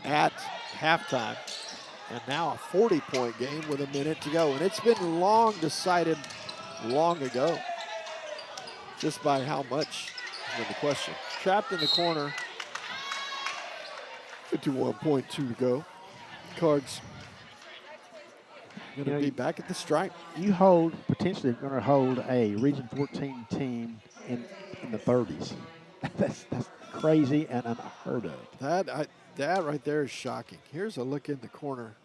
at halftime, and now a 40-point game with 1 minute to go. And it's been decided long ago, just by how much has been the question. Trapped in the corner, 51.2 to go. Cards going to be back at the stripe. You potentially going to hold a Region 14 team in the 30s. That's crazy and unheard of. That right there is shocking. Here's a look in the corner.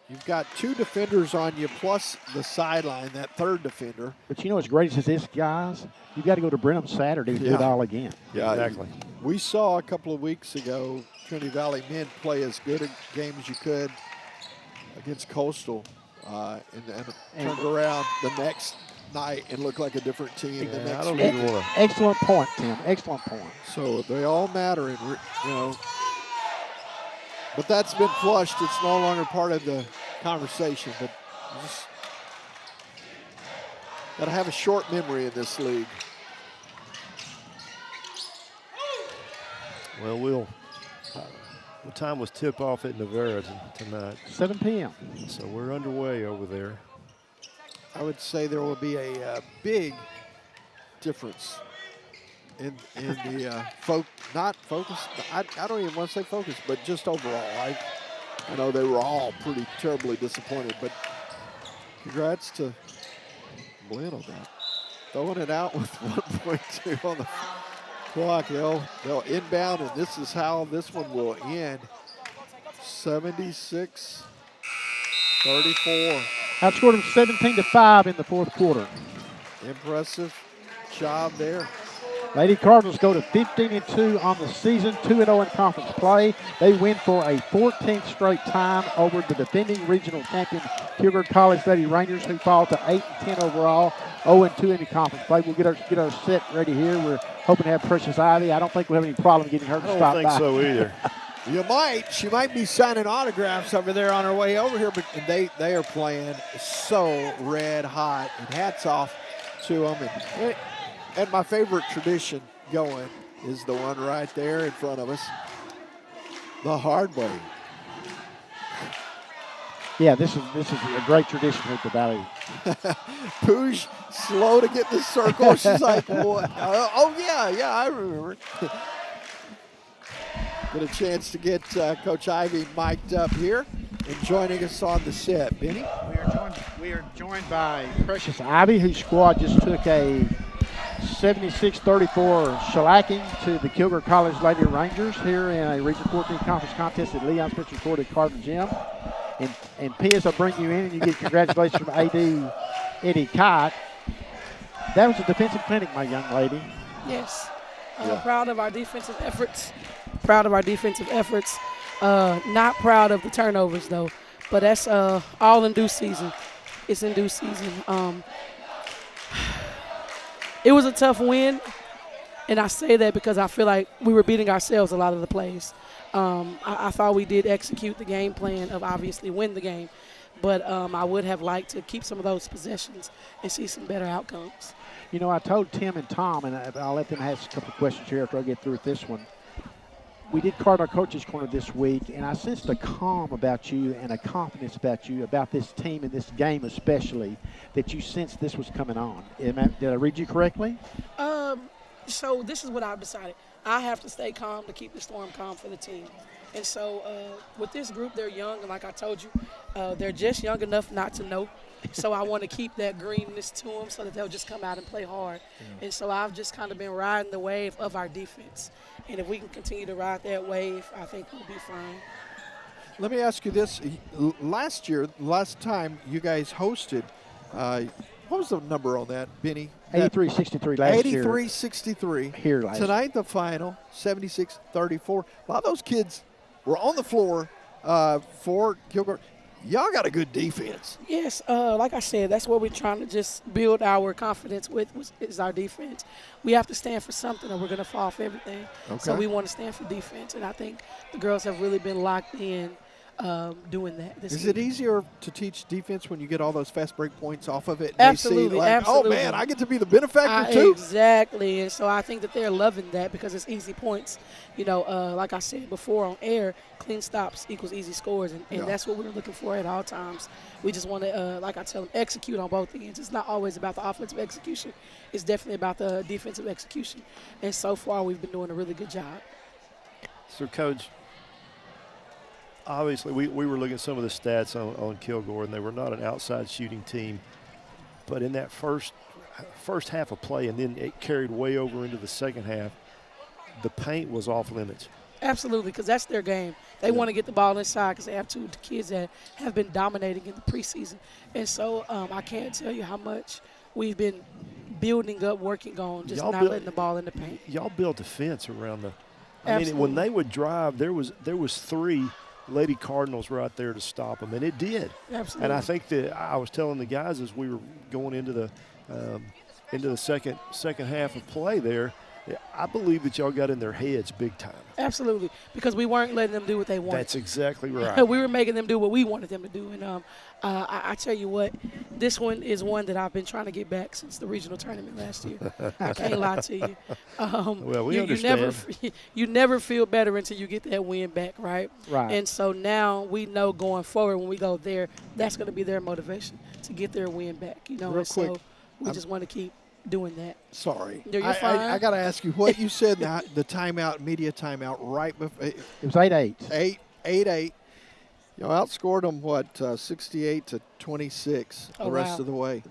You've got 2 defenders on you plus the sideline, that third defender. But what's great is this, guys, you've got to go to Brenham Saturday to do it all again. Yeah, exactly. We saw a couple of weeks ago Trinity Valley men play as good a game as you could against Coastal and turned around the next night and looked like a different team the next week. Excellent point, Tim. Excellent point. So they all matter, and but that's been flushed. It's no longer part of the conversation. But you just got to have a short memory in this league. Well, what time was tip-off at Navarra tonight? 7 p.m. So we're underway over there. I would say there will be a big difference in the not focus. I don't even want to say focus, but just overall. I know they were all pretty terribly disappointed, but congrats to Bueno throwing it out with 1.2 on the clock. They'll inbound, and this is how this one will end. 76-34. Outscored them 17-5 in the fourth quarter. Impressive job there. Lady Cardinals go to 15-2 on the season, 2-0 in conference play. They win for a 14th straight time over the defending regional champion Kilgore College Lady Rangers, who fall to 8-10 overall, 0-2 in the conference play. We'll get our set ready here. We're hoping to have Precious Ivy. I don't think we'll have any problem getting her to stop by. I don't think so either. You might. She might be signing autographs over there on her way over here, but they are playing so red hot. And hats off to them. And my favorite tradition going is the one right there in front of us, the hard way. Yeah, this is a great tradition here at the Valley. Pooge, slow to get in the circle. She's like, what? Oh, yeah, I remember. Get a chance to get Coach Ivy mic'd up here and joining us on the set. Benny? We are joined by Precious Ivy, whose squad just took a 76-34 shellacking to the Kilgore College Lady Rangers here in a Region 14 conference contest at Leon Spencer Court at Cardinal Gym. And Piers, I'll bring you in and you get congratulations from AD Eddie Kite. That was a defensive clinic, my young lady. Yes. Proud of our defensive efforts. Not proud of the turnovers, though. But that's all in due season. It's in due season. It was a tough win, and I say that because I feel like we were beating ourselves a lot of the plays. I thought we did execute the game plan of obviously win the game, but I would have liked to keep some of those possessions and see some better outcomes. You know, I told Tim and Tom, and I'll let them ask a couple of questions here after I get through with this one. We did Cardinal Coaches Corner this week, and I sensed a calm about you and a confidence about you, about this team and this game especially, that you sensed this was coming on. Did I read you correctly? So this is what I've decided. I have to stay calm to keep the storm calm for the team. And so with this group, they're young, and like I told you, they're just young enough not to know. So I want to keep that greenness to them so that they'll just come out and play hard. Yeah. And so I've just kind of been riding the wave of our defense. And if we can continue to ride that wave, I think we'll be fine. Let me ask you this. Last time you guys hosted, what was the number on that, Benny? 83-63 last year. 83-63. Here last year. Tonight, the final, 76-34. A lot of those kids were on the floor for Kilgore. Y'all got a good defense. Yes, like I said, that's what we're trying to just build our confidence with is our defense. We have to stand for something or we're going to fall for everything. Okay. So we want to stand for defense, and I think the girls have really been locked in doing that. Is it easier to teach defense when you get all those fast break points off of it? And Absolutely, they see, like, absolutely. Oh, man, I get to be the benefactor too? Exactly, and so I think that they're loving that because it's easy points. You know, like I said before on air, clean stops equals easy scores, and that's what we're looking for at all times. We just want to, like I tell them, execute on both ends. It's not always about the offensive execution. It's definitely about the defensive execution, and so far we've been doing a really good job. So, Coach, obviously, we were looking at some of the stats on Kilgore, and they were not an outside shooting team. But in that first half of play, and then it carried way over into the second half, the paint was off limits. Absolutely, because that's their game. They want to get the ball inside because they have two kids that have been dominating in the preseason. And so I can't tell you how much we've been building up, working on, just not letting the ball in the paint. Y'all built a fence around the – I Absolutely. mean, when they would drive, there was three – Lady Cardinals right there to stop them, and it did. Absolutely. And I think that I was telling the guys as we were going into the second half of play there, I believe that y'all got in their heads big time. Absolutely, because we weren't letting them do what they wanted. That's exactly right. We were making them do what we wanted them to do. And I tell you what, this one is one that I've been trying to get back since the regional tournament last year. I can't lie to you. Well, we understand. You never feel better until you get that win back, right? Right. And so now we know going forward when we go there, that's going to be their motivation to get their win back. You know, Real quick, so we just want to keep doing that. Sorry. You're fine. I got to ask you what you said, the timeout, media timeout, right before. It was 8-8. 8-8. You outscored them, 68-26 the rest of the way.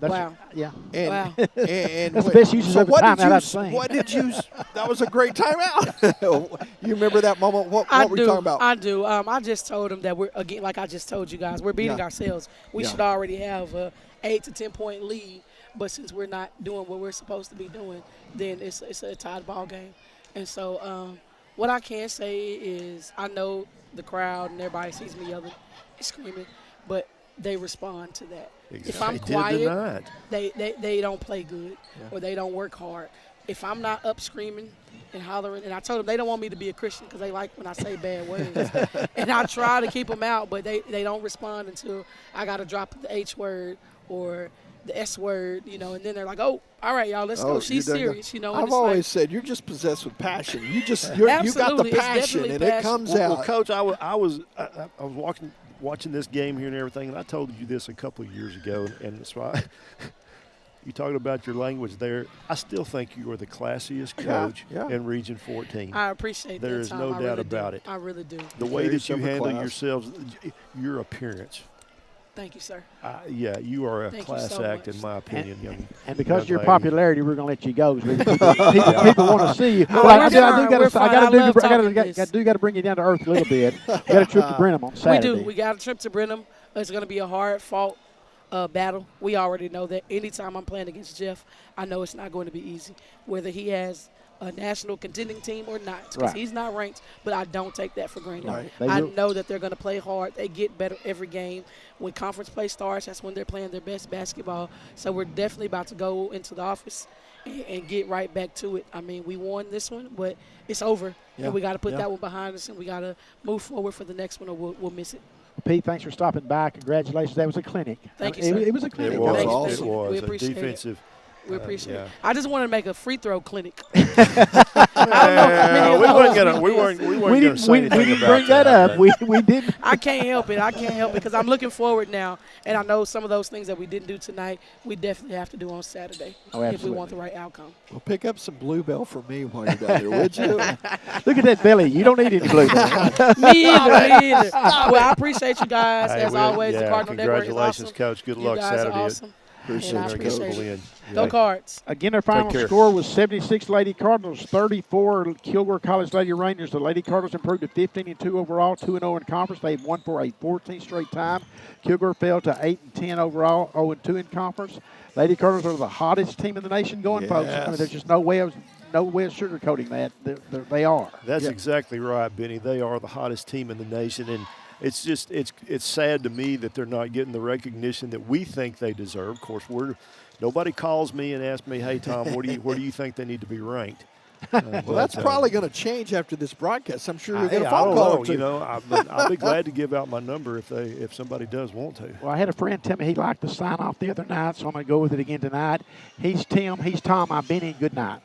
Yeah. And, Wow. and that's the best uses of a timeout I've seen. What did you? That was a great timeout. You remember that moment? What were you talking about? I do. I just told them that we're, again, like I just told you guys, we're beating ourselves. We should already have a 8 to 10 point lead, but since we're not doing what we're supposed to be doing, then it's a tied ball game. And so what I can say is I know the crowd and everybody sees me yelling, screaming, but they respond to that. Exactly. If I'm quiet, they don't play good or they don't work hard. If I'm not up screaming and hollering, and I told them they don't want me to be a Christian because they like when I say bad words. And I try to keep them out, but they don't respond until I got to drop the H word or the S word, and then they're like, oh, all right, y'all, let's go. She's serious, I've always said you're just possessed with passion. You got the passion, and it comes out. Well, Coach, I was watching this game here and everything, and I told you this a couple of years ago, and that's why you talking about your language there. I still think you are the classiest coach in Region 14. I appreciate that. There is no doubt about it. I really do. The way that you handle yourselves, your appeirance. Thank you, sir. You are a class act, much. in my opinion, and because of your lady. popularity, we're going to let you go. So people want to see you. Well, I got to bring you down to earth a little bit. We got a trip to Brenham on Saturday. We do. We got a trip to Brenham. It's going to be a hard-fought battle. We already know that. Anytime I'm playing against Jeff, I know it's not going to be easy, whether he has a national contending team or not, because he's not ranked, but I don't take that for granted. Right. I know that they're going to play hard. They get better every game. When conference play starts, that's when they're playing their best basketball. So we're definitely about to go into the office and get right back to it. I mean, we won this one, but it's over, and we got to put that one behind us, and we got to move forward for the next one, or we'll miss it. Pete, thanks for stopping by. Congratulations. That was a clinic. Thank you, sir. It was a clinic. It was awesome. It was we appreciate defensive. We appreciate it. I just want to make a free throw clinic. We weren't going to say anything didn't about bring that up. We didn't. I can't help it. Because I'm looking forward now, and I know some of those things that we didn't do tonight, we definitely have to do on Saturday if we want the right outcome. Well, pick up some Bluebell for me while you're down there, would you? Look at that belly. You don't need any Bluebell. Me either. Well, I appreciate you guys as always. The Cardinal Network is awesome. Congratulations, Coach. Good luck you guys Saturday. Are awesome. Appreciate it. Go Cards. Again, our final score was 76 Lady Cardinals, 34 Kilgore College Lady Rangers. The Lady Cardinals improved to 15-2 overall, 2-0 in conference. They've won for a 14th straight time. Kilgore fell to 8-10 overall, 0-2 in conference. Lady Cardinals are the hottest team in the nation going, folks. I mean, there's just no way of sugarcoating that. They are. That's exactly right, Benny. They are the hottest team in the nation, and it's just it's sad to me that they're not getting the recognition that we think they deserve. Of course, nobody calls me and asks me, "Hey, Tom, where do you think they need to be ranked?" Well, that's probably going to change after this broadcast. I'm sure you're going to phone call too. I'll be glad to give out my number if somebody does want to. Well, I had a friend tell me he liked the sign off the other night, so I'm going to go with it again tonight. He's Tim. He's Tom. I'm Benny. Good night.